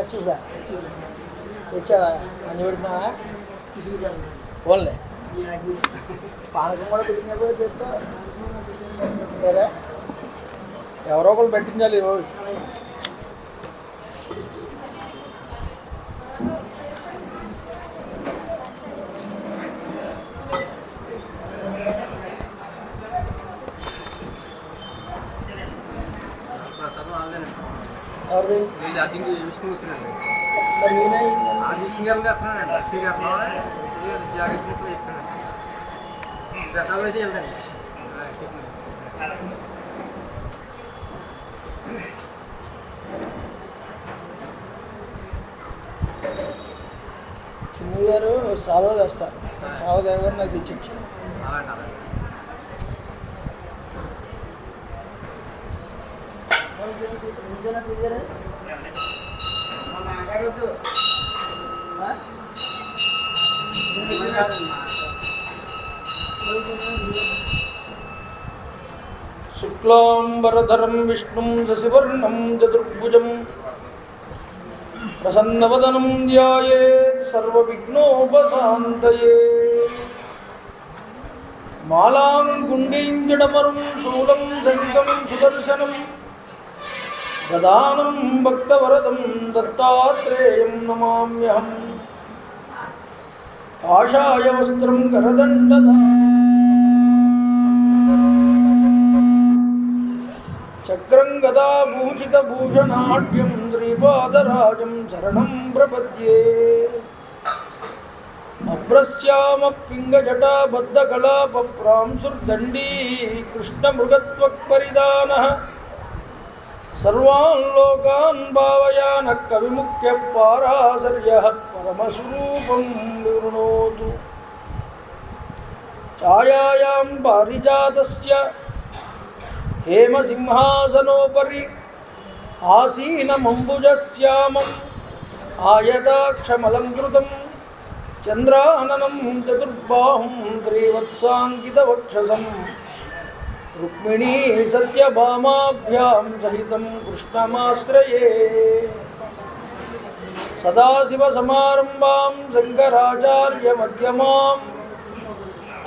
తెచ్చావా మంచి పెడుతున్నావా ఫోన్లే పానకం కూడా పెట్టినప్పుడు చెప్తా సరే ఎవరో ఒకరు పెట్టించాలి ఈరోజు ఎవరిది విష్ణుమూర్తినండి మరి నేనే అది సింగర్గా ఎత్తున్నానండి సింగర్లో జాకెట్ ముక్కలు ఎత్తున్నాను ప్రసాదం అయితే వెళ్తాను చిన్ని గారు సాల్వ తెస్తారు సాల్వ దగ్గర నాకు తెచ్చిచ్చు అలాంటి అలాగే శుక్లాంబరధరం విష్ణుం శశివర్ణం చతుర్భుజం ప్రసన్నవదనం ధ్యాయేత్ సర్వవిఘ్నోపశాంతయే మాలాం గుండీంజడమరుం శూలం శంఖం సుదర్శనం గదానం భక్తవరదం దత్తాత్రేయం నమామ్యహం కాషాయ వస్త్రం కరదండదా చక్రం గదాభూషితభూషణాఢ్యం శ్రీపాదరాజం శరణం ప్రపద్యే అభ్రస్యామపింగజటాబద్ధకళాపప్రాంసుర్దండీ కృష్ణమృగత్వక్పరిదానః సర్వాన్ లోకాన్ భావయానః కవిముఖ్య పారాశర్యః పరమస్వరూపం వివృణోతు ఛాయాయాం పారిజాతస్య హేమసింహాసనోపరి ఆసీనమంబుజశ్యామం ఆయతాక్షమలంకృతం చంద్రాననం చతుర్బాహుం శ్రీవత్సాంకితవక్షసం రుక్మిణీ సత్యభామాభ్యాం సహితం కృష్ణమాశ్రయే సదాశివసమారంభాం శంకరాచార్యమధ్యమాం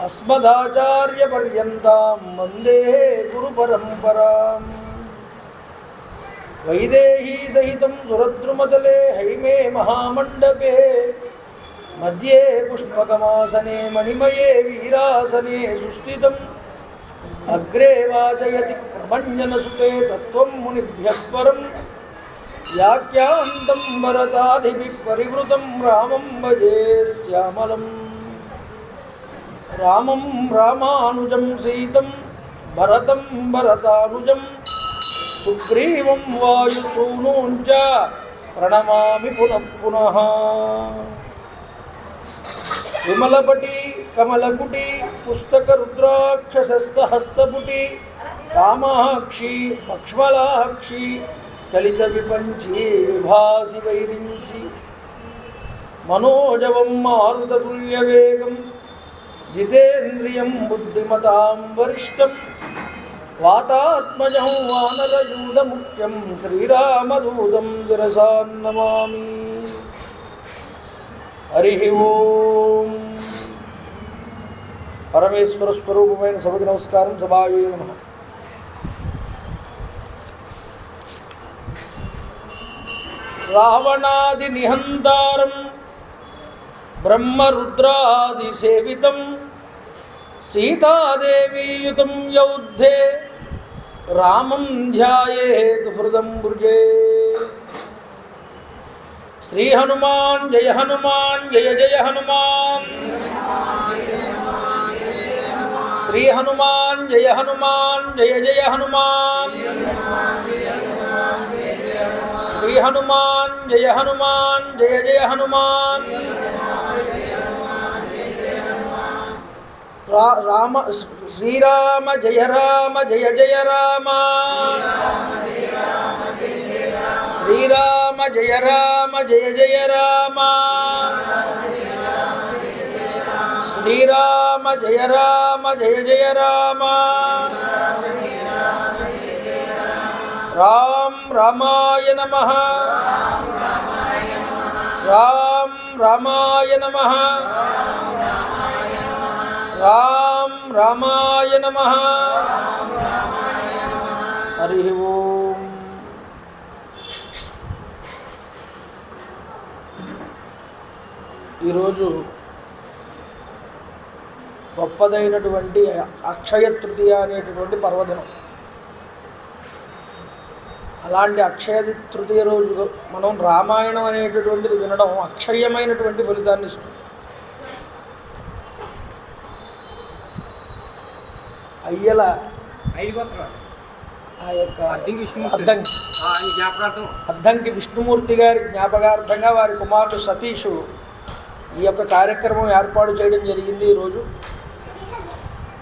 అస్మదాచార్యపర్యంతాం వందే గురుపరంపరాం వైదేహీ సహితం సురద్రుమతలే హైమే మహామండపే మధ్యే పుష్పకమాసనే మణిమయే వీరాసనే సుస్థితం అగ్రే వాచయతి ప్రభంజనసుతే తత్వం మునిభ్యః పరం వ్యాఖ్యాంతం భరతాదిభిః పరివృతం రామం భజే శ్యామలం రామం రామానుజం సీతం భరతం భరతానుజం సుగ్రీవం వాయుసూనూం చ ప్రణమామి పునః పునః విమలపటి కమలకుటి పుస్తక రుద్రాక్షసస్తహస్తపుటి కామాక్షి పక్ష్మలాక్షి కలిత విపంచి విభాసి వైరించి మనోజవం మారుతతుల్యవేగం జితేంద్రియం బుద్ధిమతాం వరిష్టం వాతాత్మజం వానరయూధముఖ్యం శ్రీరామదూతం శిరసాన్నమామి హరి ఓం పరమేశ్వర స్వరూపమైన సభకి నమస్కారం సభాయే నమః రావణాది నిహంతారం బ్రహ్మరుద్రాది సేవితం సీతాదేవీయుతం యౌద్ధే రామం ధ్యాయేత్ హృదం భృజే శ్రీ హనుమాన్ జయ హనుమాన్ జయ జయ హనుమాన్ శ్రీ హనుమాన్ జయ హనుమాన్ జయ జయ హనుమాన్ శ్రీ హనుమాన్ జయ హనుమాన్ జయ జయ హనుమాన్ రామ శ్రీరామ జయ రామ జయ జయ రామ శ్రీరామ జయ రామ జయ జయ రామ శ్రీరామ జయ రామ జయ జయ రామ రామ రామాయ నమః రామ్ రామాయ నమః రామ్ రామాయ నమః హరి ఓం. ఈరోజు గొప్పదైనటువంటి అక్షయ తృతీయ అనేటటువంటి పర్వదినం. అలాంటి అక్షయ తృతీయ రోజు మనం రామాయణం అనేటటువంటిది వినడం అక్షయమైనటువంటి ఫలితాన్ని ఇస్తుంది. అయ్యల ఆ యొక్క అద్దంకి విష్ణుమూర్తి గారి జ్ఞాపకార్థంగా వారి కుమారుడు సతీషు ఈ యొక్క కార్యక్రమం ఏర్పాటు చేయడం జరిగింది. ఈరోజు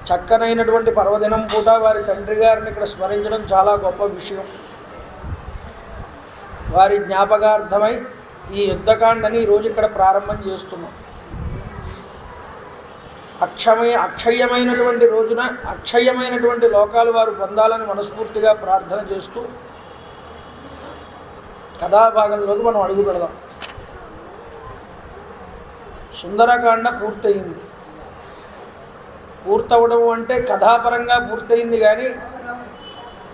చక్కనైనటువంటి పర్వదినం పూట వారి తండ్రి గారిని ఇక్కడ స్మరించడం చాలా గొప్ప విషయం. వారి జ్ఞాపకార్థమై ఈ యుద్ధకాండని ఈరోజు ఇక్కడ ప్రారంభం చేస్తున్నాం. అక్షయమైనటువంటి రోజున అక్షయమైనటువంటి లోకాలు వారు పొందాలని మనస్ఫూర్తిగా ప్రార్థన చేస్తూ కథాభాగంలోకి మనం అడుగు పెడదాం. సుందరకాండ పూర్తయింది. పూర్తవడం అంటే కథాపరంగా పూర్తయింది, కానీ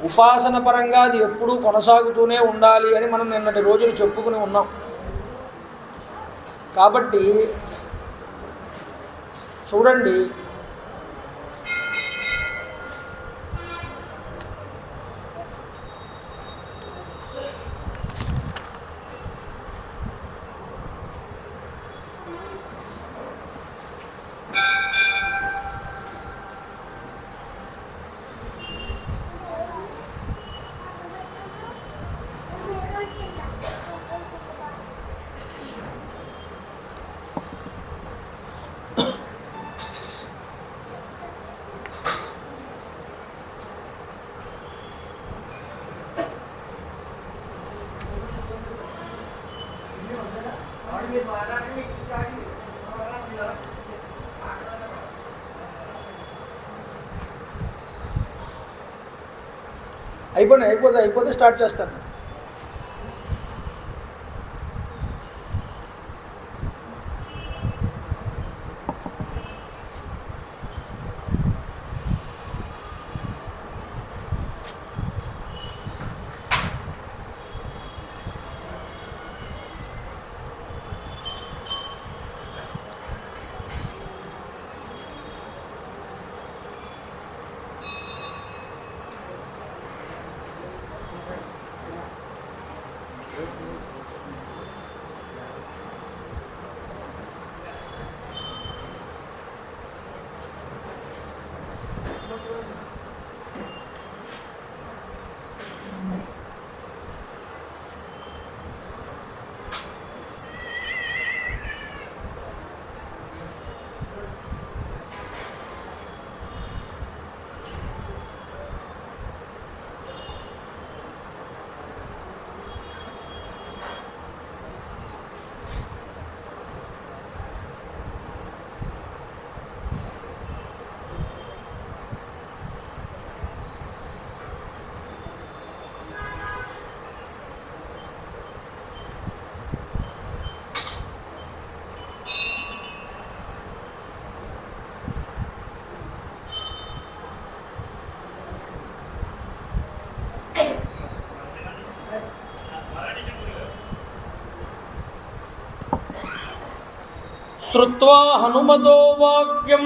ఉపాసన పరంగా అది ఎప్పుడూ కొనసాగుతూనే ఉండాలి అని మనం నిన్నటి రోజులు చెప్పుకుని ఉన్నాం. కాబట్టి చూడండి, అయిపోతే స్టార్ట్ చేస్తాను. శ్రుత్వా హనుమతో వాక్యం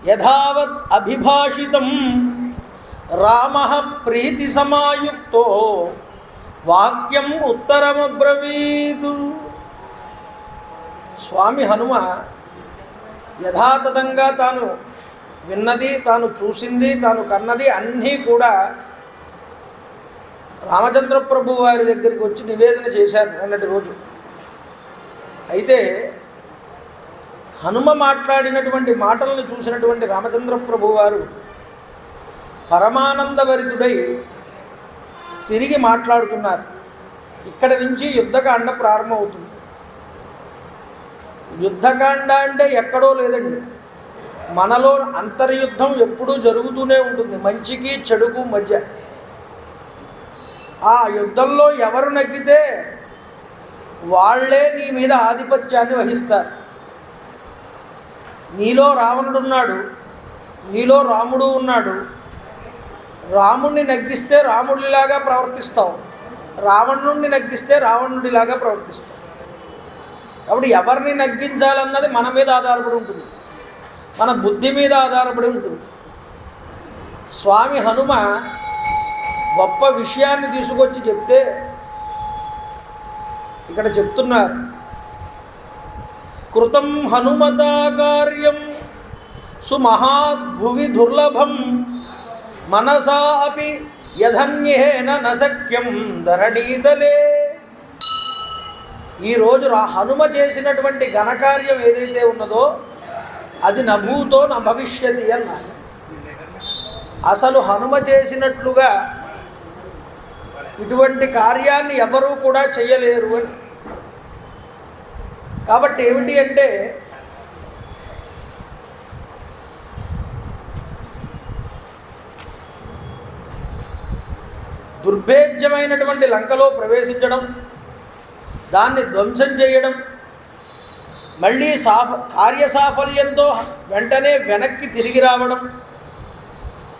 యథావత్ అభిభాషితం రామః ప్రీతి సమాయుక్తో వాక్యం ఉత్తరమబ్రవీతు. స్వామి హనుమ యథాతథంగా తాను విన్నది, తాను చూసింది, తాను కన్నది అన్నీ కూడా రామచంద్ర ప్రభు వారి దగ్గరికి వచ్చి నివేదన చేశారు నిన్నటి రోజు. అయితే హనుమ మాట్లాడినటువంటి మాటలను చూసినటువంటి రామచంద్ర ప్రభు వారు పరమానందభరితుడై తిరిగి మాట్లాడుతున్నారు. ఇక్కడి నుంచి యుద్ధకాండ ప్రారంభమవుతుంది. యుద్ధకాండ అంటే ఎక్కడో లేదండి, మనలో అంతర్యుద్ధం ఎప్పుడూ జరుగుతూనే ఉంటుంది, మంచికి చెడుకు మధ్య. ఆ యుద్ధంలో ఎవరు నెగ్గితే వాళ్ళే నీ మీద ఆధిపత్యాన్ని వహిస్తారు. నీలో రావణుడున్నాడు, నీలో రాముడు ఉన్నాడు. రాముణ్ణి నగ్గిస్తే రాముడిలాగా ప్రవర్తిస్తావు, రావణుడిని నగ్గిస్తే రావణుడిలాగా ప్రవర్తిస్తావు. కాబట్టి ఎవరిని నగ్గించాలన్నది మన మీద ఆధారపడి ఉంటుంది, మన బుద్ధి మీద ఆధారపడి ఉంటుంది. స్వామి హనుమ గొప్ప విషయాన్ని తీసుకొచ్చి చెప్తే ఇక్కడ చెప్తున్నారు, కృతం హనుమతా కార్యం సుమహాద్భువి దుర్లభం మనసా అపి యధన్యేన నశక్యం ధరణీతలే. ఈరోజు హనుమ చేసినటువంటి ఘనకార్యం ఏదైతే ఉన్నదో అది నభూతో నా భవిష్యతి అన్నారు. అసలు హనుమ చేసినట్లుగా ఇటువంటి కార్యాన్ని ఎవరూ కూడా చేయలేరు అని. కాబట్టి ఏమిటి అంటే దుర్భేద్యమైనటువంటి లంకలో ప్రవేశించడం, దాన్ని ధ్వంసం చేయడం, మళ్ళీ కార్యసాఫల్యంతో వెంటనే వెనక్కి తిరిగి రావడం,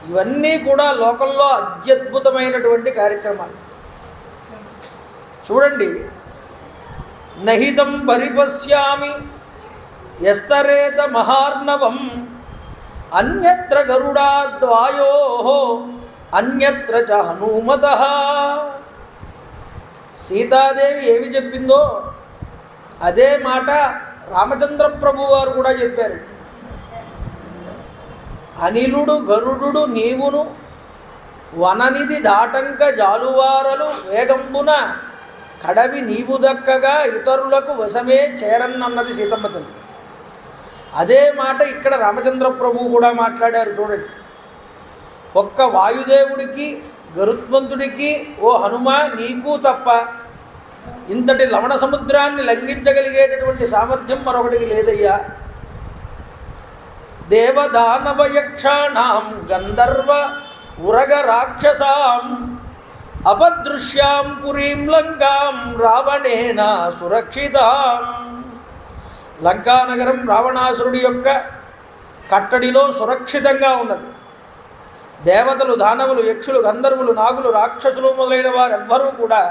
ఇవన్నీ కూడా లోకంలో అత్యద్భుతమైనటువంటి కార్యక్రమాలు. చూడండి, నహితం పరిపశ్యామి యస్తరేత మహార్ణవం అన్యత్ర గరుడాద్వాయో అన్యత్ర చ హనుమతః. సీతాదేవి ఏమి చెప్పిందో అదే మాట రామచంద్ర ప్రభు వారు కూడా చెప్పారు. అనిలుడు గరుడు నీవును వననిధి దాటంక జాలువారలు వేగంబున కడవి నీవు దక్కగా ఇతరులకు వశమే చేరన్నన్నది సీతమ్మ తల్లి. అదే మాట ఇక్కడ రామచంద్ర ప్రభు కూడా మాట్లాడారు. చూడండి, ఒక్క వాయుదేవుడికి గరుత్మంతుడికి ఓ హనుమ నీకు తప్ప ఇంతటి లవణ సముద్రాన్ని లంఘించగలిగేటటువంటి సామర్థ్యం మరొకటికి లేదయ్యా. దేవదానవయక్షాణాం గంధర్వ ఉరగ రాక్షసాం అపదృశ్యాం పురీం లంకాం రావణేన సురక్షితాం. లంకానగరం రావణాసురుడి యొక్క కట్టడిలో సురక్షితంగా ఉన్నది. దేవతలు, దానవులు, యక్షులు, గంధర్వులు, నాగులు, రాక్షసులు మొదలైన వారెవ్వరూ కూడా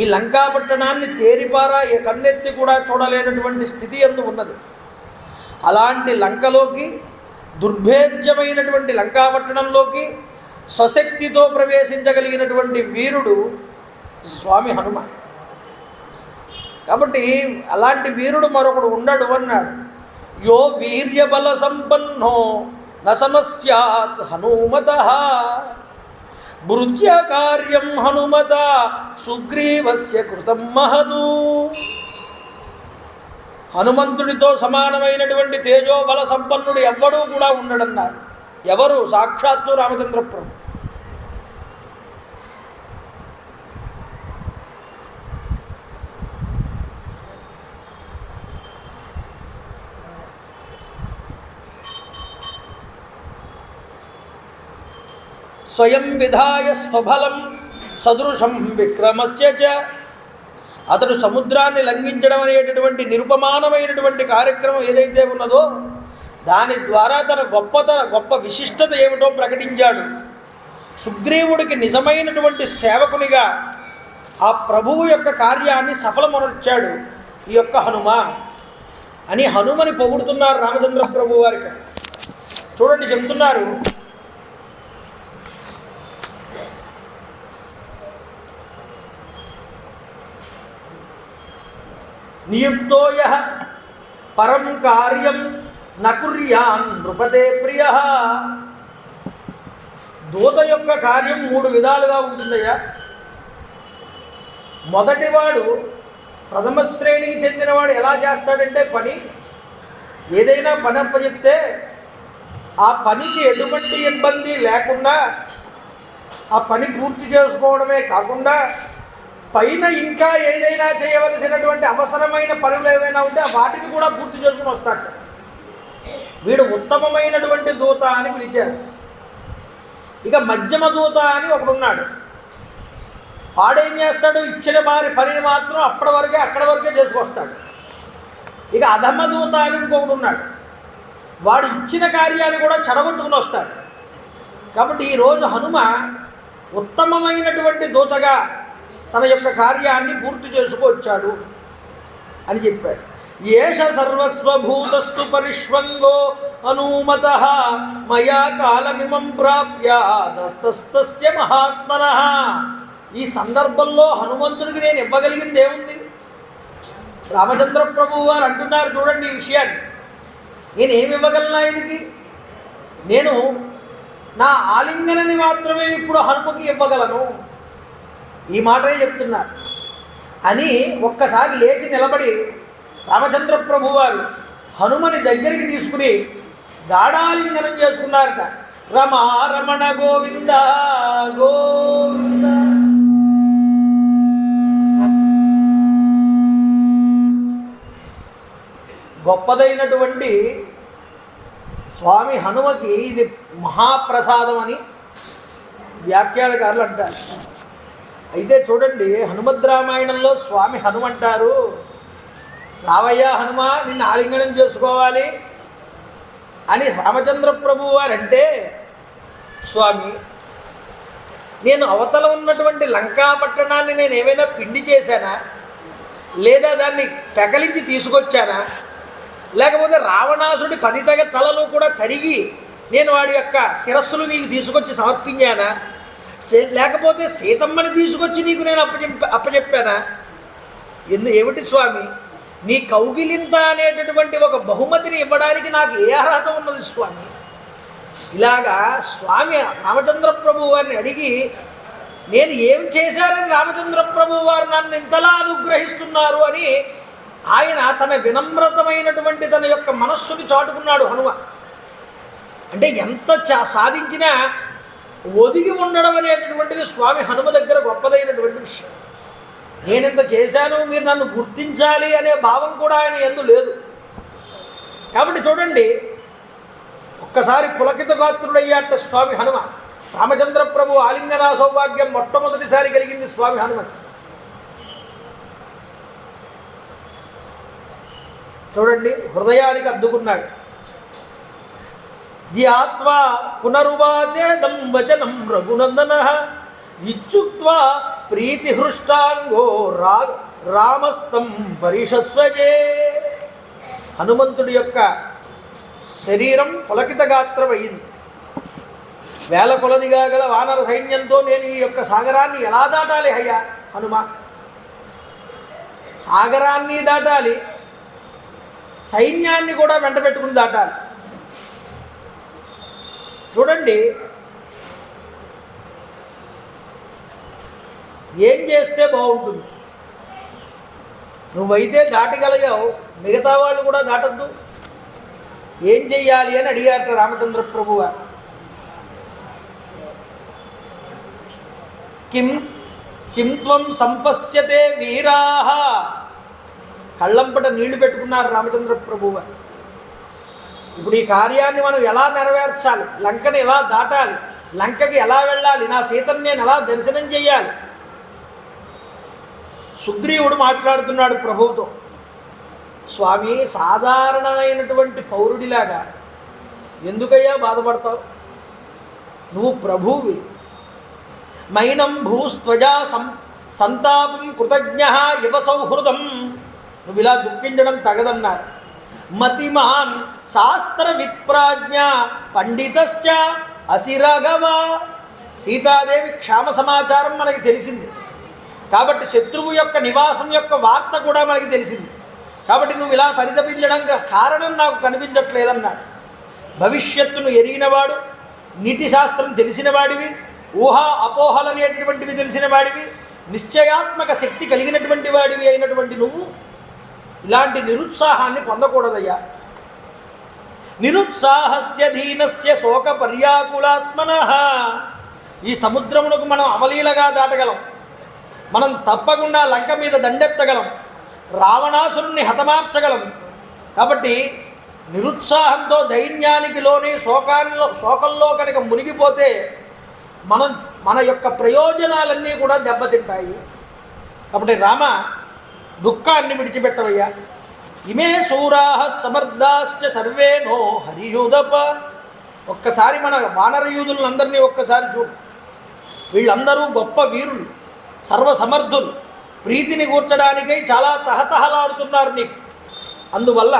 ఈ లంకాపట్టణాన్ని తేరిపారా ఏ కన్నెత్తి కూడా చూడలేనటువంటి స్థితి అందు ఉన్నది. అలాంటి లంకలోకి, దుర్భేద్యమైనటువంటి లంకాపట్టణంలోకి స్వశక్తితో ప్రవేశించగలిగినటువంటి వీరుడు స్వామి హనుమ. కాబట్టి అలాంటి వీరుడు మరొకడు ఉండడు అన్నాడు. యో వీర్యబల సంపన్నో న సమస్యాత్ హనుమతః భృత్య కార్యం హనుమత సుగ్రీవస్య కృతం మహదు. హనుమంతుడితో సమానమైనటువంటి తేజోబల సంపన్నుడు ఎవ్వడూ కూడా ఉండడన్నారు. ఎవరు? సాక్షాత్తు రామచంద్ర ప్రభు. స్వయం విధాయ స్వబలం సదృశం విక్రమస్య చ. అతడు సముద్రాన్ని లంఘించడం అనేటటువంటి నిరుపమానమైనటువంటి కార్యక్రమం ఏదైతే ఉన్నదో దాని ద్వారా తన గొప్ప విశిష్టత ఏమిటో ప్రకటించాడు. సుగ్రీవుడికి నిజమైనటువంటి సేవకునిగా ఆ ప్రభువు యొక్క కార్యాన్ని సఫలమనర్చాడు ఈ యొక్క హనుమ అని హనుమని పొగుడుతున్నారు రామచంద్ర ప్రభు వారికి. చూడండి, చెప్తున్నారు, నియుక్తో యః పరం కార్యం నకుర్యాన్ నృపతే ప్రియ. దూత యొక్క కార్యం 3 విధాలుగా ఉంటుందయ్యా. మొదటివాడు ప్రథమ శ్రేణికి చెందినవాడు ఎలా చేస్తాడంటే ఏదైనా పని అప్పచెప్తే ఆ పనికి ఎటువంటి ఇబ్బంది లేకుండా ఆ పని పూర్తి చేసుకోవడమే కాకుండా పైన ఇంకా ఏదైనా చేయవలసినటువంటి అవసరమైన పనులు ఏవైనా ఉంటే వాటిని కూడా పూర్తి చేసుకుని వస్తాడు. వీడు ఉత్తమమైనటువంటి దూత అని పిలిచారు. ఇక మధ్యమ దూత అని ఒకడున్నాడు. వాడేం చేస్తాడు, ఇచ్చిన వారి పనిని మాత్రం అక్కడి వరకే చేసుకొస్తాడు. ఇక అధమదూత అని ఇంకొకడు ఉన్నాడు, వాడు ఇచ్చిన కార్యాన్ని కూడా చెడగొట్టుకుని వస్తాడు. కాబట్టి ఈరోజు హనుమ ఉత్తమమైనటువంటి దూతగా తన యొక్క కార్యాన్ని పూర్తి చేసుకొచ్చాడు అని చెప్పాడు. ఏష సర్వస్వభూతస్తు పరిష్వంగో అనూమతః మయా కాలమిమం ప్రాప్య దత్తస్తస్య మహాత్మనః. ఈ సందర్భంలో హనుమంతుడికి నేను ఇవ్వగలిగింది ఏముంది? రామచంద్ర ప్రభువు వారు అంటున్నారు చూడండి ఈ విషయాన్ని, నేనేమి ఇవ్వగలను ఆయనకి? నేను నా ఆలింగనని మాత్రమే ఇప్పుడు హనుమకి ఇవ్వగలను, ఈ మాటనే చెప్తున్నారు అని ఒక్కసారి లేచి నిలబడి రామచంద్ర ప్రభు వారు హనుమని దగ్గరికి తీసుకుని గాఢాలింగనం చేసుకున్నారట. రమా రమణ గోవింద గోవింద. గొప్పదైనటువంటి స్వామి హనుమకి ఇది మహాప్రసాదం అని వ్యాఖ్యానకారులు అంటారు. అయితే చూడండి, హనుమద్ రామాయణంలో స్వామి హనుమ అంటారు, రావయ్యా హనుమ, నిన్ను ఆలింగనం చేసుకోవాలి అని రామచంద్ర ప్రభు వారంటే, స్వామి నేను అవతల ఉన్నటువంటి లంకా పట్టణాన్ని నేను ఏమైనా పిండి చేశానా, లేదా దాన్ని పెకలించి తీసుకొచ్చానా, లేకపోతే రావణాసుడి 10 తలలు కూడా తరిగి నేను వాడి యొక్క శిరస్సులు నీకు తీసుకొచ్చి సమర్పించానా, లేకపోతే సీతమ్మని తీసుకొచ్చి నీకు నేను అప్పచెప్పానా? ఏమిటి స్వామి, నీ కౌగిలింత అనేటటువంటి ఒక బహుమతిని ఇవ్వడానికి నాకు ఏ అర్హత ఉన్నది స్వామి? ఇలాగా స్వామి రామచంద్ర ప్రభు వారిని అడిగి, నేను ఏం చేశానని రామచంద్ర ప్రభు వారు నన్ను ఇంతలా అనుగ్రహిస్తున్నారు అని ఆయన తన వినమ్రతమైనటువంటి తన యొక్క మనస్సుని చాటుకున్నాడు హనుమ. అంటే ఎంత సాధించినా ఒదిగి ఉండడం అనేటటువంటిది స్వామి హనుమ దగ్గర గొప్పదైనటువంటి విషయం. నేనింత చేశాను, మీరు నన్ను గుర్తించాలి అనే భావం కూడా ఆయన యందు లేదు. కాబట్టి చూడండి, ఒక్కసారి పులకిత గాత్రుడయ్యాట స్వామి హనుమ. రామచంద్ర ప్రభు ఆలింగన సౌభాగ్యం మొట్టమొదటిసారి కలిగింది స్వామి హనుమకి. చూడండి, హృదయానికి అద్దుకున్నాడు. ధ్యాత్వా పునరువాచేదం వచనం రఘునందనః ఇచ్చుక్త్వా ప్రీతిహృష్టాంగో రామస్తం పరిషస్వజే. హనుమంతుడి యొక్క శరీరం పులకిత గాత్రం అయింది. వేల కొలదిగా గల వానర సైన్యంతో నేను ఈ యొక్క సాగరాన్ని ఎలా దాటాలి అయ్యా హనుమ? సాగరాన్ని దాటాలి, సైన్యాన్ని కూడా వెంట పెట్టుకుని దాటాలి. చూడండి, ఏం చేస్తే బాగుంటుంది? నువ్వైతే దాటగలిగావు, మిగతా వాళ్ళు కూడా దాటద్దు. ఏం చెయ్యాలి అని అడిగారట రామచంద్ర ప్రభు గారు. కిం త్వం సంపశ్యతే వీరాహ. కళ్ళంపట నీళ్లు పెట్టుకున్నారు రామచంద్ర ప్రభు గారు. ఇప్పుడు ఈ కార్యాన్ని మనం ఎలా నెరవేర్చాలి, లంకని ఎలా దాటాలి, లంకకి ఎలా వెళ్ళాలి, నా సీతను నేను ఎలా దర్శనం చేయాలి? సుగ్రీవుడు మాట్లాడుతున్నాడు ప్రభువుతో. స్వామి, సాధారణమైనటువంటి పౌరుడిలాగా ఎందుకయ్యా బాధపడతావు? నువ్వు ప్రభువువి. మైనం భూస్త్వజా సంతాపం కృతజ్ఞ ఇవ సౌహృదం. నువ్వు ఇలా దుఃఖించడం తగదన్నారు. మతిమాన్ శాస్త్ర విప్రాజ్ఞ పండితశ్చ అసిరగవ. సీతాదేవి క్షేమ సమాచారం మనకి తెలిసింది కాబట్టి, శత్రువు యొక్క నివాసం యొక్క వార్త కూడా మనకి తెలిసింది కాబట్టి, నువ్వు ఇలా పరితపించడం కారణం నాకు కనిపించట్లేదన్నాడు. భవిష్యత్తును ఎరిగినవాడు, నీతి శాస్త్రం తెలిసిన వాడివి, ఊహా అపోహలు అనేటటువంటివి తెలిసిన వాడివి, నిశ్చయాత్మక శక్తి కలిగినటువంటి వాడివి అయినటువంటి నువ్వు ఇలాంటి నిరుత్సాహాన్ని పొందకూడదయ్యా. నిరుత్సాహస్య దీనస్య శోక పర్యాకులాత్మనః. ఈ సముద్రమునకు మనం అవలీలగా దాటగలం, మనం తప్పకుండా లంక మీద దండెత్తగలం, రావణాసురుణ్ణి హతమార్చగలం. కాబట్టి నిరుత్సాహంతో దైన్యానికి లోని శోకంలో కనుక మునిగిపోతే మనం మన యొక్క ప్రయోజనాలన్నీ కూడా దెబ్బతింటాయి. కాబట్టి రామ, దుఃఖాన్ని విడిచిపెట్టవయ్యా. ఇమే శూరాః సమర్థాశ్చ సర్వేనో హరియూదప. ఒక్కసారి మన వానర యూదులందరినీ ఒక్కసారి చూడు. వీళ్ళందరూ గొప్ప వీరులు, సర్వసమర్థులు, ప్రీతిని కూర్చడానికై చాలా తహతహలాడుతున్నారు నీకు. అందువల్ల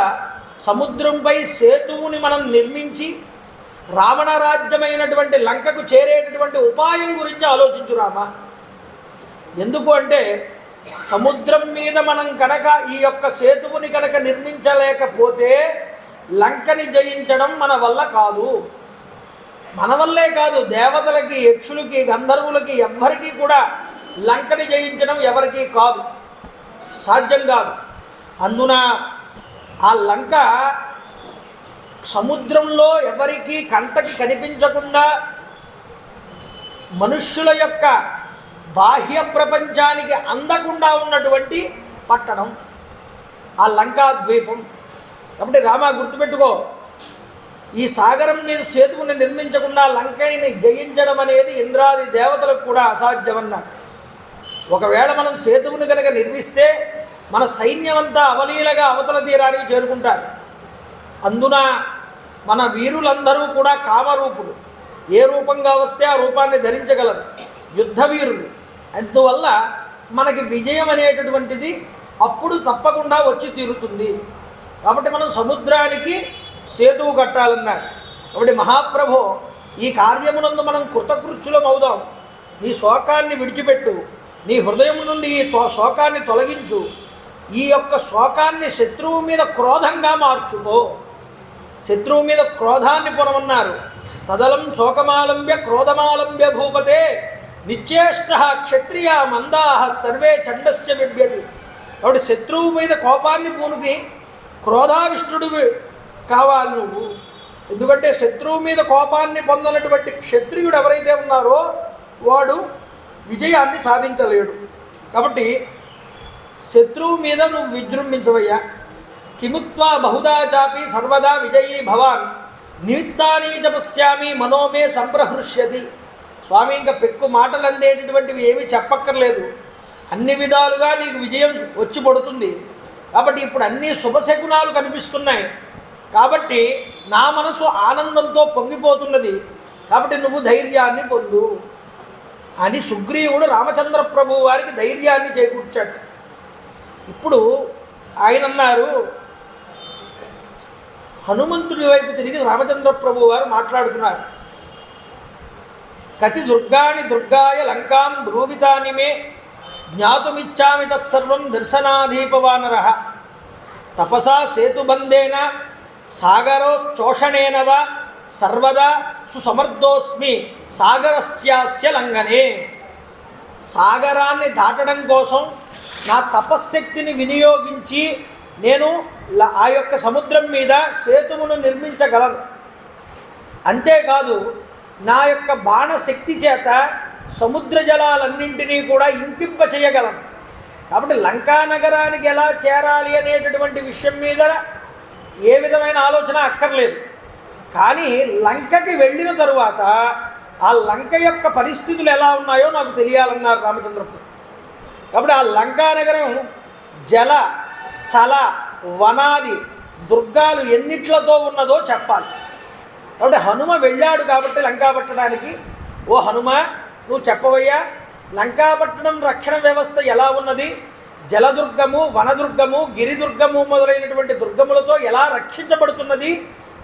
సముద్రంపై సేతువుని మనం నిర్మించి రావణ రాజ్యమైనటువంటి లంకకు చేరేటటువంటి ఉపాయం గురించి ఆలోచించు రామా. ఎందుకు అంటే సముద్రం మీద మనం కనుక ఈ యొక్క సేతువుని కనుక నిర్మించలేకపోతే లంకని జయించడం మన వల్ల కాదు. మన వల్లే కాదు, దేవతలకి, యక్షులకి, గంధర్వులకి ఎవ్వరికీ కూడా లంకని జయించడం ఎవరికీ కాదు, సాధ్యం కాదు. అందున ఆ లంక సముద్రంలో ఎవరికీ కంటకి కనిపించకుండా మనుష్యుల యొక్క బాహ్య ప్రపంచానికి అందకుండా ఉన్నటువంటి పట్టణం ఆ లంకా ద్వీపం. కాబట్టి రామా, గుర్తుపెట్టుకో, ఈ సాగరం మీద సేతువుని నిర్మించకుండా లంకని జయించడం అనేది ఇంద్రాది దేవతలకు కూడా అసాధ్యమన్నారు. ఒకవేళ మనం సేతువుని కనుక నిర్మిస్తే మన సైన్యమంతా అవలీలగా అవతల తీరానికి చేరుకుంటారు. అందున మన వీరులందరూ కూడా కామరూపులు, ఏ రూపంగా వస్తే ఆ రూపాన్ని ధరించగలరు, యుద్ధ వీరులు. అందువల్ల మనకి విజయం అనేటటువంటిది అప్పుడు తప్పకుండా వచ్చి తీరుతుంది. కాబట్టి మనం సముద్రానికి సేతువు కట్టాలన్నారు. కాబట్టి మహాప్రభో, ఈ కార్యమునందు మనం కృతకృత్యులం అవుదాం. నీ శోకాన్ని విడిచిపెట్టు, నీ హృదయం నుండి ఈ శోకాన్ని తొలగించు, ఈ యొక్క శోకాన్ని శత్రువు మీద క్రోధంగా మార్చుకో. శత్రువు మీద క్రోధాన్ని పొనమన్నారు. తదలం శోకమాలంబ్య క్రోధమాలంబ్య భూపతే నిశ్చేష్ట క్షత్రియ మందాహ సర్వే చండస్య బిభ్యతి. కాబట్టి శత్రువు మీద కోపాన్ని పూనుకి క్రోధావిష్టుడు కావాలి నువ్వు. ఎందుకంటే శత్రువు మీద కోపాన్ని పొందనటువంటి క్షత్రియుడు ఎవరైతే ఉన్నారో వాడు విజయాన్ని సాధించలేడు. కాబట్టి శత్రువు మీద నువ్వు విజృంభించవయ్యా. కిముత్వా బహుదా చాపి సర్వదా విజయీ భవాన్ నిమిత్తాని చ పశ్యామి మనోమే సంప్రహృష్యతి. స్వామి, ఇంకా పెక్కు మాటలు అనేటటువంటివి ఏమీ చెప్పక్కర్లేదు, అన్ని విధాలుగా నీకు విజయం వచ్చి పడుతుంది. కాబట్టి ఇప్పుడు అన్ని శుభశకునాలు కనిపిస్తున్నాయి. కాబట్టి నా మనసు ఆనందంతో పొంగిపోతున్నది. కాబట్టి నువ్వు ధైర్యాన్ని పొందు అని సుగ్రీవుడు రామచంద్ర ప్రభు వారికి ధైర్యాన్ని చేకూర్చాడు. ఇప్పుడు ఆయన అన్నారు, హనుమంతుడి వైపు తిరిగి రామచంద్ర ప్రభు వారు మాట్లాడుతున్నారు. కతి దుర్గాణి దుర్గాయ లంకాం బ్రూవితాని మే జ్ఞాతుమిచ్చామి తత్సర్వం దర్శనాధీపవానర తపసా సేతుబంధేన సాగరోచ్చోషణేన వా సర్వదా సుసమర్థోస్మి సాగరస్యాస్య లంఘనే. సాగరాన్ని దాటడం కోసం నా తపశ్శక్తిని వినియోగించి నేను ఆ యొక్క సముద్రం మీద సేతువును నిర్మించగలను. అంతేకాదు నా యొక్క బాణశక్తి చేత సముద్ర జలాలన్నింటినీ కూడా ఇంకింప చేయగలను. కాబట్టి లంకా నగరానికి ఎలా చేరాలి అనేటటువంటి విషయం మీద ఏ విధమైన ఆలోచన అక్కర్లేదు. కానీ లంకకి వెళ్ళిన తరువాత ఆ లంక యొక్క పరిస్థితులు ఎలా ఉన్నాయో నాకు తెలియాలన్నారు రామచంద్రప్రభు. కాబట్టి ఆ లంకా నగరం జల, స్థల, వనాది దుర్గాలు ఎన్నిట్లతో ఉన్నదో చెప్పాలి. కాబట్టి హనుమ వెళ్ళాడు కాబట్టి లంకా పట్టడానికి, ఓ హనుమ నువ్వు చెప్పవయ్యా, లంకాపట్టణం రక్షణ వ్యవస్థ ఎలా ఉన్నది, జలదుర్గము, వనదుర్గము, గిరిదుర్గము మొదలైనటువంటి దుర్గములతో ఎలా రక్షించబడుతున్నది,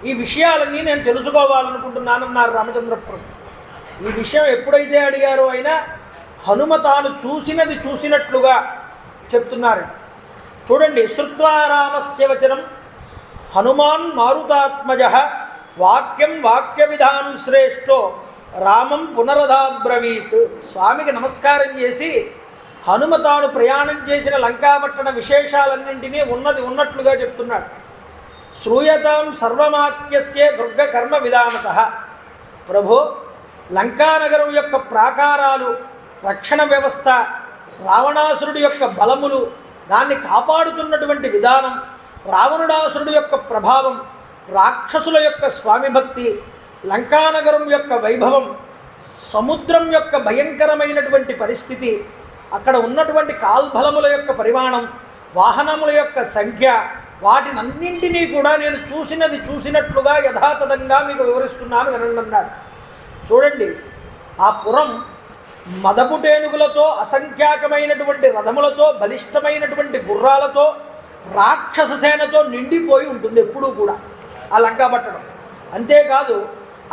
ఈ విషయాలన్నీ నేను తెలుసుకోవాలనుకుంటున్నానన్నారు రామచంద్ర ప్రభు. ఈ విషయం ఎప్పుడైతే అడిగారో అయినా హనుమ తాను చూసినది చూసినట్లుగా చెప్తున్నారు. చూడండి, శ్రుత్వా రామస్య వచనం హనుమాన్ మారుతాత్మజ వాక్యం వాక్య విధానం శ్రేష్టో రామం పునరధాబ్రవీత్. స్వామికి నమస్కారం చేసి హనుమ తాను ప్రయాణం చేసిన లంకాపట్టణ విశేషాలన్నింటినీ ఉన్నట్లుగా చెప్తున్నాడు. శ్రూయతాం సర్వమాఖ్యస్యే దుర్గ కర్మ విధానత. ప్రభు, లంకానగరం యొక్క ప్రాకారాలు, రక్షణ వ్యవస్థ, రావణాసురుడి యొక్క బలములు, దాన్ని కాపాడుతున్నటువంటి విధానం, రావణుడాసురుడి యొక్క ప్రభావం, రాక్షసుల యొక్క స్వామి భక్తి, లంకానగరం యొక్క వైభవం, సముద్రం యొక్క భయంకరమైనటువంటి పరిస్థితి, అక్కడ ఉన్నటువంటి కాల్బలముల యొక్క పరిమాణం, వాహనముల యొక్క సంఖ్య, వాటినన్నింటినీ కూడా నేను చూసినది చూసినట్లుగా యథాతథంగా మీకు వివరిస్తున్నాను వినండి అన్నాడు. చూడండి, ఆ పురం మదపుటేనుగులతో, అసంఖ్యాకమైనటువంటి రథములతో, బలిష్టమైనటువంటి గుర్రాలతో, రాక్షస సేనతో నిండిపోయి ఉంటుంది ఎప్పుడూ కూడా ఆ లంకాపట్టణం. అంతేకాదు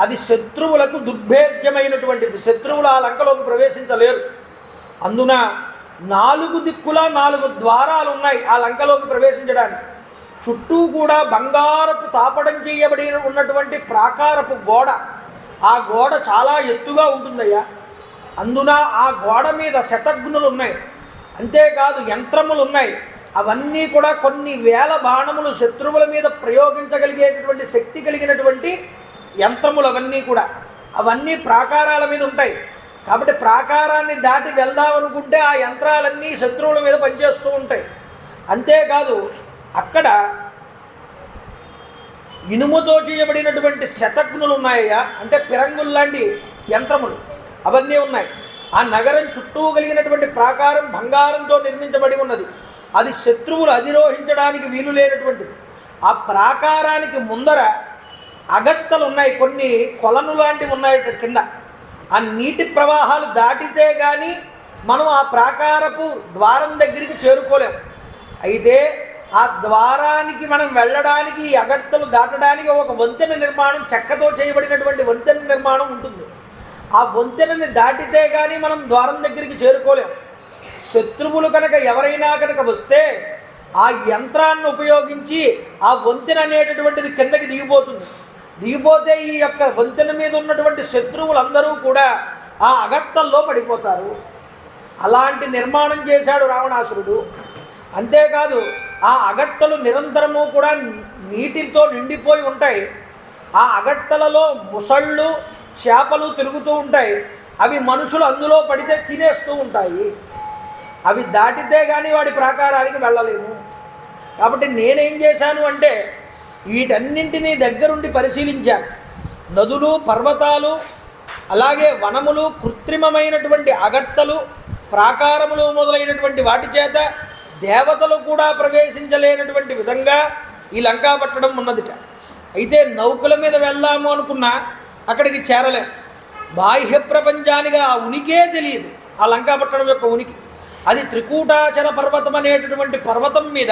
అది శత్రువులకు దుర్భేద్యమైనటువంటిది. శత్రువులు ఆ లంకలోకి ప్రవేశించలేరు. అందున 4 దిక్కులా 4 ద్వారాలు ఉన్నాయి ఆ లంకలోకి ప్రవేశించడానికి. చుట్టూ కూడా బంగారపు తాపడం చేయబడి ఉన్నటువంటి ప్రాకారపు గోడ. ఆ గోడ చాలా ఎత్తుగా ఉంటుందయ్యా. అందున ఆ గోడ మీద శతఘ్నులు ఉన్నాయి. అంతేకాదు యంత్రములు ఉన్నాయి. అవన్నీ కూడా కొన్ని వేల బాణములు శత్రువుల మీద ప్రయోగించగలిగేటటువంటి శక్తి కలిగినటువంటి యంత్రములు అవన్నీ కూడా. అవన్నీ ప్రాకారాల మీద ఉంటాయి. కాబట్టి ప్రాకారాన్ని దాటి వెళ్దామనుకుంటే ఆ యంత్రాలన్నీ శత్రువుల మీద పనిచేస్తూ ఉంటాయి. అంతేకాదు అక్కడ ఇనుముతో చేయబడినటువంటి శతఘ్నులు ఉన్నాయ్యా, అంటే పిరంగులు లాంటి యంత్రములు అవన్నీ ఉన్నాయి. ఆ నగరం చుట్టూ కలిగినటువంటి ప్రాకారం బంగారంతో నిర్మించబడి ఉన్నది. అది శత్రువులు అధిరోహించడానికి వీలు లేనటువంటిది. ఆ ప్రాకారానికి ముందర అగట్టలు ఉన్నాయి, కొన్ని కొలను లాంటివి ఉన్నాయి కింద. ఆ నీటి ప్రవాహాలు దాటితే కానీ మనం ఆ ప్రాకారపు ద్వారం దగ్గరికి చేరుకోలేము. అయితే ఆ ద్వారానికి మనం వెళ్ళడానికి, ఈ అగట్టలు దాటడానికి ఒక వంతెన నిర్మాణం, చెక్కతో చేయబడినటువంటి వంతెన నిర్మాణం ఉంటుంది. ఆ వంతెనని దాటితే కానీ మనం ద్వారం దగ్గరికి చేరుకోలేము. శత్రువులు కనుక ఎవరైనా కనుక వస్తే ఆ యంత్రాన్ని ఉపయోగించి ఆ వంతెన అనేటటువంటిది కిందకి దిగిపోతుంది. దిగిపోతే ఈ యొక్క వంతెన మీద ఉన్నటువంటి శత్రువులందరూ కూడా ఆ అగట్టల్లో పడిపోతారు. అలాంటి నిర్మాణం చేశాడు రావణాసురుడు. అంతేకాదు ఆ అగట్టలు నిరంతరము కూడా నీటితో నిండిపోయి ఉంటాయి. ఆ అగట్టలలో ముసళ్ళు, చేపలు తిరుగుతూ ఉంటాయి. అవి మనుషులు అందులో పడితే తినేస్తూ ఉంటాయి. అవి దాటితే కానీ వాడి ప్రాకారానికి వెళ్ళలేము. కాబట్టి నేనేం చేశాను అంటే వీటన్నింటినీ దగ్గరుండి పరిశీలించాను. నదులు, పర్వతాలు, అలాగే వనములు, కృత్రిమమైనటువంటి అగట్టలు, ప్రాకారములు మొదలైనటువంటి వాటి చేత దేవతలు కూడా ప్రవేశించలేనటువంటి విధంగా ఈ లంకాపట్టణం ఉన్నదిట. అయితే నౌకల మీద వెళ్దాము అనుకున్నా అక్కడికి చేరలేం. బాహ్య ప్రపంచానికి ఆ ఉనికే తెలియదు, ఆ లంకాపట్టణం యొక్క ఉనికి. అది త్రికూటాచల పర్వతం అనేటటువంటి పర్వతం మీద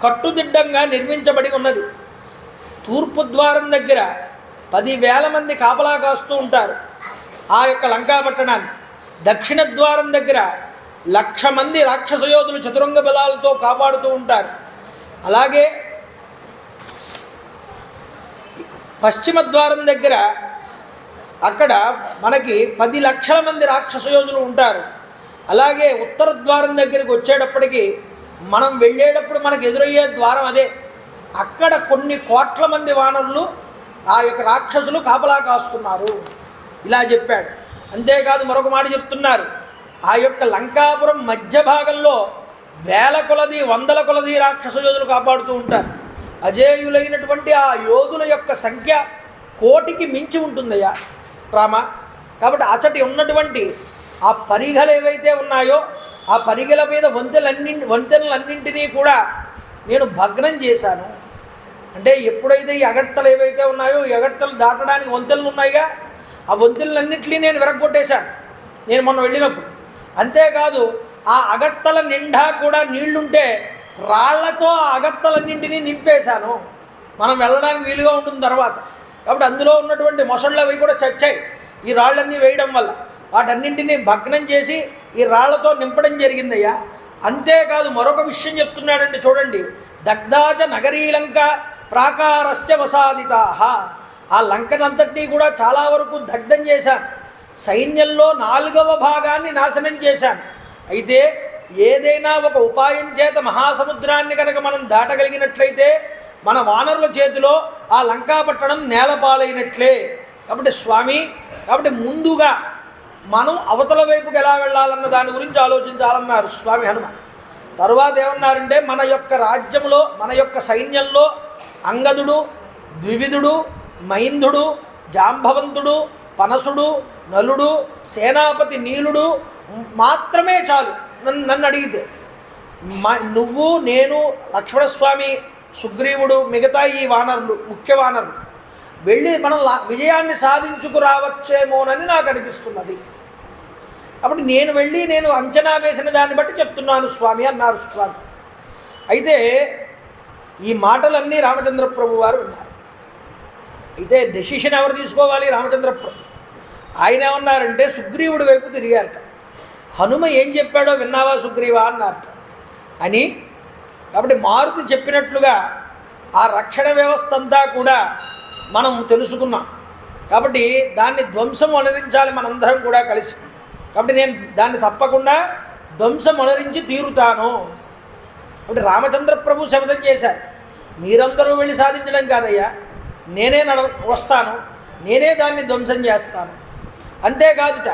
కట్టుదిడ్డంగా నిర్మించబడి ఉన్నది. తూర్పు ద్వారం దగ్గర 10,000 మంది కాపలా కాస్తూ ఉంటారు ఆ యొక్క లంకాపట్టణాన్ని. దక్షిణ ద్వారం దగ్గర 1,00,000 మంది రాక్షస యోధులు చతురంగ బలాలతో కాపాడుతూ ఉంటారు. అలాగే పశ్చిమ ద్వారం దగ్గర అక్కడ మనకి 10 లక్షల మంది రాక్షస యోధులు ఉంటారు. అలాగే ఉత్తర ద్వారం దగ్గరికి వచ్చేటప్పటికి మనం వెళ్ళేటప్పుడు మనకు ఎదురయ్యే ద్వారం అదే. అక్కడ కొన్ని కోట్ల మంది వానరులు ఆ యొక్క రాక్షసులు కాపలా కాస్తున్నారు. ఇలా చెప్పాడు. అంతేకాదు మరొక మాట చెప్తున్నారు. ఆ యొక్క లంకాపురం మధ్య భాగంలో 1000 కొలది 100 కొలది రాక్షస యోధులు కాపాడుతూ ఉంటారు. అజేయులైనటువంటి ఆ యోధుల యొక్క సంఖ్య 1,000,000కి మించి ఉంటుందయ్యా రామ. కాబట్టి అచటి ఉన్నటువంటి ఆ పరిగలు ఏవైతే ఉన్నాయో ఆ పరిగల మీద వంతెనలన్నింటినీ కూడా నేను భగ్నం చేశాను. అంటే ఎప్పుడైతే ఈ అగట్టలు ఏవైతే ఉన్నాయో ఈ అగట్టలు దాటడానికి వంతెనలు ఉన్నాయిగా, ఆ వంతెనలన్నింటినీ నేను విరగొట్టేశాను నేను మొన్న వెళ్ళినప్పుడు. అంతేకాదు ఆ అగట్టల నిండా కూడా నీళ్లుంటే రాళ్లతో ఆ అగట్టలన్నింటినీ నింపేశాను, మనం వెళ్ళడానికి వీలుగా ఉంటుంది తర్వాత. కాబట్టి అందులో ఉన్నటువంటి మొసళ్ళు అవి కూడా చచ్చాయి ఈ రాళ్ళన్నీ వేయడం వల్ల. వాటన్నింటినీ భగ్నం చేసి ఈ రాళ్లతో నింపడం జరిగిందయ్యా. అంతేకాదు మరొక విషయం చెప్తున్నాడండి, చూడండి. దగ్ధాచ నగరీలంక ప్రాకారశ్చ వసాదితాః. ఆ లంకనంతటినీ కూడా చాలా వరకు దగ్ధం చేశాను. సైన్యంలో 4వ భాగాన్ని నాశనం చేశాను. అయితే ఏదైనా ఒక ఉపాయం చేత మహాసముద్రాన్ని కనుక మనం దాటగలిగినట్లయితే మన వానరుల చేతిలో ఆ లంకాపట్టణం నేలపాలైనట్లే. కాబట్టి స్వామి, కాబట్టి ముందుగా మనం అవతల వైపుకి ఎలా వెళ్ళాలన్న దాని గురించి ఆలోచించాలన్నారు స్వామి హనుమ. తరువాత ఏమన్నారంటే మన యొక్క రాజ్యంలో, మన యొక్క సైన్యంలో అంగదుడు, ద్వివిధుడు, మైంధుడు, జాంబవంతుడు, పనసుడు, నలుడు, సేనాపతి నీలుడు మాత్రమే చాలు నన్ను అడిగితే. నువ్వు, నేను, లక్ష్మణస్వామి, సుగ్రీవుడు, మిగతా ఈ వానరులు, ముఖ్య వానరులు వెళ్ళి మనం విజయాన్ని సాధించుకురావచ్చేమోనని నాకు అనిపిస్తున్నది. కాబట్టి నేను అంచనా వేసిన దాన్ని బట్టి చెప్తున్నాను స్వామి అన్నారు స్వామి. అయితే ఈ మాటలన్నీ రామచంద్ర ప్రభు వారు విన్నారు. అయితే డెసిషన్ ఎవరు తీసుకోవాలి? రామచంద్ర ప్రభు. ఆయన ఏమన్నారంటే సుగ్రీవుడి వైపు తిరిగారట. హనుమ ఏం చెప్పాడో విన్నావా సుగ్రీవా అన్నారట అని. కాబట్టి మారుతి చెప్పినట్లుగా ఆ రక్షణ వ్యవస్థ అంతా కూడా మనం తెలుసుకున్నాం. కాబట్టి దాన్ని ధ్వంసం అనరించాలి మనందరం కూడా కలిసి. కాబట్టి నేను దాన్ని తప్పకుండా ధ్వంసం అనరించి తీరుతాను. కాబట్టి రామచంద్ర ప్రభు శపథం చేశారు, మీరందరూ వెళ్ళి సాధించడం కాదయ్యా, నేనే వస్తాను, నేనే దాన్ని ధ్వంసం చేస్తాను. అంతేకాదుట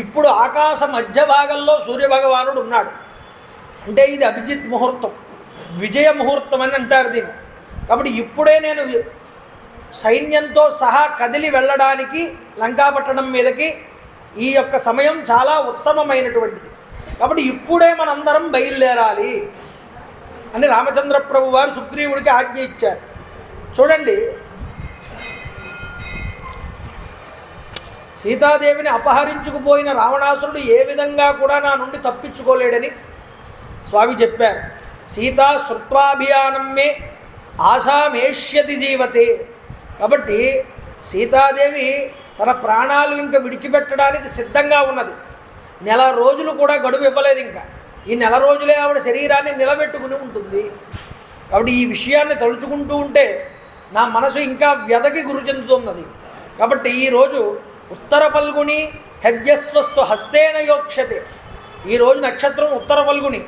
ఇప్పుడు ఆకాశ మధ్య భాగంలో సూర్యభగవానుడు ఉన్నాడు. అంటే ఇది అభిజిత్ ముహూర్తం, విజయ ముహూర్తం అని అంటారు దీన్ని. కాబట్టి ఇప్పుడే నేను సైన్యంతో సహా కదిలి వెళ్ళడానికి లంకాపట్టణం మీదకి ఈ యొక్క సమయం చాలా ఉత్తమమైనటువంటిది. కాబట్టి ఇప్పుడే మనందరం బయలుదేరాలి అని రామచంద్ర ప్రభు వారు సుగ్రీవుడికి ఆజ్ఞ ఇచ్చారు. చూడండి, సీతాదేవిని అపహరించుకుపోయిన రావణాసురుడు ఏ విధంగా కూడా నా నుండి తప్పించుకోలేడని స్వామి చెప్పారు. సీతా శృత్వాభియానం మే ఆశామేష్యతి జీవతే. కాబట్టి సీతాదేవి తన ప్రాణాలు ఇంకా విడిచిపెట్టడానికి సిద్ధంగా ఉన్నది. నెల రోజులు కూడా గడువు ఇవ్వలేదు. ఇంకా ఈ నెల రోజులే ఆవిడ శరీరాన్ని నిలబెట్టుకుని ఉంటుంది. కాబట్టి ఈ విషయాన్ని తలుచుకుంటూ ఉంటే నా మనసు ఇంకా వ్యధకి గురి చెందుతున్నది. కాబట్టి ఈరోజు ఉత్తర ఫల్గుని హెజ్యస్వస్తు హస్తేన యోక్షతే. ఈరోజు నక్షత్రం ఉత్తర ఫల్గుని,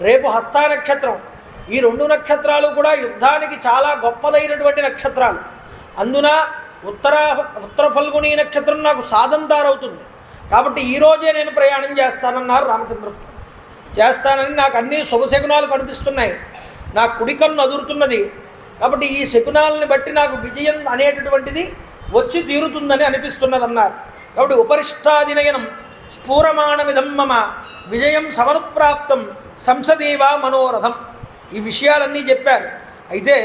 రేపు హస్త నక్షత్రం. ఈ రెండు నక్షత్రాలు కూడా యుద్ధానికి చాలా గొప్పదైనటువంటి నక్షత్రాలు. అందున ఉత్తర ఫల్గుని నక్షత్రం నాకు సాధంతారవుతుంది. కాబట్టి ఈరోజే నేను ప్రయాణం చేస్తానన్నారు రామచంద్ర. చేస్తానని నాకు అన్ని శుభశకునాలు కనిపిస్తున్నాయి. నా కుడి కన్ను అదురుతున్నది. కాబట్టి ఈ శకునాలని బట్టి నాకు విజయం అనేటటువంటిది వచ్చి తీరుతుందని అనిపిస్తున్నది అన్నారు. కాబట్టి ఉపరిష్టాదినయనం స్ఫూరమాణమిదం మమ విజయం సమనుప్రాప్తం సంసదేవా మనోరథం. ఈ విషయాలన్నీ చెప్పారు. అయితే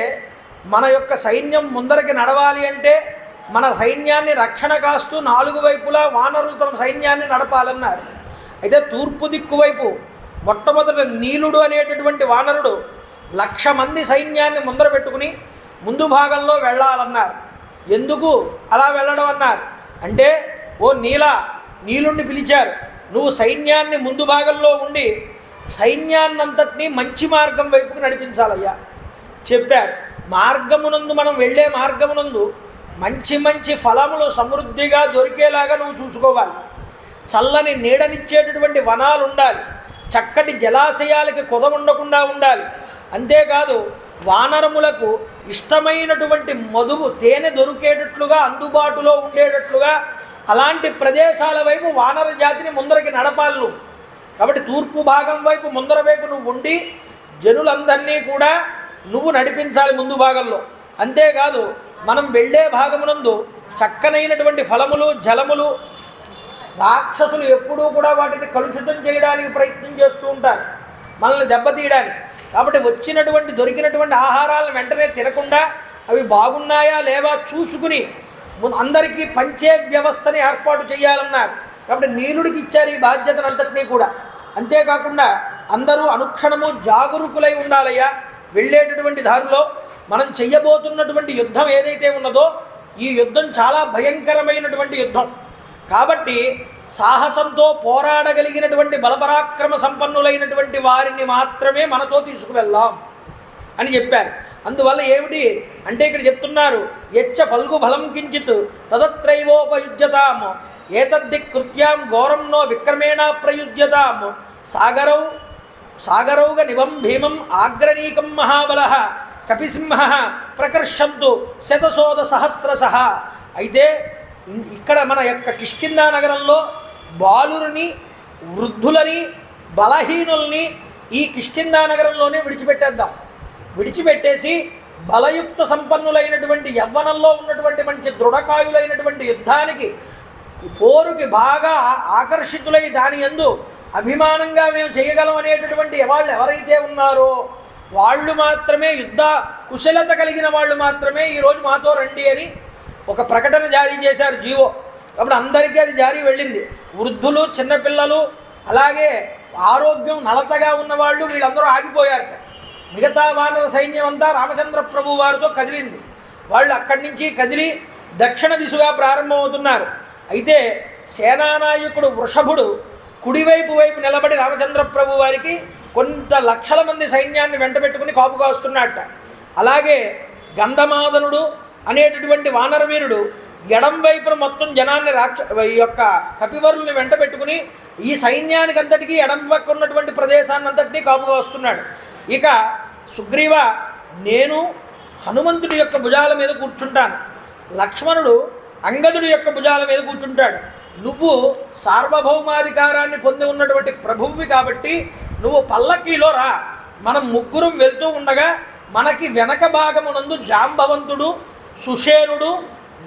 మన యొక్క సైన్యం ముందరికి నడవాలి అంటే మన సైన్యాన్ని రక్షణ కాస్తూ నాలుగు వైపులా వానరులు తమ సైన్యాన్ని నడపాలన్నారు. అయితే తూర్పు దిక్కు వైపు మొట్టమొదట నీలుడు అనేటటువంటి వానరుడు 1,00,000 మంది సైన్యాన్ని ముందర పెట్టుకుని ముందు భాగంలో వెళ్ళాలన్నారు. ఎందుకు అలా వెళ్ళడం అన్నారు అంటే, ఓ నీలుణ్ణి పిలిచారు, నువ్వు సైన్యాన్ని ముందు భాగంలో ఉండి సైన్యాన్నంతటినీ మంచి మార్గం వైపుకు నడిపించాలయ్యా చెప్పారు. మార్గమునందు మనం వెళ్ళే మార్గమునందు మంచి మంచి ఫలములు సమృద్ధిగా దొరికేలాగా నువ్వు చూసుకోవాలి. చల్లని నీడనిచ్చేటటువంటి వనాలు ఉండాలి. చక్కటి జలాశయాలకి కొద ఉండకుండా ఉండాలి. అంతేకాదు వానరములకు ఇష్టమైనటువంటి మధువు తేనె దొరికేటట్లుగా అందుబాటులో ఉండేటట్లుగా అలాంటి ప్రదేశాల వైపు వానర జాతిని ముందరకి నడపాలి నువ్వు. కాబట్టి తూర్పు భాగం వైపు ముందర వైపు నువ్వు ఉండి జనులందరినీ కూడా నువ్వు నడిపించాలి ముందు భాగంలో. అంతేకాదు మనం వెళ్ళే భాగమునందు చక్కనైనటువంటి ఫలములు జలములు, రాక్షసులు ఎప్పుడూ కూడా వాటిని కలుషితం చేయడానికి ప్రయత్నం చేస్తూ ఉంటారు, మనల్ని దెబ్బతీయడానికి. కాబట్టి దొరికినటువంటి ఆహారాలను వెంటనే తినకుండా అవి బాగున్నాయా లేవా చూసుకుని అందరికీ పంచే వ్యవస్థని ఏర్పాటు చేయాలన్నారు. కాబట్టి నీలుడికి ఇచ్చారు ఈ బాధ్యతను అంతటినీ కూడా. అంతేకాకుండా అందరూ అనుక్షణము జాగరూకులై ఉండాలయ్యా. వెళ్ళేటటువంటి దారిలో మనం చెయ్యబోతున్నటువంటి యుద్ధం ఏదైతే ఉన్నదో ఈ యుద్ధం చాలా భయంకరమైనటువంటి యుద్ధం. కాబట్టి సాహసంతో పోరాడగలిగినటువంటి బలపరాక్రమ సంపన్నులైనటువంటి వారిని మాత్రమే మనతో తీసుకువెళ్దాం అని చెప్పారు. అందువల్ల ఏమిటి అంటే ఇక్కడ చెప్తున్నారు, యచ్చ ఫల్గు బలం కించిత్ తదత్రైవోపయుజ్యతాం ఏతద్దికృత్యాం ఘోరం నో విక్రమేణ ప్రయుజ్యతాం సాగరౌగ నివం భీమం ఆగ్రనీకం మహాబల కపిసింహ ప్రకర్షంతు శతశోధ సహస్రశః. అయితే ఇక్కడ మన యొక్క కిష్కిందా నగరంలో బాలుని, వృద్ధులని, బలహీనుల్ని ఈ కిష్కిందా నగరంలోనే విడిచిపెట్టేద్దాం. విడిచిపెట్టేసి బలయుక్త సంపన్నులైనటువంటి యవ్వనంలో ఉన్నటువంటి మంచి దృఢకాయులైనటువంటి యుద్ధానికి ఈ పోరుకి బాగా ఆకర్షితులై దాని యందు అభిమానంగా మేము చేయగలం అనేటటువంటి వాళ్ళు ఎవరైతే ఉన్నారో వాళ్ళు మాత్రమే, యుద్ధ కుశలత కలిగిన వాళ్ళు మాత్రమే ఈరోజు మాతో రండి అని ఒక ప్రకటన జారీ చేశారు జీవో. కాబట్టి అందరికీ అది జారీ వెళ్ళింది. వృద్ధులు, చిన్నపిల్లలు, అలాగే ఆరోగ్యం నలతగా ఉన్నవాళ్ళు వీళ్ళందరూ ఆగిపోయారట. మిగతా వానర సైన్యం అంతా రామచంద్ర ప్రభు వారితో కదిలింది. వాళ్ళు అక్కడి నుంచి కదిలి దక్షిణ దిశగా ప్రారంభమవుతున్నారు. అయితే సేనానాయకుడు వృషభుడు కుడివైపు నిలబడి రామచంద్ర ప్రభు వారికి కొంత లక్షల మంది సైన్యాన్ని వెంటబెట్టుకుని కాపు కాస్తున్నాడట. అలాగే గంధమాదనుడు అనేటటువంటి వానరవీరుడు ఎడం వైపున మొత్తం జనాన్ని ఈ యొక్క కపివరుల్ని వెంటబెట్టుకుని ఈ సైన్యానికి అంతటికీ ఎడం పక్క ఉన్నటువంటి ప్రదేశాన్ని అంతటినీ కాపుగా వస్తున్నాడు. ఇక సుగ్రీవ, నేను హనుమంతుడి యొక్క భుజాల మీద కూర్చుంటాను, లక్ష్మణుడు అంగదుడి యొక్క భుజాల మీద కూర్చుంటాడు. నువ్వు సార్వభౌమాధికారాన్ని పొంది ఉన్నటువంటి ప్రభువువి కాబట్టి నువ్వు పల్లకీలో రా. మనం ముగ్గురం వెళ్తూ ఉండగా మనకి వెనక భాగమునందు జాంబవంతుడు, సుషేనుడు,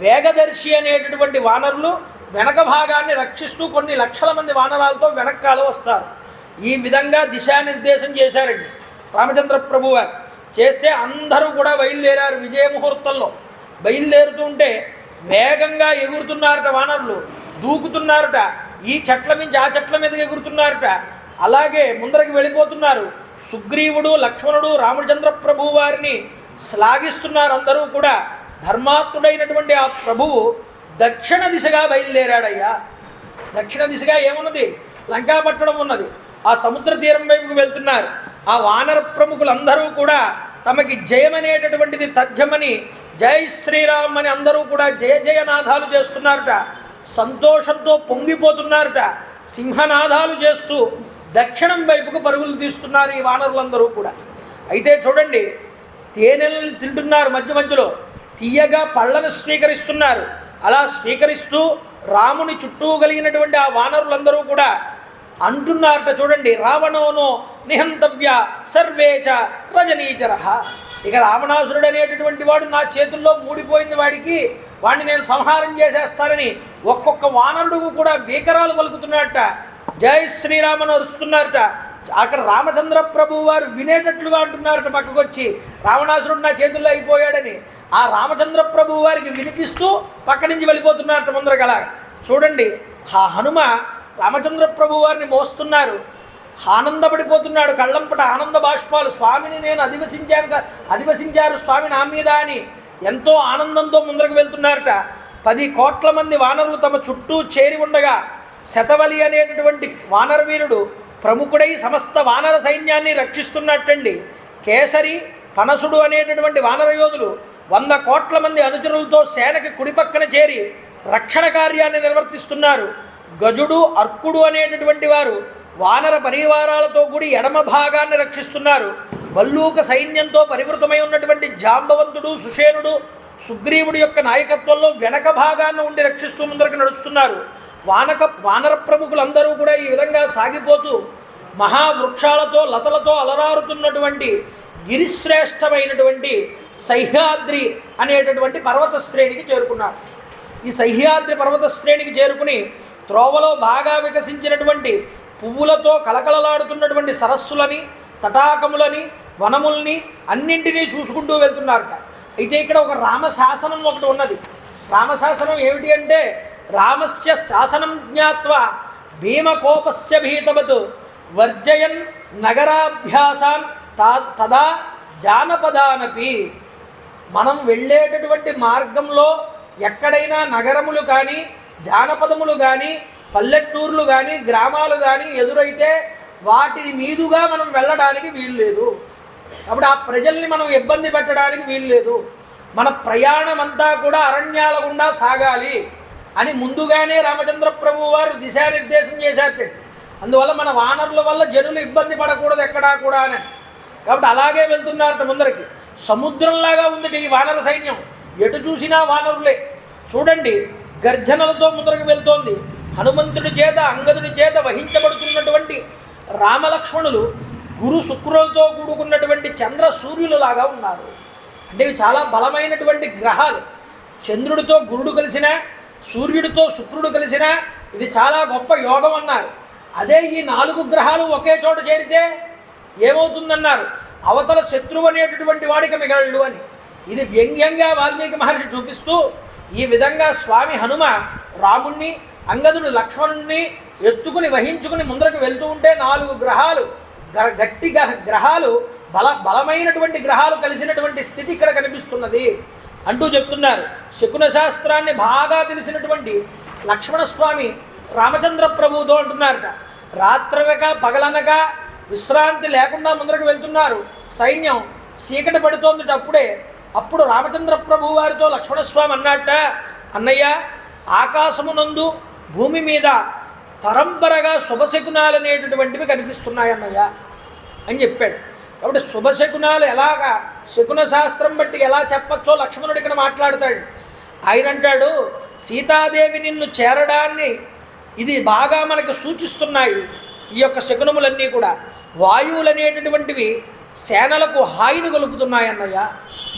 వేగదర్శి అనేటటువంటి వానరులు వెనక భాగాన్ని రక్షిస్తూ కొన్ని లక్షల మంది వానరాలతో వెనక్కాల వస్తారు. ఈ విధంగా దిశానిర్దేశం చేశారండి రామచంద్ర ప్రభు వారు. చేస్తే అందరూ కూడా బయలుదేరారు. విజయముహూర్తంలో బయలుదేరుతూ ఉంటే వేగంగా ఎగురుతున్నారట వానరులు, దూకుతున్నారట. ఈ చెట్ల నుంచి ఆ చెట్ల మీదకి ఎగురుతున్నారట. అలాగే ముందరికి వెళ్ళిపోతున్నారు. సుగ్రీవుడు, లక్ష్మణుడు రామచంద్ర ప్రభు వారిని శ్లాఘిస్తున్నారు అందరూ కూడా. ధర్మాత్ముడైనటువంటి ఆ ప్రభువు దక్షిణ దిశగా బయలుదేరాడయ్యా. దక్షిణ దిశగా ఏమున్నది? లంకాపట్టణం ఉన్నది. ఆ సముద్ర తీరం వైపుకు వెళ్తున్నారు. ఆ వానర ప్రముఖులందరూ కూడా తమకి జయమనేటటువంటిది తథ్యమని జై శ్రీరామ్ అని అందరూ కూడా జయ జయనాదాలు చేస్తున్నారట. సంతోషంతో పొంగిపోతున్నారట. సింహనాదాలు చేస్తూ దక్షిణం వైపుకు పరుగులు తీస్తున్నారు ఈ వానరులందరూ కూడా. అయితే చూడండి, తేనెలను తింటున్నారు, మధ్య మధ్యలో తీయగా పళ్ళను స్వీకరిస్తున్నారు. అలా స్వీకరిస్తూ రాముని చుట్టూ కలిగినటువంటి ఆ వానరులందరూ కూడా అంటున్నారట. చూడండి, రావణోనో నిహంతవ్య సర్వేచ రజనీచర. ఇక రావణాసురుడు అనేటటువంటి వాడు నా చేతుల్లో మూడిపోయింది, వాడిని నేను సంహారం చేసేస్తానని ఒక్కొక్క వానరుడు కూడా భీకరాలు పలుకుతున్నట్ట. జై శ్రీరామను అరుస్తున్నారట. అక్కడ రామచంద్ర ప్రభు వారు వినేటట్లుగా అంటున్నారట పక్కకు వచ్చి, రావణాసురుడు నా చేతుల్లో అయిపోయాడని. ఆ రామచంద్ర ప్రభు వారికి వినిపిస్తూ పక్క నుంచి వెళ్ళిపోతున్నారట ముందరగలా. చూడండి, ఆ హనుమ రామచంద్ర ప్రభు వారిని మోస్తున్నారు. ఆనందపడిపోతున్నాడు, కళ్ళంపట ఆనంద బాష్పాలు. స్వామిని నేను అధివసించారు స్వామి నా మీద అని ఎంతో ఆనందంతో ముందరకు వెళ్తున్నారట. 10 కోట్ల మంది వానరులు తమ చుట్టూ చేరి ఉండగా శతవలి అనేటటువంటి వానరవీరుడు ప్రముఖుడై సమస్త వానర సైన్యాన్ని రక్షిస్తున్నట్టండి. కేసరి, పనసుడు అనేటటువంటి వానర యోధులు 100 కోట్ల మంది అనుచరులతో సేనకి కుడిపక్కన చేరి రక్షణ కార్యాన్ని నిర్వర్తిస్తున్నారు. గజుడు, అర్కుడు అనేటటువంటి వారు వానర పరివారాలతో కూడి ఎడమ భాగాన్ని రక్షిస్తున్నారు. భల్లూక సైన్యంతో పరివృతమై ఉన్నటువంటి జాంబవంతుడు, సుషేనుడు సుగ్రీవుడి యొక్క నాయకత్వంలో వెనక భాగాన్ని ఉండి రక్షిస్తూ ముందరకు నడుస్తున్నారు. వానర ప్రముఖులందరూ కూడా ఈ విధంగా సాగిపోతూ మహావృక్షాలతో లతలతో అలరారుతున్నటువంటి గిరిశ్రేష్టమైనటువంటి సహ్యాద్రి అనేటటువంటి పర్వత శ్రేణికి చేరుకున్నారు. ఈ సహ్యాద్రి పర్వత శ్రేణికి చేరుకుని త్రోవలో బాగా వికసించినటువంటి పువ్వులతో కలకలలాడుతున్నటువంటి సరస్సులని, తటాకములని, వనముల్ని అన్నింటినీ చూసుకుంటూ వెళ్తున్నారట. అయితే ఇక్కడ ఒక రామశాసనం ఒకటి ఉన్నది. రామశాసనం ఏమిటి అంటే, రామస్య శాసనం జ్ఞాత్వా భీమకోపస్య భీతవత్ వర్జయన్ నగరాభ్యాసాన్ తదా జానపదానపి. మనం వెళ్ళేటటువంటి మార్గంలో ఎక్కడైనా నగరములు కానీ, జానపదములు కానీ, పల్లెటూర్లు కానీ, గ్రామాలు కానీ ఎదురైతే వాటిని మీదుగా మనం వెళ్ళడానికి వీలు లేదు. కాబట్టి ఆ ప్రజల్ని మనం ఇబ్బంది పెట్టడానికి వీలు లేదు. మన ప్రయాణం అంతా కూడా అరణ్యాల గుండా సాగాలి అని ముందుగానే రామచంద్ర ప్రభు వారు దిశానిర్దేశం చేశారు. అందువల్ల మన వానరుల వల్ల జనులు ఇబ్బంది పడకూడదు ఎక్కడా కూడా అని. కాబట్టి అలాగే వెళ్తున్నారట ముందరికి. సముద్రంలాగా ఉంది ఈ వానర సైన్యం, ఎటు చూసినా వానరులే. చూడండి, గర్జనలతో ముందరకు వెళ్తోంది. హనుమంతుడి చేత, అంగదుడి చేత వహించబడుతున్నటువంటి రామలక్ష్మణులు గురు శుక్రులతో కూడుకున్నటువంటి చంద్ర సూర్యులలాగా ఉన్నారు. అంటే ఇవి చాలా బలమైనటువంటి గ్రహాలు. చంద్రుడితో గురుడు కలిసిన, సూర్యుడితో శుక్రుడు కలిసిన ఇది చాలా గొప్ప యోగం అన్నారు. అదే ఈ 4 గ్రహాలు ఒకే చోట చేరితే ఏమవుతుందన్నారు, అవతల శత్రువు అనేటటువంటి వాడికి మిగలడు అని. ఇది వ్యంగ్యంగా వాల్మీకి మహర్షి చూపిస్తూ ఈ విధంగా స్వామి హనుమ రాముణ్ణి, అంగదుడు లక్ష్మణుణ్ణి ఎత్తుకుని వహించుకుని ముందరకు వెళ్తూ ఉంటే 4 గ్రహాలు గట్టి గ్రహాలు బలమైనటువంటి గ్రహాలు కలిసినటువంటి స్థితి ఇక్కడ కనిపిస్తున్నది అంటూ చెప్తున్నారు. శకున శాస్త్రాన్ని బాగా తెలిసినటువంటి లక్ష్మణస్వామి రామచంద్ర ప్రభువుతో అంటున్నారట, రాత్రనక పగలనక విశ్రాంతి లేకుండా ముందరకు వెళ్తున్నారు. సైన్యం చీకటి పడుతోంది. అప్పుడు రామచంద్ర ప్రభు వారితో లక్ష్మణస్వామి అన్నట్ట, అన్నయ్య ఆకాశమునందు భూమి మీద పరంపరగా శుభశకునాలు అనేటటువంటివి కనిపిస్తున్నాయన్నయ్య అని చెప్పాడు. కాబట్టి శుభశకునాలు ఎలాగా శకున శాస్త్రం బట్టి ఎలా చెప్పచ్చో లక్ష్మణుడు ఇక్కడ మాట్లాడతాడు. ఆయన అంటాడు, సీతాదేవి నిన్ను చేరడాన్ని ఇది బాగా మనకు సూచిస్తున్నాయి. ఈ యొక్క శకునములన్నీ కూడా వాయువులు అనేటటువంటివి సేనలకు హాయిని గొలుపుతున్నాయి అన్నయ్య.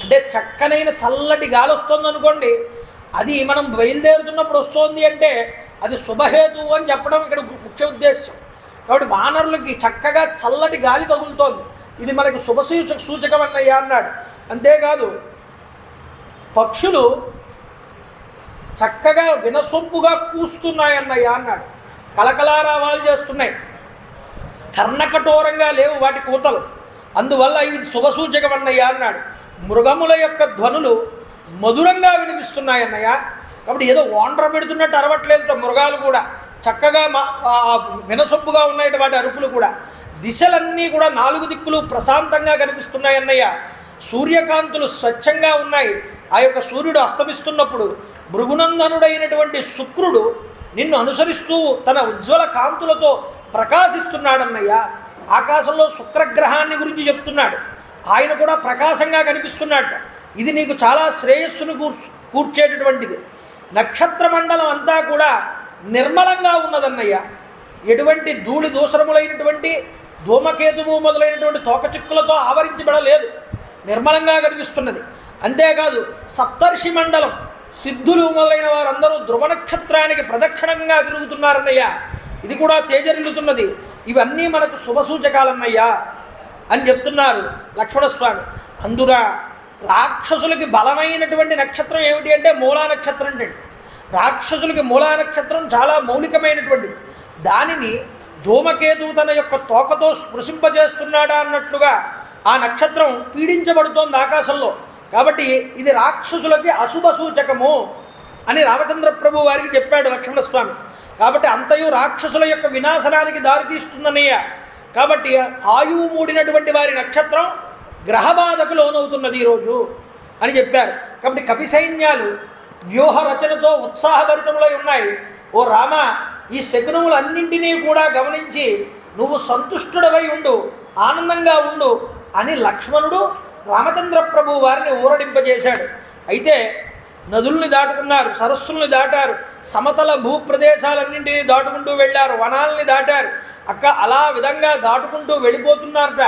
అంటే చక్కనైన చల్లటి గాలి వస్తుంది అనుకోండి, అది మనం బయలుదేరుతున్నప్పుడు వస్తుంది అంటే అది శుభహేతువు అని చెప్పడం ఇక్కడ ముఖ్య ఉద్దేశం. కాబట్టి వానరులకి చక్కగా చల్లటి గాలి తగులుతోంది, ఇది మనకు సూచకం అన్నయ్య అన్నాడు. అంతేకాదు పక్షులు చక్కగా వినసొంపుగా కూస్తున్నాయన్నయ్య అన్నాడు. కలకలారావాలు చేస్తున్నాయి, కర్ణకఠోరంగా లేవు వాటి కూతలు, అందువల్ల ఇది శుభసూచకం అన్నయ్య అన్నాడు. మృగముల యొక్క ధ్వనులు మధురంగా వినిపిస్తున్నాయన్నయ్య. కాబట్టి ఏదో ఓండ్ర పెడుతున్నట్టు అరవట్లేదు మృగాలు కూడా, చక్కగా వినసొంపుగా ఉన్నాయి వాటి అరుపులు కూడా. దిశలన్నీ కూడా 4 దిక్కులు ప్రశాంతంగా కనిపిస్తున్నాయన్నయ్య. సూర్యకాంతులు స్వచ్ఛంగా ఉన్నాయి. ఆ యొక్క సూర్యుడు అస్తమిస్తున్నప్పుడు భృగునందనుడైనటువంటి శుక్రుడు నిన్ను అనుసరిస్తూ తన ఉజ్వల కాంతులతో ప్రకాశిస్తున్నాడన్నయ్య. ఆకాశంలో శుక్రగ్రహాన్ని గురించి చెప్తున్నాడు. ఆయన కూడా ప్రకాశంగా కనిపిస్తున్నాడు. ఇది నీకు చాలా శ్రేయస్సును కూర్చేటటువంటిది. నక్షత్ర మండలం అంతా కూడా నిర్మలంగా ఉన్నదన్నయ్య. ఎటువంటి ధూళి దూసరములైనటువంటి ధూమకేతువు మొదలైనటువంటి తోకచిక్కులతో ఆవరించబడలేదు, నిర్మలంగా కనిపిస్తున్నది. అంతేకాదు సప్తర్షి మండలం సిద్ధులు మొదలైన వారందరూ ధ్రువ నక్షత్రానికి ప్రదక్షిణంగా తిరుగుతున్నారన్నయ్య. ఇది కూడా తేజరిల్లుతున్నది. ఇవన్నీ మనకు శుభసూచకాలన్నయ్యా అని చెప్తున్నారు లక్ష్మణస్వామి. అందున రాక్షసులకి బలమైనటువంటి నక్షత్రం ఏమిటి అంటే మూలా నక్షత్రం అంటే. రాక్షసులకి మూలా నక్షత్రం చాలా మౌలికమైనటువంటిది. దానిని ధూమకేతువు తన యొక్క తోకతో స్పృశింపజేస్తున్నాడా అన్నట్లుగా ఆ నక్షత్రం పీడించబడుతోంది ఆకాశంలో. కాబట్టి ఇది రాక్షసులకి అశుభ సూచకము అని రామచంద్ర ప్రభు వారికి చెప్పాడు లక్ష్మణస్వామి. కాబట్టి అంతయు రాక్షసుల యొక్క వినాశనానికి దారితీస్తుందన్నయ్య. కాబట్టి ఆయువు మూడినటువంటి వారి నక్షత్రం గ్రహబాధకు లోనవుతున్నది ఈరోజు అని చెప్పారు. కాబట్టి కపి సైన్యాలు వ్యూహ రచనతో ఉత్సాహభరితములై ఉన్నాయి. ఓ రామ, ఈ శకునములన్నింటినీ కూడా గమనించి నువ్వు సంతుష్టుడవై ఉండు, ఆనందంగా ఉండు అని లక్ష్మణుడు రామచంద్ర ప్రభు వారిని ఊరడింపజేశాడు. అయితే నదుల్ని దాటుకున్నారు, సరస్సుల్ని దాటారు, సమతల భూప్రదేశాలన్నింటినీ దాటుకుంటూ వెళ్ళారు, వనాల్ని దాటారు. అలా విధంగా దాటుకుంటూ వెళ్ళిపోతున్నారట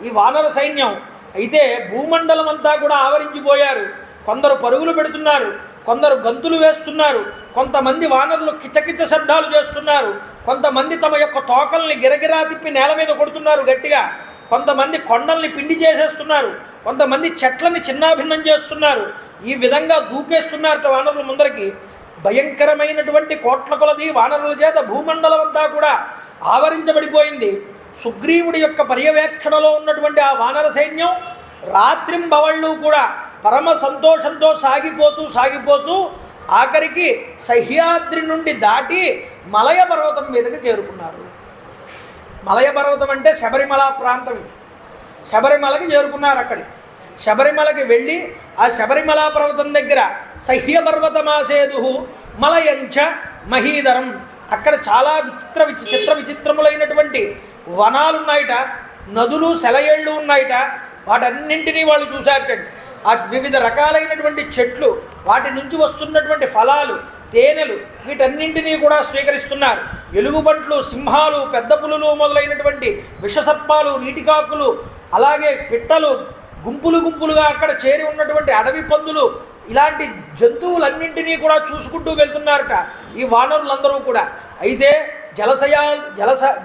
ఈ వానర సైన్యం. అయితే భూమండలం అంతా కూడా ఆవరించిపోయారు. కొందరు పరుగులు పెడుతున్నారు, కొందరు గంతులు వేస్తున్నారు, కొంతమంది వానరులు కిచకిచ శబ్దాలు చేస్తున్నారు, కొంతమంది తమ యొక్క తోకల్ని గిరగిరా తిప్పి నేల మీద కొడుతున్నారు గట్టిగా, కొంతమంది కొండల్ని పిండి చేసేస్తున్నారు, కొంతమంది చెట్లని చిన్నాభిన్నం చేస్తున్నారు. ఈ విధంగా దూకేస్తున్నారట వానరుల ముందరికి. భయంకరమైనటువంటి కోట్ల కొలది వానరుల చేత భూమండలం అంతా కూడా ఆవరించబడిపోయింది. సుగ్రీవుడి యొక్క పర్యవేక్షణలో ఉన్నటువంటి ఆ వానర సైన్యం రాత్రింబవళ్ళు కూడా పరమ సంతోషంతో సాగిపోతూ ఆఖరికి సహ్యాద్రి నుండి దాటి మలయ పర్వతం మీదకి చేరుకున్నారు. మలయ పర్వతం అంటే శబరిమల ప్రాంతం. ఇది శబరిమలకి చేరుకున్నారు. అక్కడికి శబరిమలకి వెళ్ళి ఆ శబరిమల పర్వతం దగ్గర సహ్య పర్వతమాసేదు మలయంచ మహీధరం, అక్కడ చాలా విచిత్రములైనటువంటి వనాలు ఉన్నాయిట, నదులు సెలయేళ్ళు ఉన్నాయిట. వాటన్నింటినీ వాళ్ళు చూశారటండి. ఆ వివిధ రకాలైనటువంటి చెట్లు, వాటి నుంచి వస్తున్నటువంటి ఫలాలు, తేనెలు, వీటన్నింటినీ కూడా స్వీకరిస్తున్నారు. ఎలుగుబంట్లు, సింహాలు, పెద్ద పులులు మొదలైనటువంటి విషసర్పాలు, నీటికాకులు, అలాగే పిట్టలు గుంపులుగా అక్కడ చేరి ఉన్నటువంటి అడవి పందులు, ఇలాంటి జంతువులన్నింటినీ కూడా చూసుకుంటూ వెళ్తున్నారట ఈ వానరులందరూ కూడా. అయితే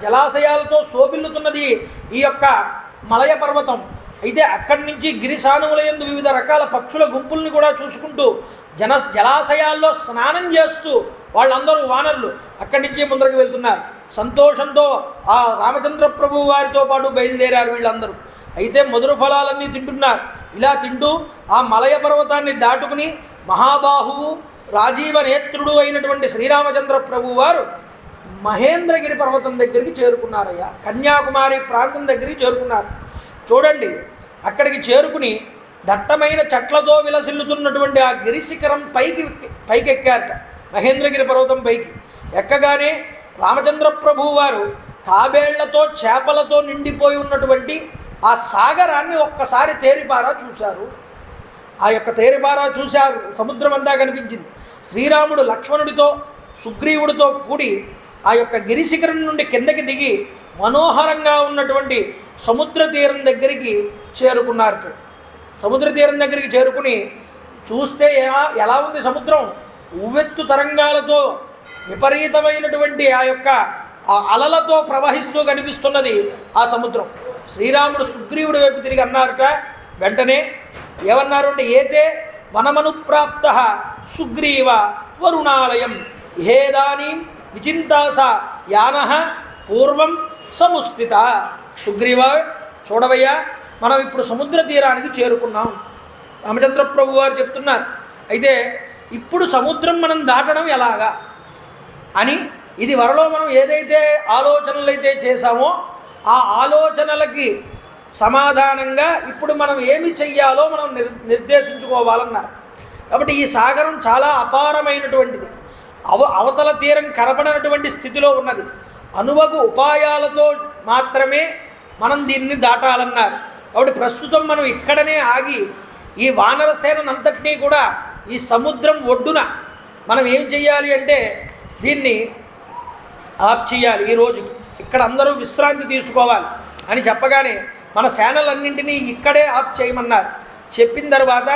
జలాశయాలతో శోభిల్లుతున్నది ఈ యొక్క మలయ పర్వతం. అయితే అక్కడి నుంచి గిరిసానువులయందు వివిధ రకాల పక్షుల గుంపుల్ని కూడా చూసుకుంటూ జలాశయాల్లో స్నానం చేస్తూ వాళ్ళందరూ వానరులు అక్కడి నుంచి ముందరకు వెళ్తున్నారు. సంతోషంతో ఆ రామచంద్ర ప్రభువు వారితో పాటు బయలుదేరారు వీళ్ళందరూ. అయితే మధుర ఫలాలన్నీ తింటున్నారు. ఇలా తింటూ ఆ మలయ పర్వతాన్ని దాటుకుని మహాబాహువు రాజీవ నేత్రుడు అయినటువంటి శ్రీరామచంద్ర ప్రభు వారు మహేంద్రగిరి పర్వతం దగ్గరికి చేరుకున్నారయ్యా. కన్యాకుమారి ప్రాంతం దగ్గరికి చేరుకున్నారు. చూడండి, అక్కడికి చేరుకుని దట్టమైన చెట్లతో విలసిల్లుతున్నటువంటి ఆ గిరిశిఖరం పైకెక్కారట. మహేంద్రగిరి పర్వతం పైకి ఎక్కగానే రామచంద్ర ప్రభువు వారు తాబేళ్లతో చేపలతో నిండిపోయి ఉన్నటువంటి ఆ సాగరాన్ని ఒక్కసారి తేరిపారా చూశారు. ఆ యొక్క తేరిపారా చూశారు. సముద్రం అంతా కనిపించింది. శ్రీరాముడు లక్ష్మణుడితో సుగ్రీవుడితో కూడి ఆ యొక్క గిరిశిఖరం నుండి కిందకి దిగి మనోహరంగా ఉన్నటువంటి సముద్ర తీరం దగ్గరికి చేరుకున్నారు. సముద్ర తీరం దగ్గరికి చేరుకుని చూస్తే ఎలా ఉంది సముద్రం? ఉవ్వెత్తు తరంగాలతో విపరీతమైనటువంటి ఆ యొక్క అలలతో ప్రవహిస్తూ కనిపిస్తున్నది ఆ సముద్రం. శ్రీరాముడు సుగ్రీవుడి వైపు తిరిగి అన్నారట. వెంటనే ఏమన్నారు అంటే, ఏతే వనమనుప్రాప్త సుగ్రీవ వరుణాలయం హేదానీ విచింతాస యాన పూర్వం సముస్థిత. సుగ్రీవ, చూడవయ్యా, మనం ఇప్పుడు సముద్ర తీరానికి చేరుకున్నాం. రామచంద్ర ప్రభు వారు చెప్తున్నారు. అయితే ఇప్పుడు సముద్రం మనం దాటడం ఎలాగా అని, ఇది వరలో మనం ఏదైతే ఆలోచనలు అయితే చేశామో ఆ ఆలోచనలకి సమాధానంగా ఇప్పుడు మనం ఏమి చెయ్యాలో మనం నిర్దేశించుకోవాలన్నారు. కాబట్టి ఈ సాగరం చాలా అపారమైనటువంటిది. అవతల తీరం కనపడనటువంటి స్థితిలో ఉన్నది. అనువగు ఉపాయాలతో మాత్రమే మనం దీన్ని దాటాలన్నారు. కాబట్టి ప్రస్తుతం మనం ఇక్కడనే ఆగి ఈ వానరసేనంతటినీ కూడా ఈ సముద్రం ఒడ్డున మనం ఏం చెయ్యాలి అంటే దీన్ని ఆఫ్ చేయాలి. ఈరోజుకి ఇక్కడ అందరూ విశ్రాంతి తీసుకోవాలి అని చెప్పగానే మన సేనలన్నింటినీ ఇక్కడే ఆఫ్ చేయమన్నారు. చెప్పిన తర్వాత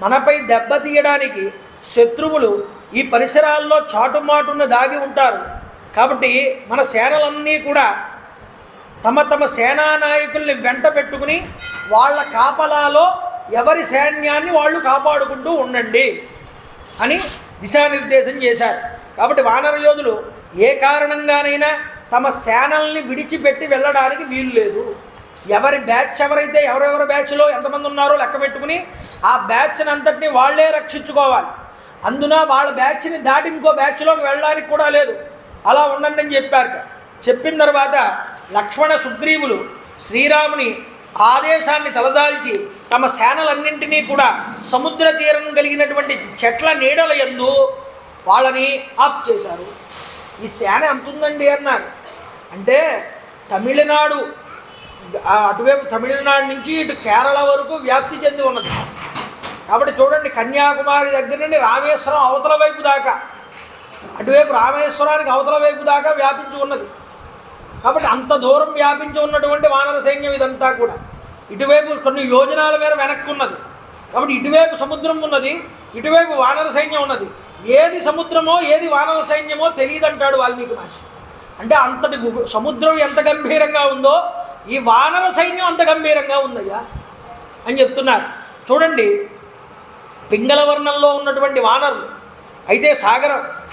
మనపై దెబ్బతీయడానికి శత్రువులు ఈ పరిసరాల్లో చాటుమాటున దాగి ఉంటారు. కాబట్టి మన సేనలన్నీ కూడా తమ తమ సేనానాయకుల్ని వెంట పెట్టుకుని వాళ్ళ కాపలాలో ఎవరి సైన్యాన్ని వాళ్ళు కాపాడుకుంటూ ఉండండి అని దిశానిర్దేశం చేశారు. కాబట్టి వానర యోధులు ఏ కారణంగానైనా తమ సేనల్ని విడిచిపెట్టి వెళ్ళడానికి వీలు లేదు. ఎవరి బ్యాచ్ ఎవరైతే ఎవరెవరి బ్యాచ్లో ఎంతమంది ఉన్నారో లెక్క పెట్టుకుని ఆ బ్యాచ్ని అంతటిని వాళ్లే రక్షించుకోవాలి. అందున వాళ్ళ బ్యాచ్ని దాటి ఇంకో బ్యాచ్లోకి వెళ్ళడానికి కూడా లేదు. అలా ఉండండి అని చెప్పారు. చెప్పిన తర్వాత లక్ష్మణ సుగ్రీవులు శ్రీరాముని ఆదేశాన్ని తలదాల్చి తమ సేనలన్నింటినీ కూడా సముద్ర తీరం కలిగినటువంటి చెట్ల నీడల యందు వాళ్ళని ఆఫ్ చేశారు. ఈ సేన ఎంత ఉందండి అన్నారు. అంటే తమిళనాడు, అటువైపు తమిళనాడు నుంచి ఇటు కేరళ వరకు వ్యాప్తి చెంది ఉన్నది. కాబట్టి చూడండి, కన్యాకుమారి దగ్గర నుండి రామేశ్వరం అవతల వైపు దాకా, అటువైపు రామేశ్వరానికి అవతల వైపు దాకా వ్యాపించి ఉన్నది. కాబట్టి అంత దూరం వ్యాపించి ఉన్నటువంటి వానర సైన్యం ఇదంతా కూడా ఇటువైపు కొన్ని యోజనాల మేర వెనక్కి ఉన్నది. కాబట్టి ఇటువైపు సముద్రం ఉన్నది, ఇటువైపు వానర సైన్యం ఉన్నది. ఏది సముద్రమో ఏది వానర సైన్యమో తెలియదంటాడు వాల్మీకి మహర్షి. అంటే అంతటి సముద్రం ఎంత గంభీరంగా ఉందో ఈ వానర సైన్యం అంత గంభీరంగా ఉందయ్యా అని చెప్తున్నారు. చూడండి, పింగళ వర్ణంలో ఉన్నటువంటి వానరులు అయితే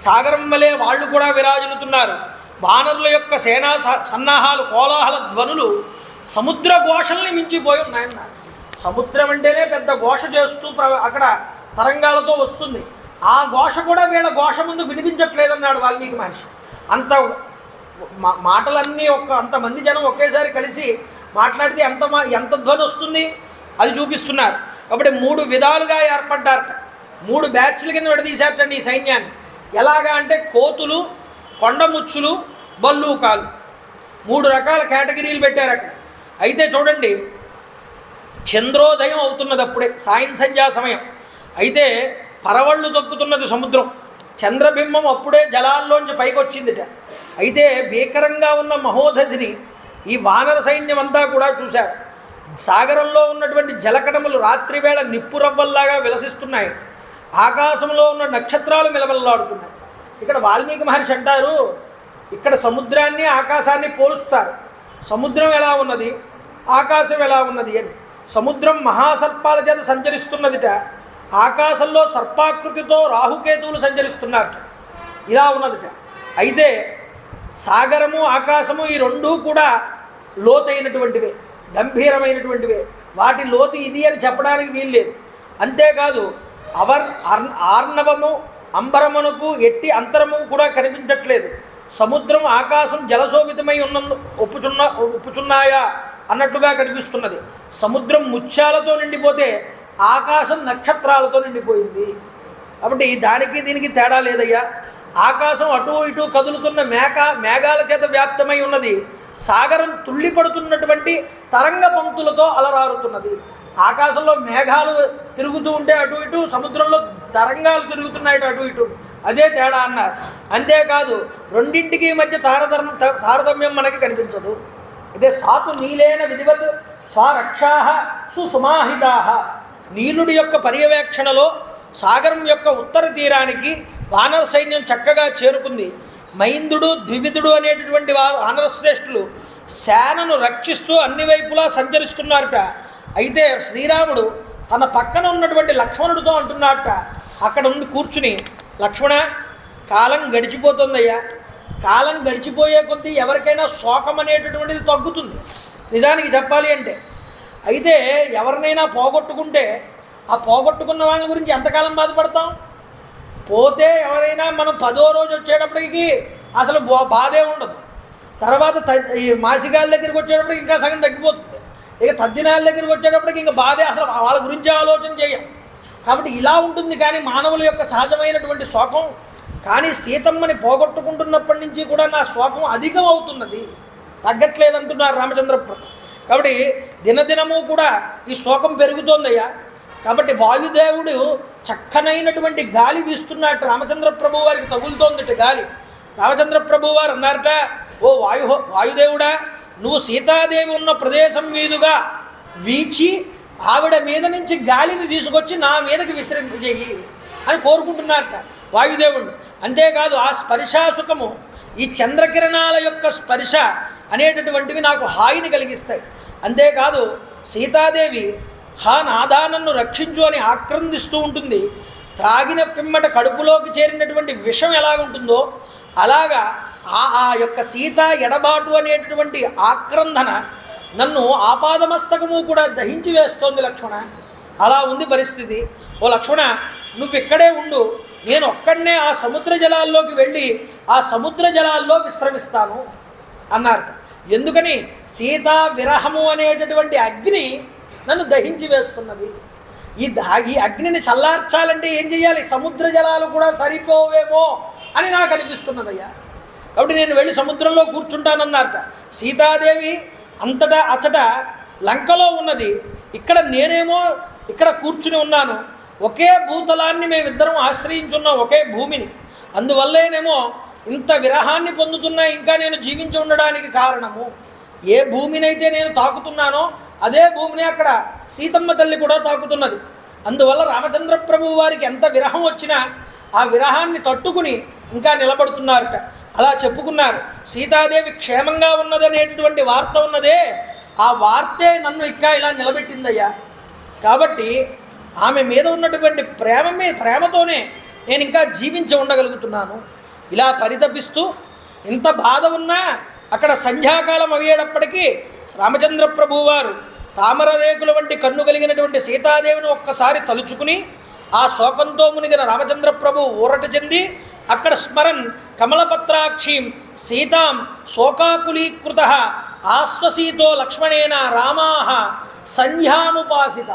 సాగరం వలె వాళ్ళు కూడా విరాజిల్లుతున్నారు. వానరుల యొక్క సేనా సన్నాహాలు, కోలాహల ధ్వనులు సముద్ర ఘోషల్ని మించిపోయి ఉన్నాయన్నారు. సముద్రం అంటేనే పెద్ద ఘోష చేస్తూ అక్కడ తరంగాలతో వస్తుంది. ఆ ఘోష కూడా వీళ్ళ ఘోష ముందు వినిపించట్లేదన్నాడు వాల్మీకి మహర్షి. అంత మాటలన్నీ అంతమంది జనం ఒకేసారి కలిసి మాట్లాడితే ఎంత ధ్వని వస్తుంది అది చూపిస్తున్నారు. కాబట్టి 3 విధాలుగా ఏర్పడ్డారట. 3 బ్యాచ్ల కింద విడదీశారటండి ఈ సైన్యాన్ని. ఎలాగా అంటే కోతులు, కొండముచ్చులు, బల్లూకాలు 3 రకాల కేటగిరీలు పెట్టారు అక్కడ. అయితే చూడండి, చంద్రోదయం అవుతున్నది అప్పుడే, సాయం సంధ్యా సమయం. అయితే పరవళ్ళు తొక్కుతున్నది సముద్రం. చంద్రబింబం అప్పుడే జలాల్లోంచి పైకి వచ్చిందిట. అయితే భీకరంగా ఉన్న మహోదధిని ఈ వానర సైన్యం అంతా కూడా చూశారు. సాగరంలో ఉన్నటువంటి జలకణములు రాత్రివేళ నిప్పురవ్వల్లాగా విలసిస్తున్నాయి. ఆకాశంలో ఉన్న నక్షత్రాలు మిలమిలలాడుతున్నాయి. ఇక్కడ వాల్మీకి మహర్షి అంటారు, ఇక్కడ సముద్రాన్ని ఆకాశాన్ని పోలుస్తారు. సముద్రం ఎలా ఉన్నది, ఆకాశం ఎలా ఉన్నది అని. సముద్రం మహాసర్పాల చేత సంచరిస్తున్నదిట, ఆకాశంలో సర్పాకృతితో రాహుకేతువులు సంచరిస్తున్నారట. ఇలా ఉన్నదిట. అయితే సాగరము ఆకాశము ఈ రెండూ కూడా లోతైనటువంటివే, గంభీరమైనటువంటివే. వాటి లోతు ఇది అని చెప్పడానికి వీల్లేదు. అంతేకాదు ఆర్ణవము అంబరమునకు ఎట్టి అంతరము కూడా కనిపించట్లేదు. సముద్రం ఆకాశం జలశోభితమై ఒప్పుచున్నాయా అన్నట్టుగా కనిపిస్తున్నది. సముద్రం ముత్యాలతో నిండిపోతే ఆకాశం నక్షత్రాలతో నిండిపోయింది. కాబట్టి దానికి దీనికి తేడా లేదయ్యా. ఆకాశం అటు ఇటు కదులుతున్న మేఘాల చేత వ్యాప్తమై ఉన్నది. సాగరం తుళ్ళిపడుతున్నటువంటి తరంగ పంక్తులతో అలరారుతున్నది. ఆకాశంలో మేఘాలు తిరుగుతూ ఉంటే అటు ఇటు, సముద్రంలో తరంగాలు తిరుగుతున్నాయి అటు ఇటు. అదే తేడా అన్నారు. అంతేకాదు రెండింటికి మధ్య తారతమ్యం మనకి కనిపించదు. ఇదే సాతు నీలేన విధివత్ స్వరక్షా సుసుమాహితా. నీలుడి యొక్క పర్యవేక్షణలో సాగరం యొక్క ఉత్తర తీరానికి వానర సైన్యం చక్కగా చేరుకుంది. మైందుడు ద్వివిధుడు అనేటటువంటి వానర శ్రేష్ఠులు సేనను రక్షిస్తూ అన్ని వైపులా సంచరిస్తున్నారట. అయితే శ్రీరాముడు తన పక్కన ఉన్నటువంటి లక్ష్మణుడితో అంటున్నారట, అక్కడ ఉండి కూర్చుని, లక్ష్మణ, కాలం గడిచిపోతుందయ్యా. కాలం గడిచిపోయే కొద్దీ ఎవరికైనా శోకం అనేటటువంటిది తగ్గుతుంది నిజానికి చెప్పాలి అంటే. అయితే ఎవరినైనా పోగొట్టుకుంటే ఆ పోగొట్టుకున్న వాళ్ళ గురించి ఎంతకాలం బాధపడతాం? పోతే ఎవరైనా మనం 10వ రోజు వచ్చేటప్పటికి అసలు బాధే ఉండదు. తర్వాత ఈ మాసికాల దగ్గరికి వచ్చేటప్పటికి ఇంకా సగం తగ్గిపోతుంది. ఇక తద్దినాల దగ్గరికి వచ్చేటప్పటికి ఇంకా బాధే, అసలు వాళ్ళ గురించి ఆలోచన చేయం. కాబట్టి ఇలా ఉంటుంది. కానీ మానవుల యొక్క సహజమైనటువంటి శోకం. కానీ సీతమ్మని పోగొట్టుకుంటున్నప్పటి నుంచి కూడా నా శోకం అధికం అవుతున్నది, తగ్గట్లేదంటున్నారు రామచంద్ర ప్రభు. కాబట్టి దినదినము కూడా ఈ శోకం పెరుగుతోందయ్యా. కాబట్టి వాయుదేవుడు చక్కనైనటువంటి గాలి వీస్తున్నట్టు రామచంద్ర ప్రభు వారికి తగులుతోందట గాలి. రామచంద్ర ప్రభు వారు అన్నారట, ఓ వాయుదేవుడా, నువ్వు సీతాదేవి ఉన్న ప్రదేశం మీదుగా వీచి ఆవిడ మీద నుంచి గాలిని తీసుకొచ్చి నా మీదకి విశ్రమింపజేయి అని కోరుకుంటున్నారట వాయుదేవుడు. అంతేకాదు ఆ స్పర్శాసుఖము, ఈ చంద్రకిరణాల యొక్క స్పర్శ అనేటటువంటివి నాకు హాయిని కలిగిస్తాయి. అంతేకాదు సీతాదేవి నాదా నన్ను రక్షించు అని ఆక్రందిస్తూ ఉంటుంది. త్రాగిన పిమ్మట కడుపులోకి చేరినటువంటి విషం ఎలాగుంటుందో అలాగా ఆ యొక్క సీత ఎడబాటు అనేటటువంటి ఆక్రందన నన్ను ఆపాదమస్తకము కూడా దహించి వేస్తోంది లక్ష్మణ. అలా ఉంది పరిస్థితి. ఓ లక్ష్మణ, నువ్వు ఇక్కడే ఉండు, నేను ఒక్కడనే ఆ సముద్ర జలాల్లోకి వెళ్ళి ఆ సముద్ర జలాల్లో విశ్రమిస్తాను అన్నారు. ఎందుకని? సీతా విరహము అనేటటువంటి అగ్ని నన్ను దహించి వేస్తున్నది. ఈ అగ్నిని చల్లార్చాలంటే ఏం చేయాలి? సముద్ర జలాలు కూడా సరిపోవేమో అని నాకు అనిపిస్తున్నదయ్యా. కాబట్టి నేను వెళ్ళి సముద్రంలో కూర్చుంటానన్నారట. సీతాదేవి అంతటా అచట లంకలో ఉన్నది, ఇక్కడ నేనేమో ఇక్కడ కూర్చుని ఉన్నాను. ఒకే భూతలాన్ని మేమిద్దరం ఆశ్రయించున్నాం, ఒకే భూమిని. అందువల్లేనేమో ఇంత విరహాన్ని పొందుతున్నా ఇంకా నేను జీవించి ఉండడానికి కారణము. ఏ భూమినైతే నేను తాకుతున్నానో అదే భూమిని అక్కడ సీతమ్మ తల్లి కూడా తాకుతున్నది. అందువల్ల రామచంద్ర ప్రభు వారికి ఎంత విరహం వచ్చినా ఆ విరహాన్ని తట్టుకుని ఇంకా నిలబడుతున్నారట. అలా చెప్పుకున్నారు. సీతాదేవి క్షేమంగా ఉన్నదనేటటువంటి వార్త ఉన్నదే, ఆ వార్తే నన్ను ఇంకా ఇలా నిలబెట్టిందయ్యా. కాబట్టి ఆమె మీద ఉన్నటువంటి ప్రేమతోనే నేను ఇంకా జీవించి ఉండగలుగుతున్నాను. ఇలా పరితపిస్తూ ఇంత బాధ ఉన్నా అక్కడ సంధ్యాకాలం అయ్యేటప్పటికీ రామచంద్ర ప్రభు వారు తామర రేకుల వంటి కన్ను కలిగినటువంటి సీతాదేవిని ఒక్కసారి తలుచుకుని ఆ శోకంతో మునిగిన రామచంద్ర ప్రభు ఊరట చెంది అక్కడ స్మరన్ కమలపత్రాక్షీం సీతాం శోకాకులీకృత ఆశ్వసీతో లక్ష్మణేన రామాహ సంధ్యాముపాసిత.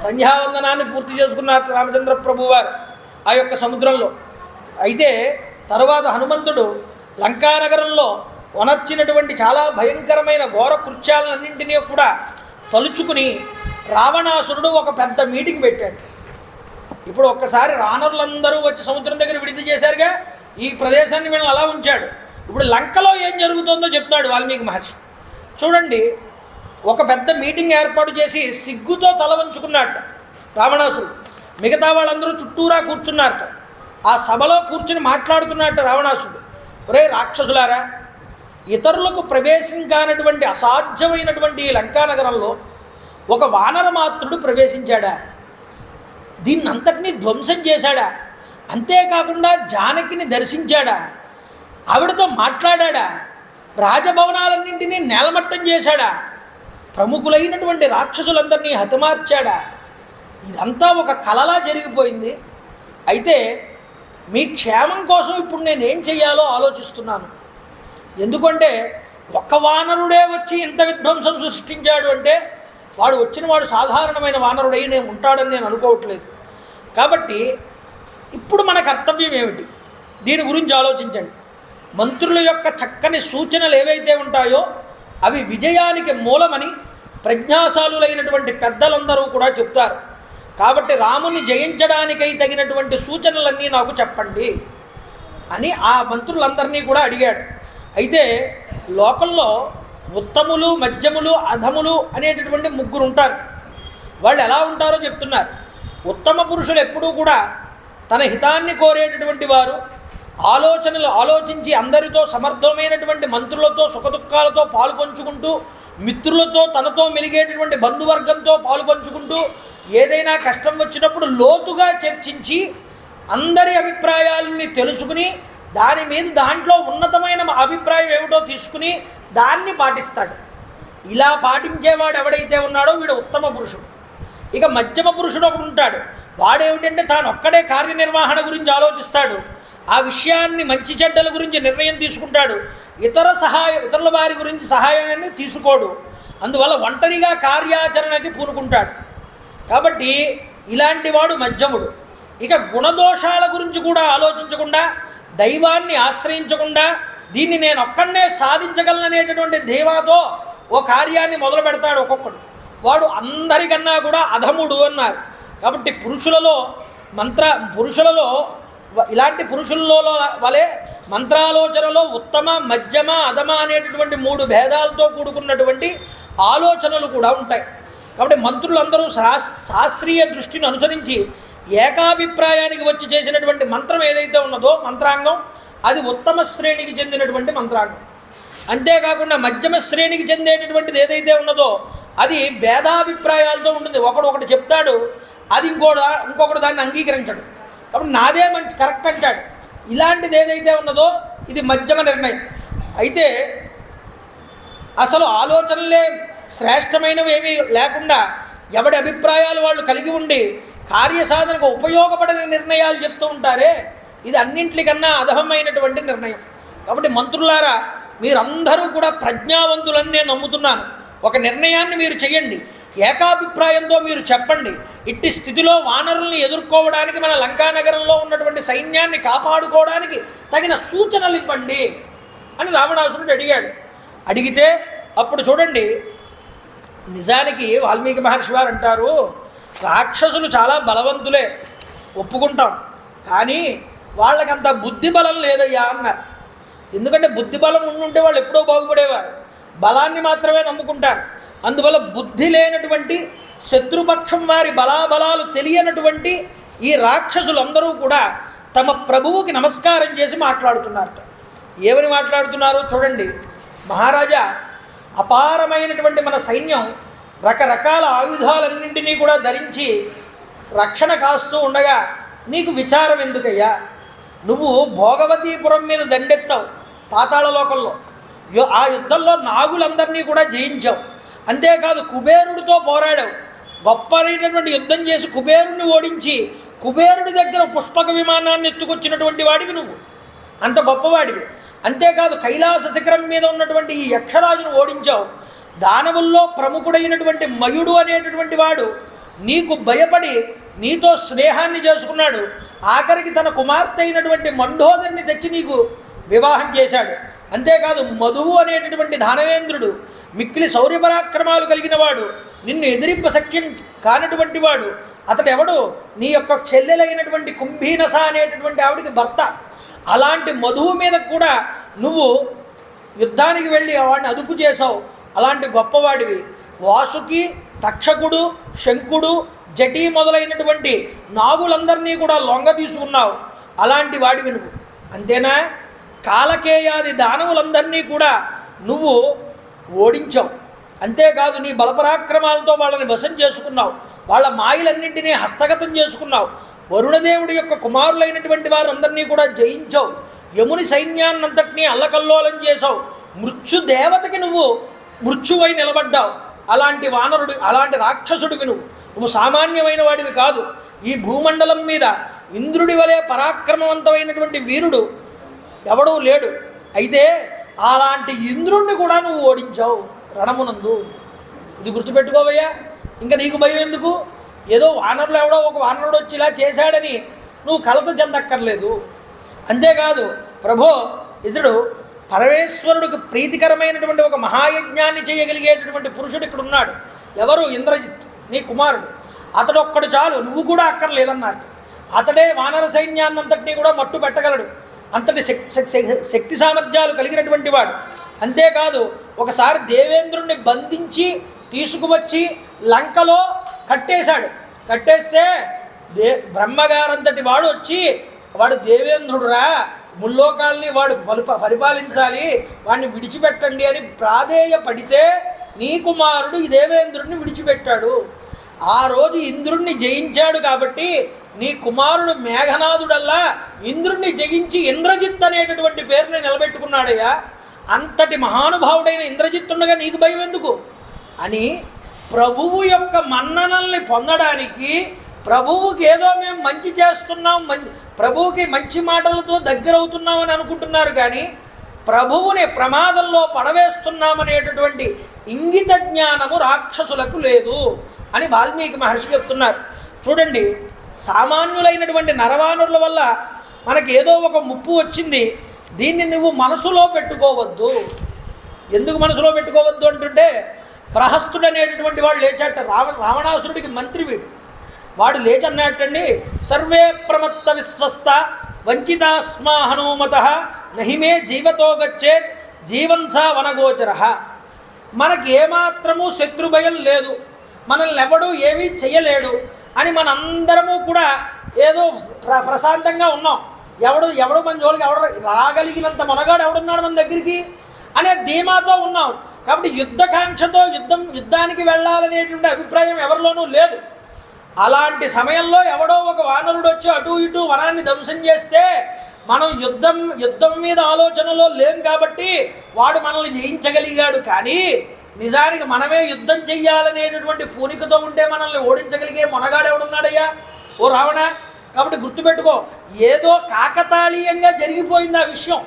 సంధ్యావందనాన్ని పూర్తి చేసుకున్నారు రామచంద్ర ప్రభు వారు ఆ యొక్క సముద్రంలో. అయితే తర్వాత హనుమంతుడు లంకానగరంలో వనర్చినటువంటి చాలా భయంకరమైన ఘోర కృత్యాలన్నింటినీ కూడా తలుచుకుని రావణాసురుడు ఒక పెద్ద మీటింగ్ పెట్టాడు. ఇప్పుడు ఒక్కసారి రానరులందరూ వచ్చి సముద్రం దగ్గర విడిది చేశారుగా, ఈ ప్రదేశాన్ని వీళ్ళని అలా ఉంచాడు. ఇప్పుడు లంకలో ఏం జరుగుతుందో చెప్తాడు వాల్మీకి మహర్షి. చూడండి, ఒక పెద్ద మీటింగ్ ఏర్పాటు చేసి సిగ్గుతో తల వంచుకున్నాడు రావణాసురుడు. మిగతా వాళ్ళందరూ చుట్టూరా కూర్చున్నారట. ఆ సభలో కూర్చుని మాట్లాడుతున్నట్ట రావణాసుడు, ఒరే రాక్షసులారా, ఇతరులకు ప్రవేశం కానటువంటి అసాధ్యమైనటువంటి ఈ లంకానగరంలో ఒక వానరమాత్రుడు ప్రవేశించాడా? దీన్నంతటినీ ధ్వంసం చేశాడా? అంతేకాకుండా జానకిని దర్శించాడా? ఆవిడతో మాట్లాడా? రాజభవనాలన్నింటినీ నేలమట్టం చేశాడా? ప్రముఖులైనటువంటి రాక్షసులందరినీ హతమార్చాడా? ఇదంతా ఒక కలలా జరిగిపోయింది. అయితే మీ క్షేమం కోసం ఇప్పుడు నేనేం చెయ్యాలో ఆలోచిస్తున్నాను. ఎందుకంటే ఒక్క వానరుడే వచ్చి ఇంత విధ్వంసం సృష్టించాడు అంటే వాడు వచ్చిన వాడు సాధారణమైన వానరుడై నేను ఉంటాడని నేను అనుకోవట్లేదు. కాబట్టి ఇప్పుడు మన కర్తవ్యం ఏమిటి? దీని గురించి ఆలోచించండి. మంత్రుల యొక్క చక్కని సూచనలు ఏవైతే ఉంటాయో అవి విజయానికి మూలమని ప్రజ్ఞాశాలులైనటువంటి పెద్దలందరూ కూడా చెప్తారు. కాబట్టి రాముని జయించడానికై తగినటువంటి సూచనలన్నీ నాకు చెప్పండి అని ఆ మంత్రులందరినీ కూడా అడిగాడు. అయితే లోకంలో ఉత్తములు, మధ్యములు, అధములు అనేటటువంటి ముగ్గురు ఉంటారు. వాళ్ళు ఎలా ఉంటారో చెప్తున్నారు. ఉత్తమ పురుషులు ఎప్పుడూ కూడా తన హితాన్ని కోరేటటువంటి వారు, ఆలోచనలు ఆలోచించి అందరితో సమర్థమైనటువంటి మంత్రులతో సుఖదుఖాలతో పాలు పంచుకుంటూ, మిత్రులతో తనతో మెలిగేటటువంటి బంధువర్గంతో పాలు పంచుకుంటూ, ఏదైనా కష్టం వచ్చినప్పుడు లోతుగా చర్చించి అందరి అభిప్రాయాలని తెలుసుకుని దాని మీద దాంట్లో ఉన్నతమైన అభిప్రాయం ఏమిటో తీసుకుని దాన్ని పాటిస్తాడు. ఇలా పాటించేవాడు ఎవడైతే ఉన్నాడో వీడు ఉత్తమ పురుషుడు. ఇక మధ్యమ పురుషుడు ఒకడు ఉంటాడు. వాడేమిటంటే తాను ఒక్కడే కార్యనిర్వహణ గురించి ఆలోచిస్తాడు. ఆ విషయాన్ని మంచి చెడ్డల గురించి నిర్ణయం తీసుకుంటాడు. ఇతరుల వారి గురించి సహాయాన్ని తీసుకోడు. అందువల్ల ఒంటరిగా కార్యాచరణకి పూనుకుంటాడు. కాబట్టి ఇలాంటి వాడు మధ్యముడు. ఇక గుణదోషాల గురించి కూడా ఆలోచించకుండా, దైవాన్ని ఆశ్రయించకుండా, దీన్ని నేను ఒక్కడనే సాధించగలననేటటువంటి ధీమాతో ఓ కార్యాన్ని మొదలు పెడతాడు ఒక్కొక్కడు. వాడు అందరికన్నా కూడా అధముడు అన్నారు. కాబట్టి పురుషులలో ఇలాంటి పురుషులలో వలె మంత్రాలోచనలో ఉత్తమ, మధ్యమ, అధమ అనేటటువంటి 3 భేదాలతో కూడుకున్నటువంటి ఆలోచనలు కూడా ఉంటాయి. కాబట్టి మంత్రులందరూ శాస్త్రీయ దృష్టిని అనుసరించి ఏకాభిప్రాయానికి వచ్చి చేసినటువంటి మంత్రం ఏదైతే ఉన్నదో మంత్రాంగం, అది ఉత్తమ శ్రేణికి చెందినటువంటి మంత్రాంగం. అంతేకాకుండా మధ్యమ శ్రేణికి చెందేటటువంటిది ఏదైతే ఉన్నదో అది భేదాభిప్రాయాలతో ఉంటుంది. ఒకటి చెప్తాడు, అది ఇంకొకడు దాన్ని అంగీకరించడు. కాబట్టి నాదే మంచి కరెక్ట్ అంటాడు. ఇలాంటిది ఏదైతే ఉన్నదో ఇది మధ్యమ నిర్ణయం. అయితే అసలు ఆలోచనలే శ్రేష్టమైనవి ఏమీ లేకుండా ఎవడి అభిప్రాయాలు వాళ్ళు కలిగి ఉండి కార్యసాధనకు ఉపయోగపడని నిర్ణయాలు చెప్తూ ఉంటారే, ఇది అన్నింటికన్నా అధమైనటువంటి నిర్ణయం. కాబట్టి మంత్రులారా, మీరందరూ కూడా ప్రజ్ఞావంతులని నేను నమ్ముతున్నాను. ఒక నిర్ణయాన్ని మీరు చేయండి, ఏకాభిప్రాయంతో మీరు చెప్పండి. ఇట్టి స్థితిలో వానరుల్ని ఎదుర్కోవడానికి, మన లంకానగరంలో ఉన్నటువంటి సైన్యాన్ని కాపాడుకోవడానికి తగిన సూచనలు ఇవ్వండి అని రావణాసురుడు అడిగాడు. అడిగితే అప్పుడు చూడండి, నిజానికి వాల్మీకి మహర్షి వారు అంటారు, రాక్షసులు చాలా బలవంతులే, ఒప్పుకుంటాం, కానీ వాళ్ళకంత బుద్ధి బలం లేదయ్యా అన్నారు. ఎందుకంటే బుద్ధి బలం ఉండుంటే వాళ్ళు ఎప్పుడో బాగుపడేవారు. బలాన్ని మాత్రమే నమ్ముకుంటారు. అందువల్ల బుద్ధి లేనటువంటి శత్రుపక్షం వారి బలాబలాలు తెలియనటువంటి ఈ రాక్షసులందరూ కూడా తమ ప్రభువుకి నమస్కారం చేసి మాట్లాడుతున్నారట. ఏమని మాట్లాడుతున్నారో చూడండి. మహారాజా, అపారమైనటువంటి మన సైన్యం రకరకాల ఆయుధాలన్నింటినీ కూడా ధరించి రక్షణ కాస్తూ ఉండగా నీకు విచారం ఎందుకయ్యా? నువ్వు భోగవతీపురం మీద దండెత్తావు పాతాళలోకంలో, ఆ యుద్ధంలో నాగులందరినీ కూడా జయించావు. అంతేకాదు కుబేరుడితో పోరాడావు, గొప్పైనటువంటి యుద్ధం చేసి కుబేరుడిని ఓడించి కుబేరుడి దగ్గర పుష్పక విమానాన్ని ఎత్తుకొచ్చినటువంటి వాడివి నువ్వు, అంత గొప్పవాడివి. అంతేకాదు కైలాస శిఖరం మీద ఉన్నటువంటి ఈ యక్షరాజును ఓడించావు. దానవుల్లో ప్రముఖుడైనటువంటి మయుడు అనేటటువంటి వాడు నీకు భయపడి నీతో స్నేహాన్ని చేసుకున్నాడు. ఆఖరికి తన కుమార్తె అయినటువంటి మండోదరిని తెచ్చి నీకు వివాహం చేశాడు. అంతేకాదు మధువు అనేటటువంటి దానవేంద్రుడు మిక్కిలి శౌర్యపరాక్రమాలు కలిగిన వాడు, నిన్ను ఎదిరింప శక్యం కానటువంటి వాడు. అతడు ఎవడు? నీ యొక్క చెల్లెలైనటువంటి కుంభీనస అనేటటువంటి ఆవిడికి భర్త. అలాంటి మధువు మీద కూడా నువ్వు యుద్ధానికి వెళ్ళి వాడిని అదుపు చేసావు. అలాంటి గొప్పవాడివి. వాసుకి, తక్షకుడు, శంకుడు, జటి మొదలైనటువంటి నాగులందరినీ కూడా లొంగ తీసుకున్నావు. అలాంటి వాడివి నువ్వు. అంతేనా? కాలకేయాది దానవులందరినీ కూడా నువ్వు ఓడించావు. అంతేకాదు నీ బలపరాక్రమాలతో వాళ్ళని వశం చేసుకున్నావు. వాళ్ళ మాయలన్నింటినీ హస్తగతం చేసుకున్నావు. వరుణదేవుడి యొక్క కుమారులైనటువంటి వారందరినీ కూడా జయించావు. యముని సైన్యాన్నంతటినీ అల్లకల్లోలం చేశావు. మృత్యుదేవతకి నువ్వు మృత్యువై నిలబడ్డావు. అలాంటి వానరుడు, అలాంటి రాక్షసుడివి నువ్వు సామాన్యమైన వాడివి కాదు. ఈ భూమండలం మీద ఇంద్రుడి వలె పరాక్రమవంతమైనటువంటి వీరుడు ఎవడూ లేడు. అయితే అలాంటి ఇంద్రుణ్ణి కూడా నువ్వు ఓడించావు రణమునందు. ఇది గుర్తుపెట్టుకోవయ్యా. ఇంకా నీకు భయం ఎందుకు? ఏదో వానరులు ఎవడో ఒక వానరుడు వచ్చి ఇలా చేశాడని నువ్వు కలత చెందక్కర్లేదు. అంతేకాదు ప్రభో, ఇతడు పరమేశ్వరుడికి ప్రీతికరమైనటువంటి ఒక మహాయజ్ఞాన్ని చేయగలిగేటటువంటి పురుషుడు ఇక్కడ ఉన్నాడు. ఎవరు? ఇంద్రజిత్, నీ కుమారుడు. అతడు ఒక్కడు చాలు, నువ్వు కూడా అక్కర్లేదన్నారు. అతడే వానర సైన్యాన్నంతటినీ కూడా మట్టు పెట్టగలడు. అంతటి శక్తి సామర్థ్యాలు కలిగినటువంటి వాడు. అంతేకాదు ఒకసారి దేవేంద్రుణ్ణి బంధించి తీసుకువచ్చి లంకలో కట్టేశాడు. కట్టేస్తే బ్రహ్మగారంతటి వాడు వచ్చి, వాడు దేవేంద్రుడురా, ముల్లోకాల్ని వాడు పరిపాలించాలి, వాడిని విడిచిపెట్టండి అని ప్రాధేయపడితే నీ కుమారుడు ఈ దేవేంద్రుడిని విడిచిపెట్టాడు. ఆ రోజు ఇంద్రుణ్ణి జయించాడు కాబట్టి నీ కుమారుడు మేఘనాథుడల్లా ఇంద్రుణ్ణి జయించి ఇంద్రజిత్ అనేటటువంటి పేరుని నిలబెట్టుకున్నాడయ్యా. అంతటి మహానుభావుడైన ఇంద్రజిత్తుండగా నీకు భయం ఎందుకు అని ప్రభువు యొక్క మన్ననల్ని పొందడానికి, ప్రభువుకి ఏదో మేము మంచి చేస్తున్నాం, ప్రభువుకి మంచి మాటలతో దగ్గరవుతున్నాం అని అనుకుంటున్నారు. కానీ ప్రభువుని ప్రమాదంలో పడవేస్తున్నామనేటటువంటి ఇంగిత జ్ఞానము రాక్షసులకు లేదు అని వాల్మీకి మహర్షి చెప్తున్నారు. చూడండి, సామాన్యులైనటువంటి నరవానరుల వల్ల మనకి ఏదో ఒక ముప్పు వచ్చింది, దీన్ని నువ్వు మనసులో పెట్టుకోవద్దు. ఎందుకు మనసులో పెట్టుకోవద్దు అంటుంటే, ప్రహస్తుడు అనేటటువంటి వాడు లేచాట, రావణాసురుడికి మంత్రి వీడు. వాడు లేచన్నట్టండి, సర్వే ప్రమత్త విశ్వస్త వంచితాస్మా హనుమత నహిమే జీవతో గచ్చేత్ జీవన్సా వనగోచర. మనకి ఏమాత్రము శత్రుభయం లేదు, మనల్ని ఎవడు ఏమీ చెయ్యలేడు అని మనందరము కూడా ఏదో ప్రశాంతంగా ఉన్నాం. ఎవడు మన జోలికి ఎవడు రాగలిగినంత మనగాడు ఎవడున్నాడు మన దగ్గరికి అనే ధీమాతో ఉన్నాం. కాబట్టి యుద్ధకాంక్షతో యుద్ధానికి వెళ్ళాలనేటువంటి అభిప్రాయం ఎవరిలోనూ లేదు. అలాంటి సమయంలో ఎవడో ఒక వానరుడు వచ్చి అటు ఇటు వనాన్ని ధ్వంసం చేస్తే మనం యుద్ధం మీద ఆలోచనలో లేం కాబట్టి వాడు మనల్ని జయించగలిగాడు. కానీ నిజానికి మనమే యుద్ధం చెయ్యాలనేటటువంటి పూనికతో ఉంటే మనల్ని ఓడించగలిగే మొనగాడు ఎవడున్నాడయ్యా? ఓ రావణ. కాబట్టి గుర్తుపెట్టుకో, ఏదో కాకతాళీయంగా జరిగిపోయింది ఆ విషయం.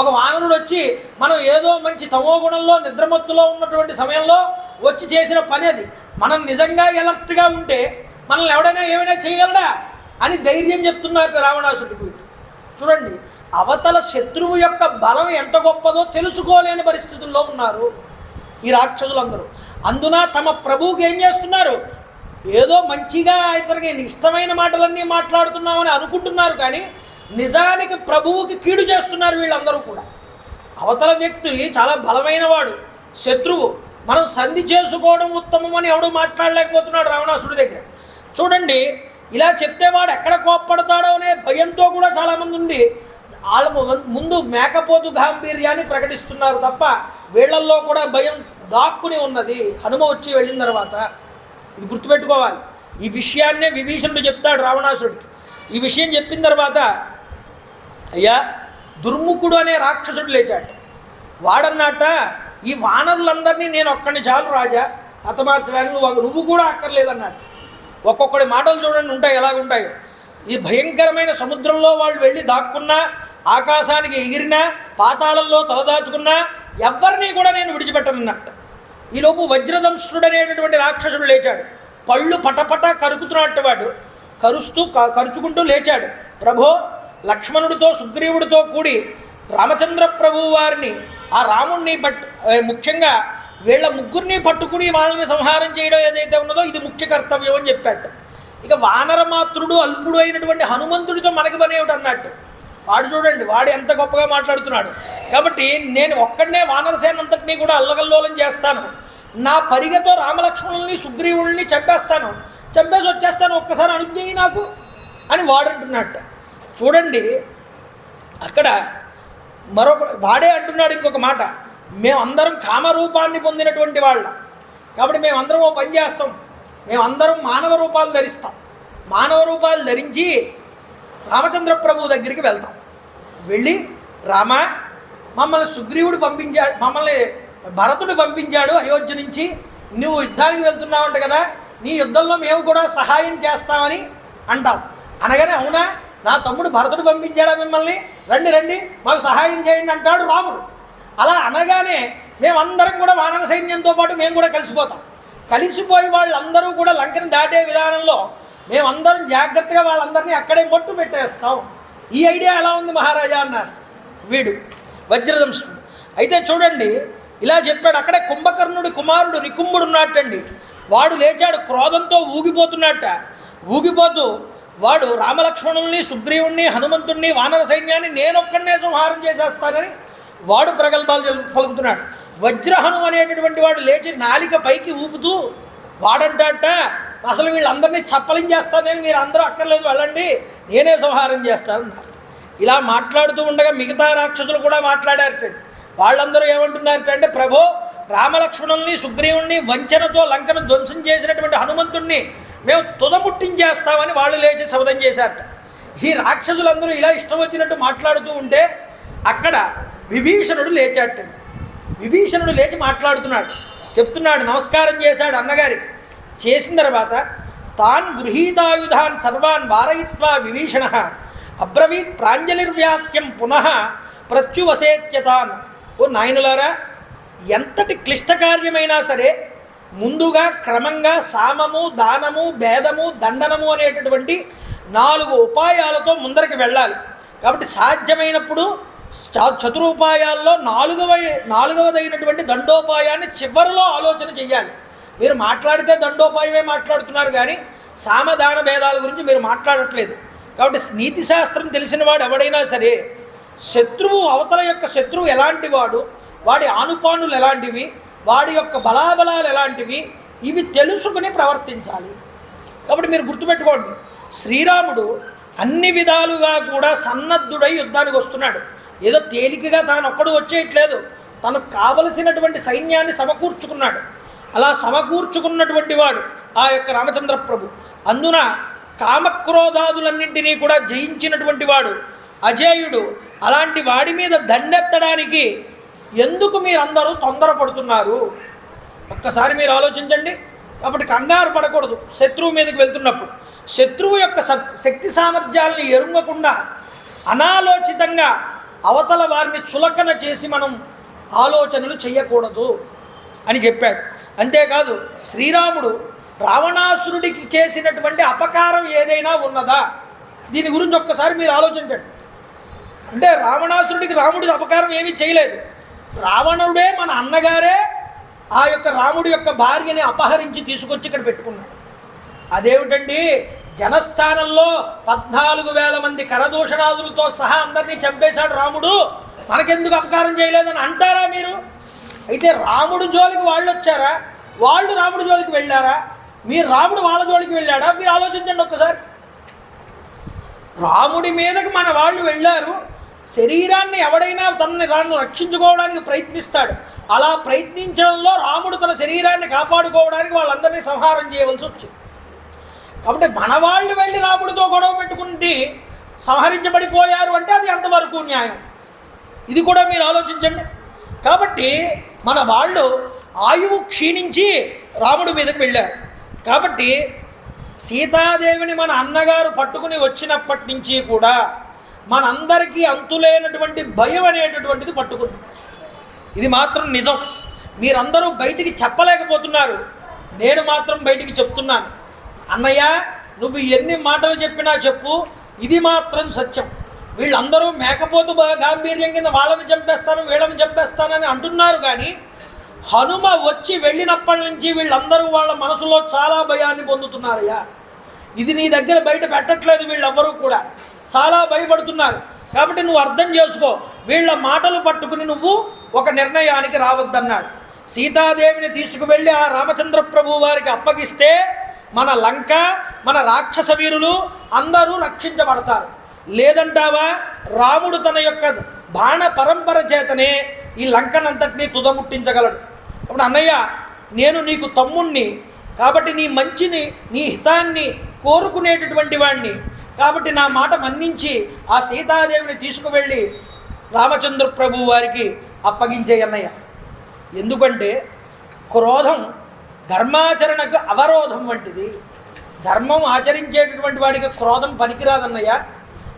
ఒక వానరుడు వచ్చి మనం ఏదో మంచి తమోగుణంలో నిద్రమత్తులో ఉన్నటువంటి సమయంలో వచ్చి చేసిన పని అది. మనం నిజంగా ఎలర్ట్గా ఉంటే మనల్ని ఎవడైనా ఏమైనా చేయగలడా అని ధైర్యం చెప్తున్నారు రావణాసుడికి. చూడండి, అవతల శత్రువు యొక్క బలం ఎంత గొప్పదో తెలుసుకోలేని పరిస్థితుల్లో ఉన్నారు ఈ రాక్షసులందరూ. అందున తమ ప్రభువుకి ఏం చేస్తున్నారు? ఏదో మంచిగా ఇతనికి ఇష్టమైన మాటలన్నీ మాట్లాడుతున్నామని అనుకుంటున్నారు, కానీ నిజానికి ప్రభువుకి కీడు చేస్తున్నారు వీళ్ళందరూ కూడా. అవతల వ్యక్తి చాలా బలమైన వాడు, శత్రువు, మనం సంధి చేసుకోవడం ఉత్తమం అని ఎవడు మాట్లాడలేకపోతున్నాడు రావణాసుడి దగ్గర. చూడండి, ఇలా చెప్తే వాడు ఎక్కడ కోప్పడతాడో అనే భయంతో కూడా చాలామంది ఉండి వాళ్ళ ముందు మేకపోతు గాంభీర్యాన్ని ప్రకటిస్తున్నారు తప్ప వీళ్ళల్లో కూడా భయం దాక్కుని ఉన్నది హనుమ వచ్చి వెళ్ళిన తర్వాత. ఇది గుర్తుపెట్టుకోవాలి. ఈ విషయాన్నే విభీషణుడు చెప్తాడు రావణాసుడికి. ఈ విషయం చెప్పిన తర్వాత, అయ్యా, దుర్ముఖుడు అనే రాక్షసుడు లేచాడు. వాడన్నట్ట, ఈ వానరులందరినీ నేను ఒక్కడిని చాలు రాజా, హతమార్చడానికి నువ్వు కూడా అక్కర్లేదన్నాడు. ఒక్కొక్కడి మాటలు చూడండి ఉంటాయి ఎలాగుంటాయో. ఈ భయంకరమైన సముద్రంలో వాళ్ళు వెళ్ళి దాక్కున్నా, ఆకాశానికి ఎగిరినా, పాతాళంలో తలదాచుకున్నా ఎవరినీ కూడా నేను విడిచిపెట్టనన్నట్టు. ఈలోపు వజ్రదంష్ట్రుడు అనేటటువంటి రాక్షసుడు లేచాడు. పళ్ళు పటపట కరుకుతున్నట్టు వాడు కరుచుకుంటూ లేచాడు. ప్రభో, లక్ష్మణుడితో సుగ్రీవుడితో కూడి రామచంద్ర ప్రభువు వారిని, ఆ రాముణ్ణి ముఖ్యంగా వీళ్ళ ముగ్గురిని పట్టుకుని వాళ్ళని సంహారం చేయడం ఏదైతే ఉన్నదో ఇది ముఖ్య కర్తవ్యం అని చెప్పాడు. ఇక వానరమాత్రుడు అల్పుడు అయినటువంటి హనుమంతుడితో మనకి పని ఏమిటి అన్నట్టు. వాడు చూడండి, వాడు ఎంత గొప్పగా మాట్లాడుతున్నాడు. కాబట్టి నేను ఒక్కడనే వానరసేనంతటినీ కూడా అల్లగల్లోలం చేస్తాను, నా పరిగతో రామలక్ష్మణుల్ని సుగ్రీవుల్ని చంపేస్తాను, చంపేసి వచ్చేస్తాను, ఒక్కసారి అనుజ్ఞయి నాకు అని వాడంటున్నట్ట. చూడండి అక్కడ వాడే అంటున్నాడు ఇంకొక మాట, మేమందరం కామరూపాన్ని పొందినటువంటి వాళ్ళం కాబట్టి మేమందరం ఓ పని చేస్తాం, మేమందరం మానవ రూపాలు ధరిస్తాం, మానవ రూపాలు ధరించి రామచంద్ర ప్రభు దగ్గరికి వెళ్తాం. వెళ్ళి రామ మమ్మల్ని సుగ్రీవుడు పంపించాడు, మమ్మల్ని భరతుడు పంపించాడు అయోధ్య నుంచి, నువ్వు యుద్ధానికి వెళ్తున్నావంట కదా, నీ యుద్ధంలో మేము కూడా సహాయం చేస్తామని అంటాం. అనగానే అవునా నా తమ్ముడు భరతుడు పంపించాడా మిమ్మల్ని, రండి రండి మాకు సహాయం చేయండి అంటాడు రాముడు. అలా అనగానే మేమందరం కూడా వానర సైన్యంతో పాటు మేము కూడా కలిసిపోతాం. కలిసిపోయి వాళ్ళందరూ కూడా లంకని దాటే విధానంలో మేమందరం జాగ్రత్తగా వాళ్ళందరినీ అక్కడే పొట్టు పెట్టేస్తాం. ఈ ఐడియా ఎలా ఉంది మహారాజా అన్నారు వీడు వజ్రదంశుడు. అయితే చూడండి ఇలా చెప్పాడు. అక్కడే కుంభకర్ణుడి కుమారుడు నికుంభుడు ఉన్నట్టండి. వాడు లేచాడు, క్రోధంతో ఊగిపోతున్నట్ట. ఊగిపోతూ వాడు రామలక్ష్మణుల్ని, సుగ్రీవుణ్ణి, హనుమంతుణ్ణి, వానర సైన్యాన్ని నేనొక్కడనే సంహారం చేసేస్తానని వాడు ప్రగల్భాలు పలుకుతున్నాడు. వజ్రహను అనేటటువంటి వాడు లేచి నాలిక పైకి ఊపుతూ వాడంటాట, అసలు వీళ్ళందరినీ చప్పలించేస్తానని మీరు అందరూ అక్కర్లేదు వెళ్ళండి, నేనే సంహారం చేస్తానన్నారు. ఇలా మాట్లాడుతూ ఉండగా మిగతా రాక్షసులు కూడా మాట్లాడారు. వాళ్ళందరూ ఏమంటున్నారంటే, ప్రభో రామలక్ష్మణుల్ని, సుగ్రీవుణ్ణి వంచనతో లంకను ధ్వంసం చేసినటువంటి హనుమంతుణ్ణి మేము తుదముట్టించేస్తామని వాళ్ళు లేచి శపథం చేశారట. ఈ రాక్షసులందరూ ఇలా ఇష్టం వచ్చినట్టు మాట్లాడుతూ ఉంటే అక్కడ విభీషణుడు లేచాట. విభీషణుడు లేచి మాట్లాడుతున్నాడు, చెప్తున్నాడు, నమస్కారం చేశాడు అన్నగారికి. చేసిన తర్వాత తాన్ గృహీతాయుధాన్ సర్వాన్ వారయిత్వా విభీషణ అబ్రవీత్ ప్రాంజలిర్వ్యాఖ్యం పునః ప్రత్యువసేత్యతాన్. ఓ నాయనులారా, ఎంతటి క్లిష్టకార్యమైనా సరే ముందుగా క్రమంగా సామము, దానము, భేదము, దండనము అనేటటువంటి 4 ఉపాయాలతో ముందరికి వెళ్ళాలి. కాబట్టి సాధ్యమైనప్పుడు చతురుపాయాల్లో నాలుగవదైనటువంటి దండోపాయాన్ని చివరిలో ఆలోచన చెయ్యాలి. మీరు మాట్లాడితే దండోపాయమే మాట్లాడుతున్నారు కానీ సామదాన భేదాల గురించి మీరు మాట్లాడట్లేదు. కాబట్టి నీతి శాస్త్రం తెలిసిన వాడు ఎవడైనా సరే శత్రువు, అవతల యొక్క శత్రువు ఎలాంటి వాడు, వాడి ఆనుపానులు ఎలాంటివి, వాడి యొక్క బలాబలాలు ఎలాంటివి, ఇవి తెలుసుకుని ప్రవర్తించాలి. కాబట్టి మీరు గుర్తుపెట్టుకోండి, శ్రీరాముడు అన్ని విధాలుగా కూడా సన్నద్ధుడై యుద్ధానికి వస్తున్నాడు. ఏదో తేలికగా తాను ఒక్కడు వచ్చేయట్లేదు, తనకు కావలసినటువంటి సైన్యాన్ని సమకూర్చుకున్నాడు. అలా సమకూర్చుకున్నటువంటి వాడు ఆ యొక్క రామచంద్ర ప్రభు. అందున కామక్రోధాదులన్నింటినీ కూడా జయించినటువంటి వాడు అజేయుడు. అలాంటి వాడి మీద దండెత్తడానికి ఎందుకు మీరందరూ తొందరపడుతున్నారు? ఒక్కసారి మీరు ఆలోచించండి. కాబట్టి కంగారు పడకూడదు. శత్రువు మీదకి వెళ్తున్నప్పుడు శత్రువు యొక్క శక్తి సామర్థ్యాలను ఎరుంగకుండా అనాలోచితంగా అవతల వారిని చులకన చేసి మనం ఆలోచనలు చేయకూడదు అని చెప్పాడు. అంతేకాదు శ్రీరాముడు రావణాసురుడికి చేసినటువంటి అపకారం ఏదైనా ఉన్నదా, దీని గురించి ఒక్కసారి మీరు ఆలోచించండి. అంటే రావణాసురుడికి రాముడికి అపకారం ఏమీ చేయలేదు. రావణుడే మన అన్నగారే ఆ యొక్క రాముడి యొక్క భార్యని అపహరించి తీసుకొచ్చి ఇక్కడ పెట్టుకున్నాడు. అదేమిటండి, జనస్థానంలో 14,000 మంది కరదూషణాదులతో సహా అందరినీ చంపేశాడు రాముడు, మనకెందుకు అపకారం చేయలేదని అంటారా మీరు? అయితే రాముడు జోలికి వాళ్ళు వచ్చారా, వాళ్ళు రాముడు జోలికి వెళ్ళారా, మీరు రాముడు వాళ్ళ జోలికి వెళ్ళాడా? మీరు ఆలోచించండి ఒక్కసారి. రాముడి మీదకి మన వాళ్ళు వెళ్ళారు. శరీరాన్ని ఎవడైనా తనను రక్షించుకోవడానికి ప్రయత్నిస్తాడు. అలా ప్రయత్నించడంలో రాముడు తన శరీరాన్ని కాపాడుకోవడానికి వాళ్ళందరినీ సంహారం చేయవలసి వచ్చింది. కాబట్టి మన వాళ్ళు వెళ్ళి రాముడితో గొడవ పెట్టుకుంటే సంహరించబడిపోయారు అంటే అది ఎంతవరకు న్యాయం? ఇది కూడా మీరు ఆలోచించండి. కాబట్టి మన వాళ్ళు ఆయువు క్షీణించి రాముడి మీదకి వెళ్ళారు. కాబట్టి సీతాదేవిని మన అన్నగారు పట్టుకుని వచ్చినప్పటి నుంచి కూడా మనందరికీ అంతులేనటువంటి భయం అనేటటువంటిది పట్టుకుంది. ఇది మాత్రం నిజం. మీరందరూ బయటికి చెప్పలేకపోతున్నారు, నేను మాత్రం బయటికి చెప్తున్నాను. అన్నయ్య, నువ్వు ఎన్ని మాటలు చెప్పినా చెప్పు, ఇది మాత్రం సత్యం. వీళ్ళందరూ మేకపోతు గాంభీర్యం కింద వాళ్ళని చంపేస్తాను వీళ్ళని చంపేస్తానని అంటున్నారు. కానీ హనుమ వచ్చి వెళ్ళినప్పటి నుంచి వీళ్ళందరూ వాళ్ళ మనసులో చాలా భయాన్ని పొందుతున్నారయ్యా. ఇది నీ దగ్గర బయట పెట్టట్లేదు, వీళ్ళెవ్వరూ కూడా చాలా భయపడుతున్నారు. కాబట్టి నువ్వు అర్థం చేసుకో, వీళ్ళ మాటలు పట్టుకుని నువ్వు ఒక నిర్ణయానికి రావద్దన్నాడు. సీతాదేవిని తీసుకువెళ్ళి ఆ రామచంద్ర ప్రభు వారికి అప్పగిస్తే మన లంక, మన రాక్షస వీరులు అందరూ రక్షించబడతారు. లేదంటావా రాముడు తన యొక్క బాణ పరంపర చేతనే ఈ లంకనంతటినీ తుదముట్టించగలడు. కాబట్టి అన్నయ్య, నేను నీకు తమ్ముణ్ణి కాబట్టి నీ మంచిని నీ హితాన్ని కోరుకునేటటువంటి వాణ్ణి కాబట్టి నా మాట మన్నించి ఆ సీతాదేవిని తీసుకువెళ్ళి రామచంద్ర ప్రభు వారికి అప్పగించే అన్నయ్య. ఎందుకంటే క్రోధం ధర్మాచరణకు అవరోధం వంటిది. ధర్మం ఆచరించేటటువంటి వాడికి క్రోధం పనికిరాదన్నయ్య,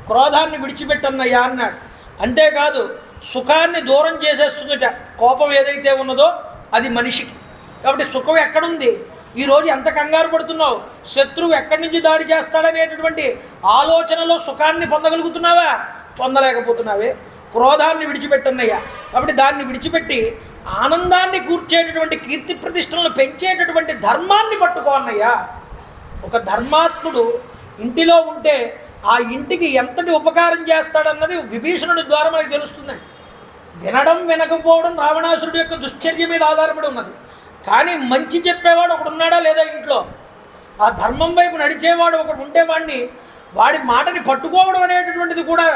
క్రోధాన్ని విడిచిపెట్టన్నయ్యా అన్నాడు. అంతేకాదు సుఖాన్ని దూరం చేసేస్తుందట కోపం ఏదైతే ఉన్నదో అది మనిషికి. కాబట్టి సుఖం ఎక్కడుంది? ఈరోజు ఎంత కంగారు పడుతున్నావు? శత్రువు ఎక్కడి నుంచి దాడి చేస్తాడనేటటువంటి ఆలోచనలో సుఖాన్ని పొందగలుగుతున్నావా? పొందలేకపోతున్నావే. క్రోధాన్ని విడిచిపెట్టన్నయ్యా. కాబట్టి దాన్ని విడిచిపెట్టి ఆనందాన్ని కూర్చేటటువంటి కీర్తి ప్రతిష్టలను పెంచేటటువంటి ధర్మాన్ని పట్టుకో అన్నయ్యా. ఒక ధర్మాత్ముడు ఇంటిలో ఉంటే ఆ ఇంటికి ఎంతటి ఉపకారం చేస్తాడన్నది విభీషణుడి ద్వారా మనకు తెలుస్తుందండి. వినడం వినకపోవడం రావణాసురుడి యొక్క దుశ్చర్య మీద ఆధారపడి ఉన్నది. కానీ మంచి చెప్పేవాడు ఒకడు ఉన్నాడా లేదా ఇంట్లో? ఆ ధర్మం వైపు నడిచేవాడు ఒకడు ఉంటే వాడి మాటని పట్టుకోవడం అనేటటువంటిది కూడా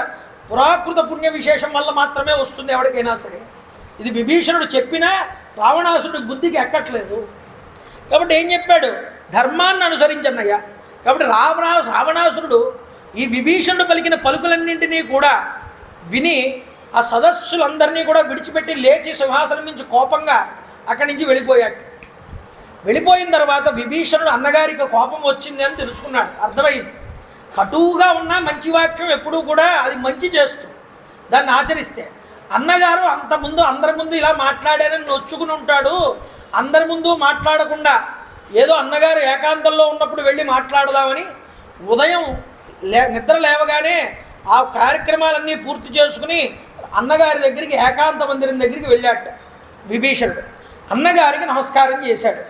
పురాకృత పుణ్య విశేషం వల్ల మాత్రమే వస్తుంది ఎవరికైనా సరే. ఇది విభీషణుడు చెప్పినా రావణాసురుడి బుద్ధికి ఎక్కట్లేదు. కాబట్టి ఏం చెప్పాడు? ధర్మాన్ని అనుసరించన్నయ్యా. కాబట్టి రావణాసురుడు ఈ విభీషణుడు పలికిన పలుకులన్నింటినీ కూడా విని ఆ సదస్సులందరినీ కూడా విడిచిపెట్టి లేచి సింహాసనం నుంచి కోపంగా అక్కడి నుంచి వెళ్ళిపోయాడు. వెళ్ళిపోయిన తర్వాత విభీషణుడు అన్నగారికి కోపం వచ్చింది అని తెలుసుకున్నాడు, అర్థమైంది. కటువుగా ఉన్న మంచి వాక్యం ఎప్పుడూ కూడా అది మంచి చేస్తుంది, దాన్ని ఆచరిస్తే. అన్నగారు అంతకుముందు అందరి ముందు ఇలా మాట్లాడారని నొచ్చుకుని ఉంటాడు. అందరి ముందు మాట్లాడకుండా ఏదో అన్నగారు ఏకాంతంలో ఉన్నప్పుడు వెళ్ళి మాట్లాడదామని ఉదయం నిద్ర లేవగానే ఆ కార్యక్రమాలన్నీ పూర్తి చేసుకుని అన్నగారి దగ్గరికి ఏకాంత మందిరం దగ్గరికి వెళ్ళాట విభీషణుడు. అన్నగారికి నమస్కారం చేశాడు.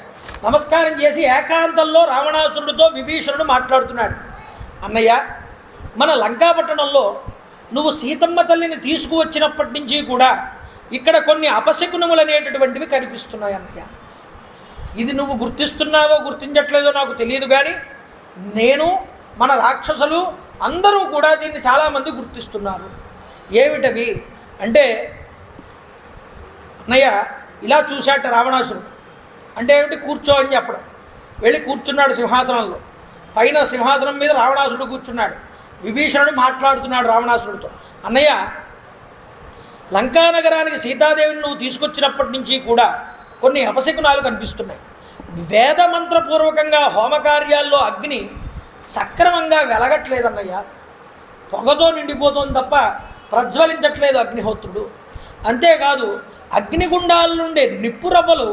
నమస్కారం చేసి ఏకాంతంలో రావణాసురుడితో విభీషణుడు మాట్లాడుతున్నాడు. అన్నయ్య, మన లంకాపట్టణంలో నువ్వు సీతమ్మ తల్లిని తీసుకువచ్చినప్పటి నుంచి కూడా ఇక్కడ కొన్ని అపశకునములు అనేటటువంటివి కనిపిస్తున్నాయి అన్నయ్య. ఇది నువ్వు గుర్తిస్తున్నావో గుర్తించట్లేదో నాకు తెలియదు, కానీ నేను మన రాక్షసులు అందరూ కూడా దీన్ని చాలామంది గుర్తిస్తున్నారు. ఏమిటవి అంటే, అన్నయ్య ఇలా చూశాట రావణాసురుడు. అంటే ఏమిటి? కూర్చో అని చెప్పడం. వెళ్ళి కూర్చున్నాడు సింహాసనంలో. పైన సింహాసనం మీద రావణాసురుడు కూర్చున్నాడు. విభీషణుడు మాట్లాడుతున్నాడు రావణాసురుడితో. అన్నయ్య, లంకానగరానికి సీతాదేవిని నువ్వు తీసుకొచ్చినప్పటి నుంచి కూడా కొన్ని అపశకునాలు కనిపిస్తున్నాయి. వేదమంత్రపూర్వకంగా హోమకార్యాల్లో అగ్ని సక్రమంగా వెలగట్లేదన్నయ్య. పొగతో నిండిపోతుంది తప్ప ప్రజ్వలించట్లేదు అగ్నిహోత్రుడు. అంతేకాదు అగ్నిగుండాల నుండి నిప్పురవ్వలు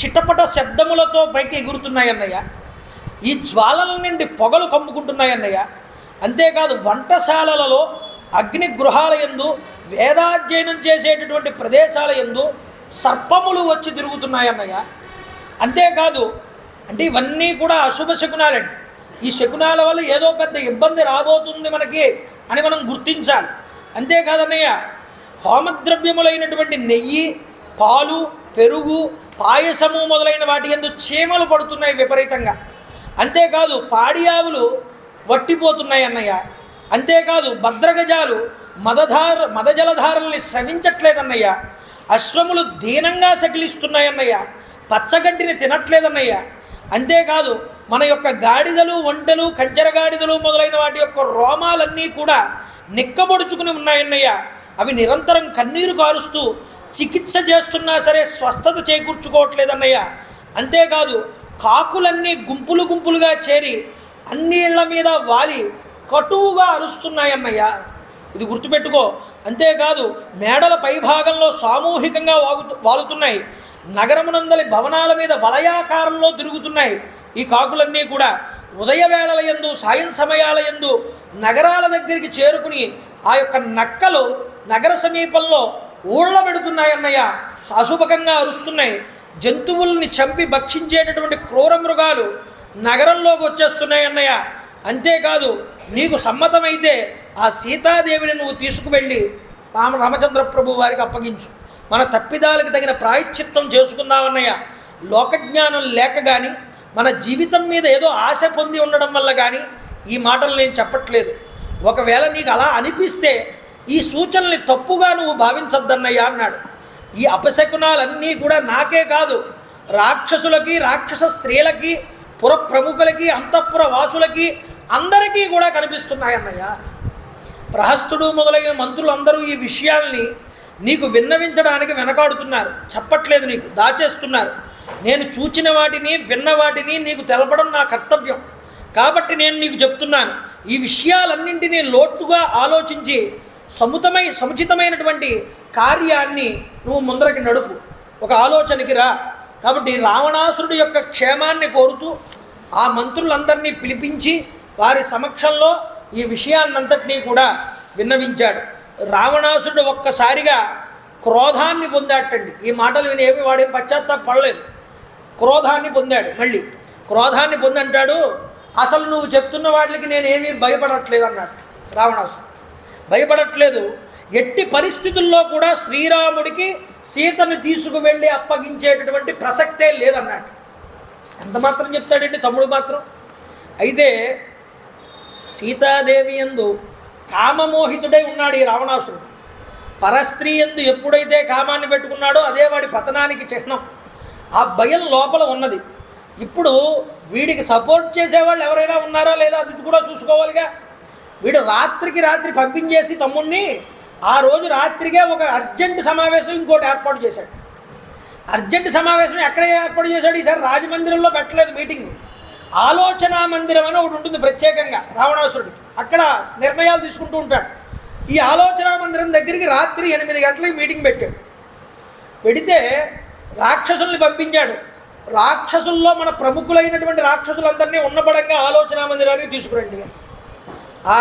చిటపట శబ్దములతో పైకి ఎగురుతున్నాయన్నయ్య. ఈ జ్వాలల నుండి పొగలు కమ్ముకుంటున్నాయన్నయ్య. అంతేకాదు వంటశాలలలో, అగ్ని గృహాల యందు, వేదాధ్యయనం చేసేటటువంటి ప్రదేశాల యందు సర్పములు వచ్చి తిరుగుతున్నాయన్నయ్య. అంతేకాదు అంటే ఇవన్నీ కూడా అశుభ శకునాలండి. ఈ శకునాల వల్ల ఏదో పెద్ద ఇబ్బంది రాబోతుంది మనకి అని మనం గుర్తించాలి. అంతేకాదన్నయ్య, హోమద్రవ్యములైనటువంటి నెయ్యి, పాలు, పెరుగు, పాయసము మొదలైన వాటి యందు చీమలు పడుతున్నాయి విపరీతంగా. అంతేకాదు పాడి ఆవులు వట్టిపోతున్నాయి అన్నయ్య. అంతేకాదు భద్రగజాలు మదజలధారల్ని స్రవించట్లేదన్నయ్య. అశ్వములు దీనంగా సకిలిస్తున్నాయన్నయ్య. పచ్చగడ్డిని తినట్లేదన్నయ్య. అంతేకాదు మన యొక్క గాడిదలు, ఒంటెలు, కంచెరగాడిదలు మొదలైన వాటి యొక్క రోమాలన్నీ కూడా నిక్కబొడుచుకుని ఉన్నాయన్నయ్య. అవి నిరంతరం కన్నీరు కారుస్తూ చికిత్స చేస్తున్నా సరే స్వస్థత చేకూర్చుకోవట్లేదన్నయ్య. అంతేకాదు కాకులన్నీ గుంపులు గుంపులుగా చేరి అన్ని ఇళ్ల మీద వాలి కటువుగా అరుస్తున్నాయన్నయ్య. ఇది గుర్తుపెట్టుకో. అంతేకాదు మేడల పైభాగంలో సామూహికంగా వాలుతున్నాయి. నగరమునందలి భవనాల మీద వలయాకారంలో తిరుగుతున్నాయి ఈ కాకులన్నీ కూడా. ఉదయవేళల యందు, సాయం సమయాల యందు నగరాల దగ్గరికి చేరుకుని ఆ యొక్క నక్కలు నగర సమీపంలో ఊళ్ళ పెడుతున్నాయన్నయ్య. అశుభకంగా అరుస్తున్నాయి. జంతువుల్ని చంపి భక్షించేటటువంటి క్రూర మృగాలు నగరంలోకి వచ్చేస్తున్నాయి అన్నయ్య. అంతేకాదు నీకు సమ్మతమైతే ఆ సీతాదేవిని నువ్వు తీసుకువెళ్ళి రామచంద్ర ప్రభు వారికి అప్పగించు. మన తప్పిదాలకు తగిన ప్రాయశ్చిత్తం చేసుకుందామన్నయ్య. లోకజ్ఞానం లేక కానీ, మన జీవితం మీద ఏదో ఆశ పొంది ఉండడం వల్ల కానీ ఈ మాటలు నేను చెప్పట్లేదు. ఒకవేళ నీకు అలా అనిపిస్తే ఈ సూచనల్ని తప్పుగా నువ్వు భావించద్దన్నయ్యా అన్నాడు. ఈ అపశకునాలన్నీ కూడా నాకే కాదు, రాక్షసులకి, రాక్షస స్త్రీలకి, పుర ప్రముఖులకి, అంతఃపుర వాసులకి అందరికీ కూడా కనిపిస్తున్నాయన్నయ్య. ప్రహస్తుడు మొదలైన మంత్రులు అందరూ ఈ విషయాల్ని నీకు విన్నవించడానికి వెనకాడుతున్నారు, చెప్పట్లేదు, నీకు దాచేస్తున్నారు. నేను చూచిన వాటిని, విన్న వాటిని నీకు తెలపడం నా కర్తవ్యం. కాబట్టి నేను నీకు చెప్తున్నాను, ఈ విషయాలన్నింటినీ లోతుగా ఆలోచించి సముచితమైనటువంటి కార్యాన్ని నువ్వు ముందరకి నడుపు, ఒక ఆలోచనకి రా. కాబట్టి రావణాసురుడి యొక్క క్షేమాన్ని కోరుతూ ఆ మంత్రులందరినీ పిలిపించి వారి సమక్షంలో ఈ విషయాన్నంతటినీ కూడా విన్నవించాడు. రావణాసురుడు ఒక్కసారిగా క్రోధాన్ని పొందాటండి. ఈ మాటలు విని ఏమి వాడేం పశ్చాత్తాపడలేదు, క్రోధాన్ని పొందాడు. మళ్ళీ క్రోధాన్ని పొందంటాడు, అసలు నువ్వు చెప్తున్న వాటికి నేనేమీ భయపడట్లేదు అన్నాడు రావణాసురుడు. భయపడట్లేదు, ఎట్టి పరిస్థితుల్లో కూడా శ్రీరాముడికి సీతను తీసుకువెళ్ళి అప్పగించేటటువంటి ప్రసక్తే లేదన్నాడు. ఎంత మాత్రం చెప్తాడండి తమ్ముడు మాత్రం. అయితే సీతాదేవి యందు కామమోహితుడై ఉన్నాడు ఈ రావణాసురుడు. పరస్త్రీ యందు ఎప్పుడైతే కామాన్ని పెట్టుకున్నాడో అదే వాడి పతనానికి చిహ్నం. ఆ భయం లోపల ఉన్నది. ఇప్పుడు వీడికి సపోర్ట్ చేసేవాళ్ళు ఎవరైనా ఉన్నారా లేదా అది కూడా చూసుకోవాలిగా. వీడు రాత్రికి రాత్రి పంపించేసి తమ్ముడిని ఆ రోజు రాత్రికే ఒక అర్జెంట్ సమావేశం ఇంకోటి ఏర్పాటు చేశాడు. అర్జెంట్ సమావేశం ఎక్కడ ఏర్పాటు చేశాడు? ఈసారి రాజమందిరంలో పెట్టలేదు మీటింగ్, ఆలోచన మందిరం అని ఒకటి ఉంటుంది ప్రత్యేకంగా రావణాసురుడికి. అక్కడ నిర్ణయాలు తీసుకుంటూ ఉంటాడు. ఈ ఆలోచన మందిరం దగ్గరికి రాత్రి 8 గంటలకి మీటింగ్ పెట్టాడు. పెడితే రాక్షసుల్ని పంపించాడు. రాక్షసుల్లో మన ప్రముఖులైనటువంటి రాక్షసులందరినీ ఉన్నపడంగా ఆలోచన మందిరానికి తీసుకురండి. ఆ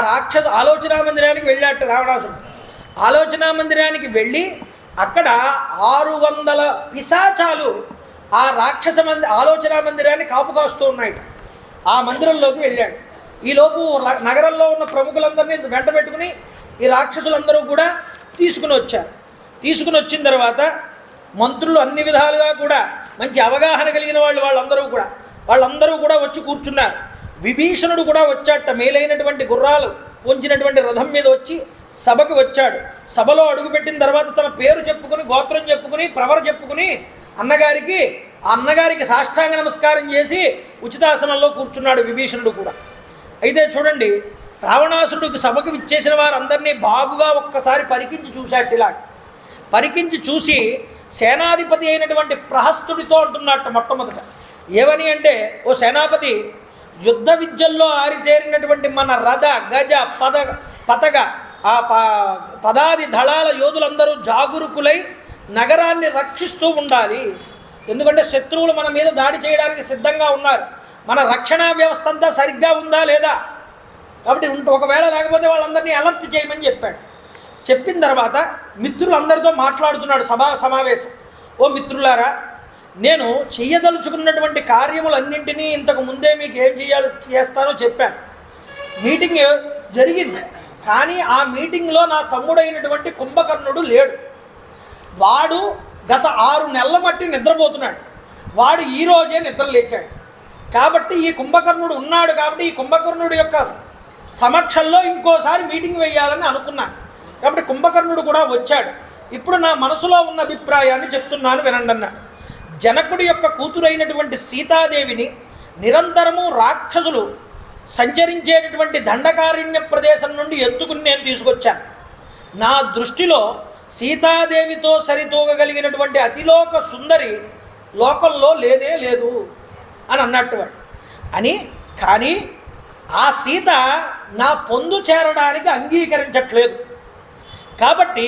ఆలోచన మందిరానికి వెళ్ళాట రావణాసురుడు. ఆలోచన మందిరానికి వెళ్ళి అక్కడ 600 పిశాచాలు ఆ ఆలోచన మందిరాన్ని కాపు కాస్తూ ఉన్నాయట. ఆ మందిరంలోకి వెళ్ళాడు. ఈలోపు నగరంలో ఉన్న ప్రముఖులందరినీ వెంట పెట్టుకుని ఈ రాక్షసులందరూ కూడా తీసుకుని వచ్చారు. తీసుకుని వచ్చిన తర్వాత మంత్రులు అన్ని విధాలుగా కూడా మంచి అవగాహన కలిగిన వాళ్ళందరూ కూడా వచ్చి కూర్చున్నారు. విభీషణుడు కూడా వచ్చాట. మేలైనటువంటి గుర్రాలు పొంచినటువంటి రథం మీద వచ్చి సభకు వచ్చాడు. సభలో అడుగుపెట్టిన తర్వాత తన పేరు చెప్పుకుని, గోత్రం చెప్పుకుని, ప్రవర చెప్పుకుని అన్నగారికి సాష్టాంగ నమస్కారం చేసి ఉచితాసనంలో కూర్చున్నాడు విభీషణుడు కూడా. అయితే చూడండి, రావణాసురుడికి సభకు విచ్చేసిన వారందరినీ బాగుగా ఒక్కసారి పరికించి చూశాడు. ఇలా పరికించి చూసి సేనాధిపతి అయినటువంటి ప్రహస్తుడితో అంటున్నట్టు మొట్టమొదట ఏమని అంటే, ఓ సేనాపతి, యుద్ధ విద్యల్లో ఆరితేరినటువంటి మన రథ, గజ, పతగ ఆ పదాది దళాల యోధులందరూ జాగరూకులై నగరాన్ని రక్షిస్తూ ఉండాలి. ఎందుకంటే శత్రువులు మన మీద దాడి చేయడానికి సిద్ధంగా ఉన్నారు. మన రక్షణ వ్యవస్థ అంతా సరిగ్గా ఉందా లేదా, కాబట్టి ఒకవేళ లేకపోతే వాళ్ళందరినీ అలర్ట్ చేయమని చెప్పాడు. చెప్పిన తర్వాత మిత్రులందరితో మాట్లాడుతున్నాడు సభా సమావేశం. ఓ మిత్రులారా, నేను చెయ్యదలుచుకున్నటువంటి కార్యములన్నింటినీ ఇంతకు ముందే మీకు ఏం చేస్తానో చెప్పాను. మీటింగ్ జరిగింది, కానీ ఆ మీటింగ్లో నా తమ్ముడైనటువంటి కుంభకర్ణుడు లేడు. వాడు గత 6 నెలల మట్టి నిద్రపోతున్నాడు. వాడు ఈరోజే నిద్ర లేచాడు. కాబట్టి ఈ కుంభకర్ణుడు ఉన్నాడు. కాబట్టి ఈ కుంభకర్ణుడు యొక్క సమక్షంలో ఇంకోసారి మీటింగ్ వేయాలని అనుకున్నాను. కాబట్టి కుంభకర్ణుడు కూడా వచ్చాడు. ఇప్పుడు నా మనసులో ఉన్న అభిప్రాయాన్ని చెప్తున్నాను వినండి అన్నాడు. జనకుడి యొక్క కూతురైనటువంటి సీతాదేవిని నిరంతరము రాక్షసులు సంచరించేటటువంటి దండకారణ్య ప్రదేశం నుండి ఎత్తుకుని నేను తీసుకొచ్చాను. నా దృష్టిలో సీతాదేవితో సరితూగగలిగినటువంటి అతిలోక సుందరి లోకంలో లేనే లేదు అని అన్నట్టు వాడు అని. కానీ ఆ సీత నా పొందు చేరడానికి అంగీకరించట్లేదు. కాబట్టి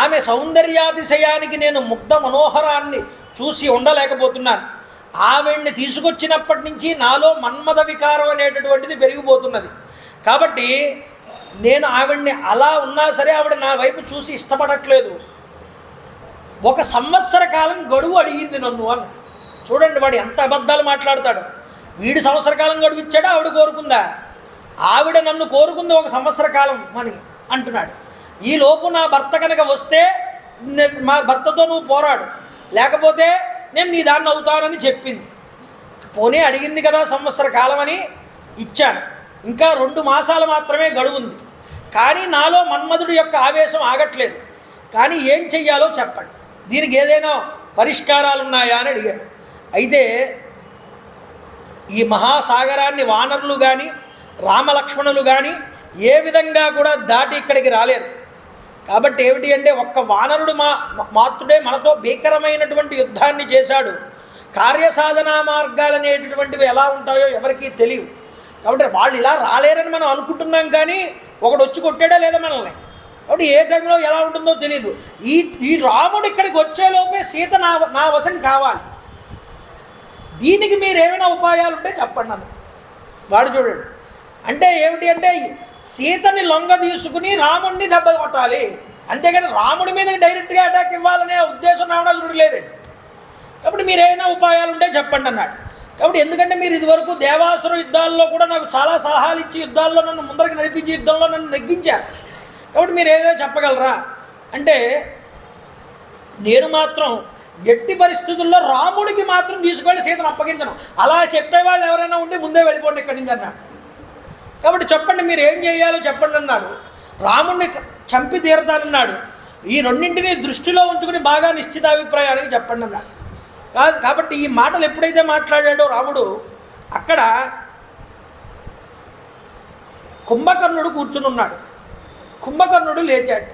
ఆమె సౌందర్యాతిశయానికి నేను ముగ్ధ మనోహరాన్ని చూసి ఉండలేకపోతున్నాను. ఆవిడ్ని తీసుకొచ్చినప్పటి నుంచి నాలో మన్మథ వికారం అనేటటువంటిది పెరిగిపోతున్నది. కాబట్టి నేను ఆవిడ్ని అలా ఉన్నా సరే ఆవిడ నా వైపు చూసి ఇష్టపడట్లేదు. 1 సంవత్సర కాలం గడువు అడిగింది నన్ను అని. చూడండి వాడు ఎంత అబద్ధాలు మాట్లాడతాడు. వీడు సంవత్సర కాలం గడువు ఇచ్చాడా, ఆవిడ కోరుకుందా? ఆవిడ నన్ను కోరుకుంది 1 సంవత్సర కాలం అని అంటున్నాడు. ఈలోపు నా భర్త కనుక వస్తే మా భర్తతో నువ్వు పోరాడు, లేకపోతే నేను నీ దాన్ని అవుతానని చెప్పింది. పోనీ అడిగింది కదా సంవత్సర కాలమని ఇచ్చాను, ఇంకా 2 మాసాలు మాత్రమే గడువుంది, కానీ నాలో మన్మధుడి యొక్క ఆవేశం ఆగట్లేదు, కానీ ఏం చెయ్యాలో చెప్పండి, దీనికి ఏదైనా పరిష్కారాలు ఉన్నాయా అని అడిగాడు. అయితే ఈ మహాసాగరాన్ని వానరులు కానీ రామలక్ష్మణులు కానీ ఏ విధంగా కూడా దాటి ఇక్కడికి రాలేరు. కాబట్టి ఏమిటి అంటే ఒక్క వానరుడు మాత్రుడే మనతో భీకరమైనటువంటి యుద్ధాన్ని చేశాడు. కార్యసాధనా మార్గాలు అనేటటువంటివి ఎలా ఉంటాయో ఎవరికీ తెలియవు. కాబట్టి వాళ్ళు ఇలా రాలేరని మనం అనుకుంటున్నాం, కానీ ఒకడు వచ్చి కొట్టాడా లేదా మనల్ని. కాబట్టి ఏ టైంలో ఎలా ఉంటుందో తెలియదు. ఈ రాముడు ఇక్కడికి వచ్చేలోపే సీత నా వశం కావాలి, దీనికి మీరు ఏమైనా ఉపాయాలు ఉంటే చెప్పండి అన్న. వాడు చూడండి అంటే ఏమిటి అంటే సీతని లొంగ తీసుకుని రాముడిని దెబ్బ కొట్టాలి, అంతేగాని రాముడి మీదకి డైరెక్ట్గా అటాక్ ఇవ్వాలనే ఉద్దేశం రావణాసురుడు లేదండి. కాబట్టి మీరు ఏమైనా ఉపాయాలు ఉంటే చెప్పండి అన్నాడు. కాబట్టి ఎందుకంటే మీరు ఇదివరకు దేవాసుర యుద్ధాల్లో కూడా నాకు చాలా సలహాలు ఇచ్చి యుద్ధాల్లో నన్ను ముందరికి నడిపించి యుద్ధంలో నన్ను నెగ్గించారు, కాబట్టి మీరు ఏదైనా చెప్పగలరా అంటే నేను మాత్రం ఎట్టి పరిస్థితుల్లో రాముడికి మాత్రం తీసుకెళ్ళి సీతను అప్పగించను, అలా చెప్పేవాళ్ళు ఎవరైనా ఉంటే ముందే వెళ్ళిపోండి ఇక్కడి నుంచి అన్నాడు. కాబట్టి చెప్పండి మీరు ఏం చేయాలో చెప్పండి అన్నాడు. రాముడిని చంపి తీరతానన్నాడు. ఈ రెండింటిని దృష్టిలో ఉంచుకుని బాగా నిశ్చితాభిప్రాయానికి చెప్పండి అన్నాడు. కాబట్టి ఈ మాటలు ఎప్పుడైతే మాట్లాడాడో రాముడు, అక్కడ కుంభకర్ణుడు కూర్చుని ఉన్నాడు. కుంభకర్ణుడు లేచాడు.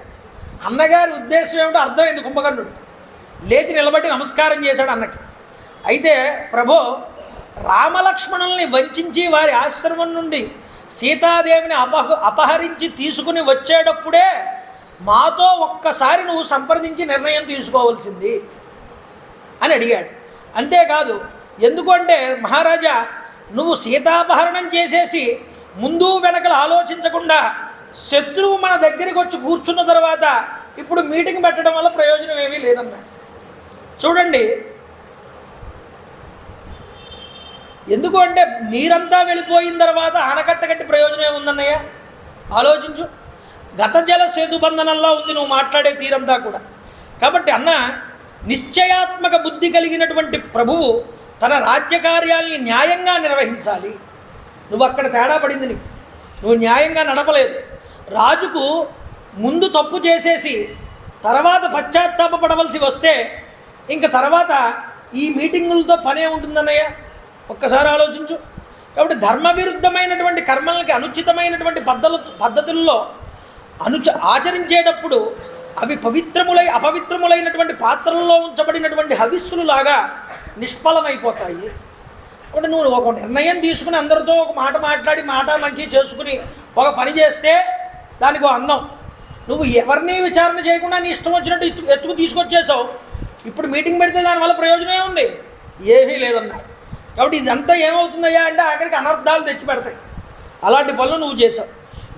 అన్నగారి ఉద్దేశం ఏమిటో అర్థమైంది. కుంభకర్ణుడు లేచి నిలబడి నమస్కారం చేశాడు అన్నకి. అయితే ప్రభో, రామలక్ష్మణుల్ని వంచి వారి ఆశ్రమం నుండి సీతాదేవిని అపహరించి తీసుకుని వచ్చేటప్పుడే మాతో ఒక్కసారి నువ్వు సంప్రదించి నిర్ణయం తీసుకోవాల్సింది అని అడిగాడు. అంతేకాదు, ఎందుకంటే మహారాజా నువ్వు సీతాపహరణం చేసేసి ముందు వెనకలు ఆలోచించకుండా శత్రువు మన దగ్గరికి వచ్చి కూర్చున్న తర్వాత ఇప్పుడు మీటింగ్ పెట్టడం వల్ల ప్రయోజనం ఏమీ లేదన్నాడు. చూడండి, ఎందుకు అంటే నీరంతా వెళ్ళిపోయిన తర్వాత ఆనకట్ట కట్టి ప్రయోజనం ఏముందన్నయ్య ఆలోచించు. గత జల సేతు బంధనంలో ఉంది నువ్వు మాట్లాడే తీరంతా కూడా. కాబట్టి అన్న, నిశ్చయాత్మక బుద్ధి కలిగినటువంటి ప్రభువు తన రాజ్యకార్యాల్ని న్యాయంగా నిర్వహించాలి. నువ్వు అక్కడ తేడా పడింది నీకు, నువ్వు న్యాయంగా నడపలేదు. రాజుకు ముందు తప్పు చేసేసి తర్వాత పశ్చాత్తాపపడవలసి వస్తే ఇంక తర్వాత ఈ మీటింగులతో పనే ఉంటుందన్నయ్య, ఒక్కసారి ఆలోచించు. కాబట్టి ధర్మవిరుద్ధమైనటువంటి కర్మలకి అనుచితమైనటువంటి పద్ధతుల్లో ఆచరించేటప్పుడు అవి అపవిత్రములైనటువంటి పాత్రల్లో ఉంచబడినటువంటి హవిస్సులు లాగా నిష్ఫలమైపోతాయి. కాబట్టి నువ్వు ఒక నిర్ణయం తీసుకుని అందరితో ఒక మాట మాట్లాడి మాట మంచి చేసుకుని ఒక పని చేస్తే దానికి ఒక అందం. నువ్వు ఎవరిని విచారణ చేయకుండా నీ ఇష్టం వచ్చినట్టు ఎత్తుకు తీసుకొచ్చేసావు. ఇప్పుడు మీటింగ్ పెడితే దానివల్ల ప్రయోజనం ఏముంది? ఏమీ లేదన్నాడు. కాబట్టి ఇదంతా ఏమవుతుందయ్యా అంటే ఆఖరికి అనర్థాలు తెచ్చి పెడతాయి. అలాంటి పనులు నువ్వు చేసావు.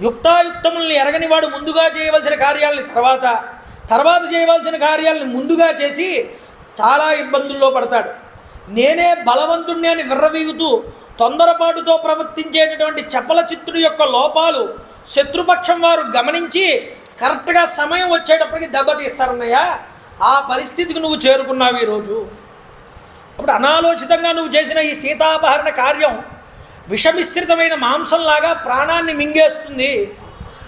యుక్తాయుక్తముల్ని ఎరగని వాడు ముందుగా చేయవలసిన కార్యాలని తర్వాత చేయవలసిన కార్యాలను ముందుగా చేసి చాలా ఇబ్బందుల్లో పడతాడు. నేనే బలవంతుణ్ణి అని విర్రవీగుతూ తొందరపాటుతో ప్రవర్తించేటటువంటి చపల చిత్తుడి యొక్క లోపాలు శత్రుపక్షం వారు గమనించి కరెక్ట్గా సమయం వచ్చేటప్పటికి దెబ్బతీస్తారన్నయ్య. ఆ పరిస్థితికి నువ్వు చేరుకున్నావు ఈరోజు. అప్పుడు అనాలోచితంగా నువ్వు చేసిన ఈ సీతాపహరణ కార్యం విషమిశ్రితమైన మాంసంలాగా ప్రాణాన్ని మింగేస్తుంది.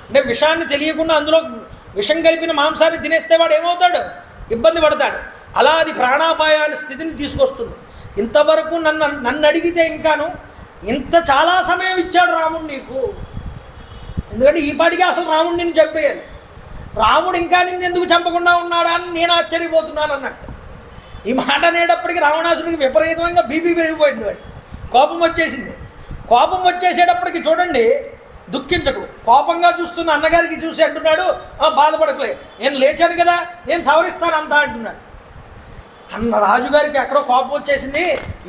అంటే విషాన్ని తెలియకుండా అందులో విషం కలిపిన మాంసాన్ని తినేస్తే వాడు ఏమవుతాడు? ఇబ్బంది పడతాడు. అలా అది ప్రాణాపాయాన్ని స్థితిని తీసుకొస్తుంది. ఇంతవరకు నన్ను అడిగితే ఇంకాను ఇంత చాలా సమయం ఇచ్చాడు రాముడు నీకు. ఎందుకంటే ఈ పాటికి అసలు రాముడు నిన్ను చంపేయాలి. రాముడు ఇంకా నిన్ను ఎందుకు చంపకుండా ఉన్నాడా అని నేను ఆశ్చర్యపోతున్నాను అన్నట్టు. ఈ మాట అనేటప్పటికి రావణాసుడికి విపరీతంగా బీపీ పెరిగిపోయింది. వాడికి కోపం వచ్చేసింది. కోపం వచ్చేసేటప్పటికి చూడండి, దుఃఖించకు. కోపంగా చూస్తున్న అన్నగారికి చూసి అంటున్నాడు, బాధపడకలే, నేను లేచాను కదా, నేను సవరిస్తాను అంతా అంటున్నాడు. అన్న రాజుగారికి ఎక్కడో కోపం వచ్చేసింది.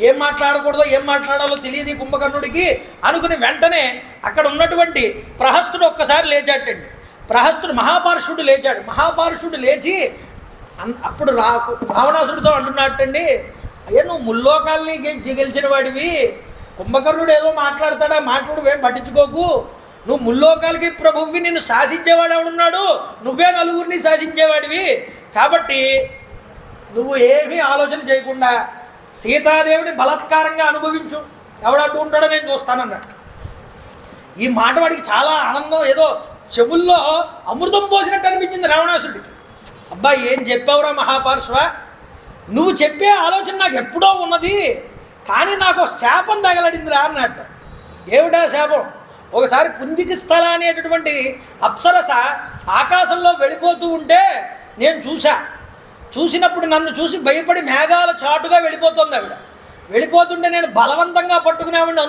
ఏం మాట్లాడకూడదో ఏం మాట్లాడాలో తెలియదు కుంభకర్ణుడికి అనుకుని వెంటనే అక్కడ ఉన్నటువంటి ప్రహస్తుడు ఒక్కసారి లేచాటండి. ప్రహస్తుడు మహాపార్షుడు లేచాడు. మహాపార్షుడు లేచి అప్పుడు రావణాసుడితో అంటున్నట్టండి, అయ్యా నువ్వు ముల్లోకాల్ని గెలిచిన వాడివి, కుంభకర్ణుడు ఏదో మాట్లాడతాడా, మాట్లాడు ఏం పట్టించుకోకు, నువ్వు ముల్లోకాలకి ప్రభువువి, నిన్ను శాసించేవాడు ఎవడున్నాడు, నువ్వే నలుగురిని శాసించేవాడివి. కాబట్టి నువ్వు ఏమీ ఆలోచన చేయకుండా సీతాదేవిని బలాత్కారంగా అనుభవించు, ఎవడడ్డు ఉంటాడో నేను చూస్తానన్నాడు. ఈ మాట వాడికి చాలా ఆనందం, ఏదో చెవుల్లో అమృతం పోసినట్టు అనిపించింది రావణాసుడికి. అబ్బా ఏం చెప్పావురా మహాపార్శ్వ, నువ్వు చెప్పే ఆలోచన నాకు ఎప్పుడో ఉన్నది, కానీ నాకు శాపం తగలడిందిరా అన్నట్టు. ఏమిటా శాపం? ఒకసారి పుంజికిస్థల అనేటటువంటి అప్సరస ఆకాశంలో వెళ్ళిపోతూ ఉంటే నేను చూసినప్పుడు నన్ను చూసి భయపడి మేఘాల చాటుగా వెళ్ళిపోతుంది ఆవిడ. వెళ్ళిపోతుంటే నేను బలవంతంగా పట్టుకుని ఆవిడని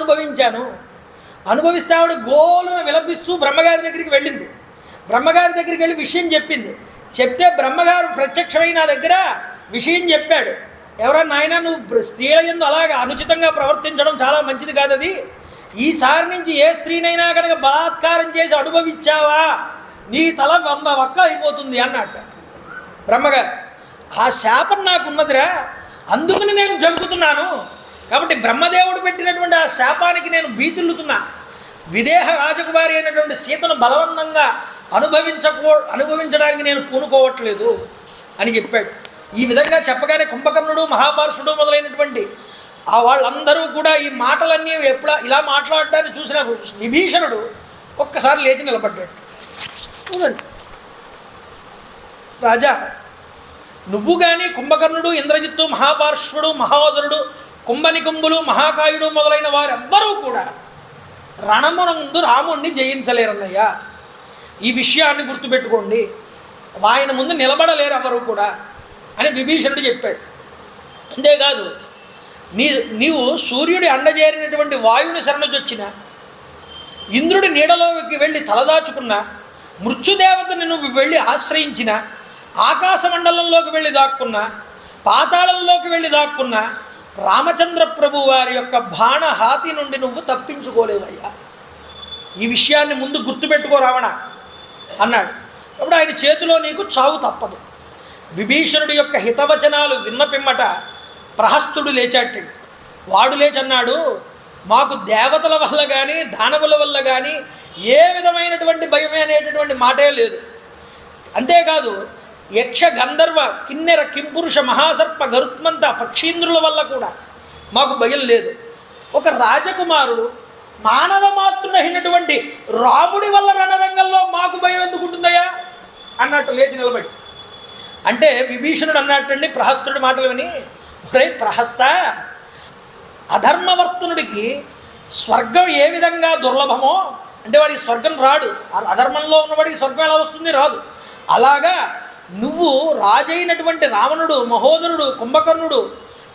అనుభవిస్తే ఆవిడ గోలున విలపిస్తూ బ్రహ్మగారి దగ్గరికి వెళ్ళింది. బ్రహ్మగారి దగ్గరికి వెళ్ళి విషయం చెప్తే బ్రహ్మగారు ప్రత్యక్షమై నా దగ్గర విషయం చెప్పాడు. ఎవరన్నా నాయన, నువ్వు స్త్రీల యందు అలాగా అనుచితంగా ప్రవర్తించడం చాలా మంచిది కాదు, అది ఈసారి నుంచి ఏ స్త్రీనైనా కనుక బలాత్కారం చేసి అనుభవించావా నీ తల 100 వక్క అయిపోతుంది అన్నట్టు బ్రహ్మగారు. ఆ శాపం నాకున్నదిరా, అందుకని నేను జంకుతున్నాను. కాబట్టి బ్రహ్మదేవుడు పెట్టినటువంటి ఆ శాపానికి నేను భీతులుతున్నా. విదేహ రాజకుమారి అయినటువంటి సీతను బలవంతంగా అనుభవించడానికి నేను పూనుకోవట్లేదు అని చెప్పాడు. ఈ విధంగా చెప్పగానే కుంభకర్ణుడు, మహాపార్షుడు మొదలైనటువంటి ఆ వాళ్ళందరూ కూడా ఈ మాటలన్నీ ఇలా మాట్లాడడాన్ని చూసిన విభీషణుడు ఒక్కసారి లేచి నిలబడ్డాడు. చూడండి రాజా, నువ్వు కానీ కుంభకర్ణుడు, ఇంద్రజిత్తు, మహాపార్శ్వుడు, మహోదరుడు, కుంభనికుంభులు, మహాకాయుడు మొదలైన వారెవ్వరూ కూడా రణమునందు రాముణ్ణి జయించలేరన్నయ్యా. ఈ విషయాన్ని గుర్తుపెట్టుకోండి, ఆయన ముందు నిలబడలేరు ఎవరు కూడా అని విభీషణుడు చెప్పాడు. అంతేకాదు, నీవు సూర్యుడి అండజేరినటువంటి వాయువుని శరణొచ్చిన, ఇంద్రుడి నీడలోకి వెళ్ళి తలదాచుకున్న, మృత్యుదేవతని నువ్వు వెళ్ళి ఆశ్రయించిన, ఆకాశమండలంలోకి వెళ్ళి దాక్కున్నా, పాతాళంలోకి వెళ్ళి దాక్కున్నా, రామచంద్ర ప్రభు వారి యొక్క బాణహాతి నుండి నువ్వు తప్పించుకోలేవయ్యా. ఈ విషయాన్ని ముందు గుర్తుపెట్టుకో రావణ అన్నాడు. కాబట్టి ఆయన చేతిలో నీకు చావు తప్పదు. విభీషణుడి యొక్క హితవచనాలు విన్న పిమ్మట ప్రహస్తుడు లేచాడు. వాడు లేచన్నాడు, మాకు దేవతల వల్ల కానీ దానవుల వల్ల కానీ ఏ విధమైనటువంటి భయమే అనేటటువంటి మాటే లేదు. అంతేకాదు, యక్ష గంధర్వ కిన్నెర కింపురుష మహాసర్ప గరుత్మంత పక్షీంద్రుల వల్ల కూడా మాకు భయం లేదు. ఒక రాజకుమారుడు మానవ మాతృడైనటువంటి రాముడి వల్ల రణరంగంలో మాకు భయం ఎందుకుంటుందయ్యా అన్నట్టు లేచి నిలబడి. అంటే విభీషణుడు అన్నట్టండి ప్రహస్తుడి మాటలు విని, ఒరే ప్రహస్త, అధర్మవర్తనుడికి స్వర్గం ఏ విధంగా దుర్లభమో, అంటే వాడికి స్వర్గం రాడు, అధర్మంలో ఉన్నవాడికి స్వర్గం ఎలా వస్తుంది? రాదు. అలాగా నువ్వు రాజైనటువంటి రావణుడు, మహోదరుడు, కుంభకర్ణుడు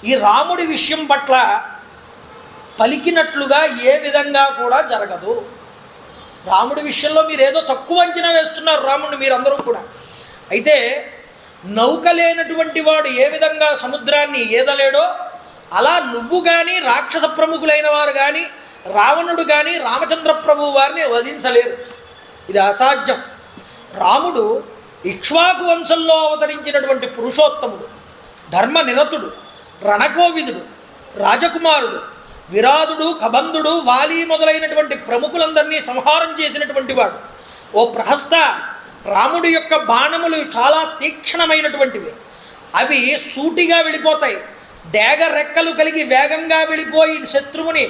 ఈ రాముడి విషయం పట్ల పలికినట్లుగా ఏ విధంగా కూడా జరగదు. రాముడి విషయంలో మీరేదో తక్కువ అంచనా వేస్తున్నారు రాముడిని మీరందరూ కూడా. అయితే నౌక లేనటువంటి వాడు ఏ విధంగా సముద్రాన్ని ఈదలేడో, అలా నువ్వు కానీ రాక్షస ప్రముఖులైన వారు కానీ రావణుడు కానీ రామచంద్ర ప్రభువు వారిని వధించలేరు. ఇది అసాధ్యం. రాముడు ఇక్ష్వాకు వంశంలో అవతరించినటువంటి పురుషోత్తముడు, ధర్మనిరతుడు, రణకోవిదుడు, రాజకుమారుడు, విరాదుడు, కబంధుడు, వాలి మొదలైనటువంటి ప్రముఖులందరినీ సంహారం చేసినటువంటి వాడు. ఓ ప్రహస్త, రాముడి యొక్క బాణములు చాలా తీక్షణమైనటువంటివి. అవి సూటిగా వెళ్ళిపోతాయి. డేగ రెక్కలు కలిగి వేగంగా వెళ్ళిపోయి శత్రువుని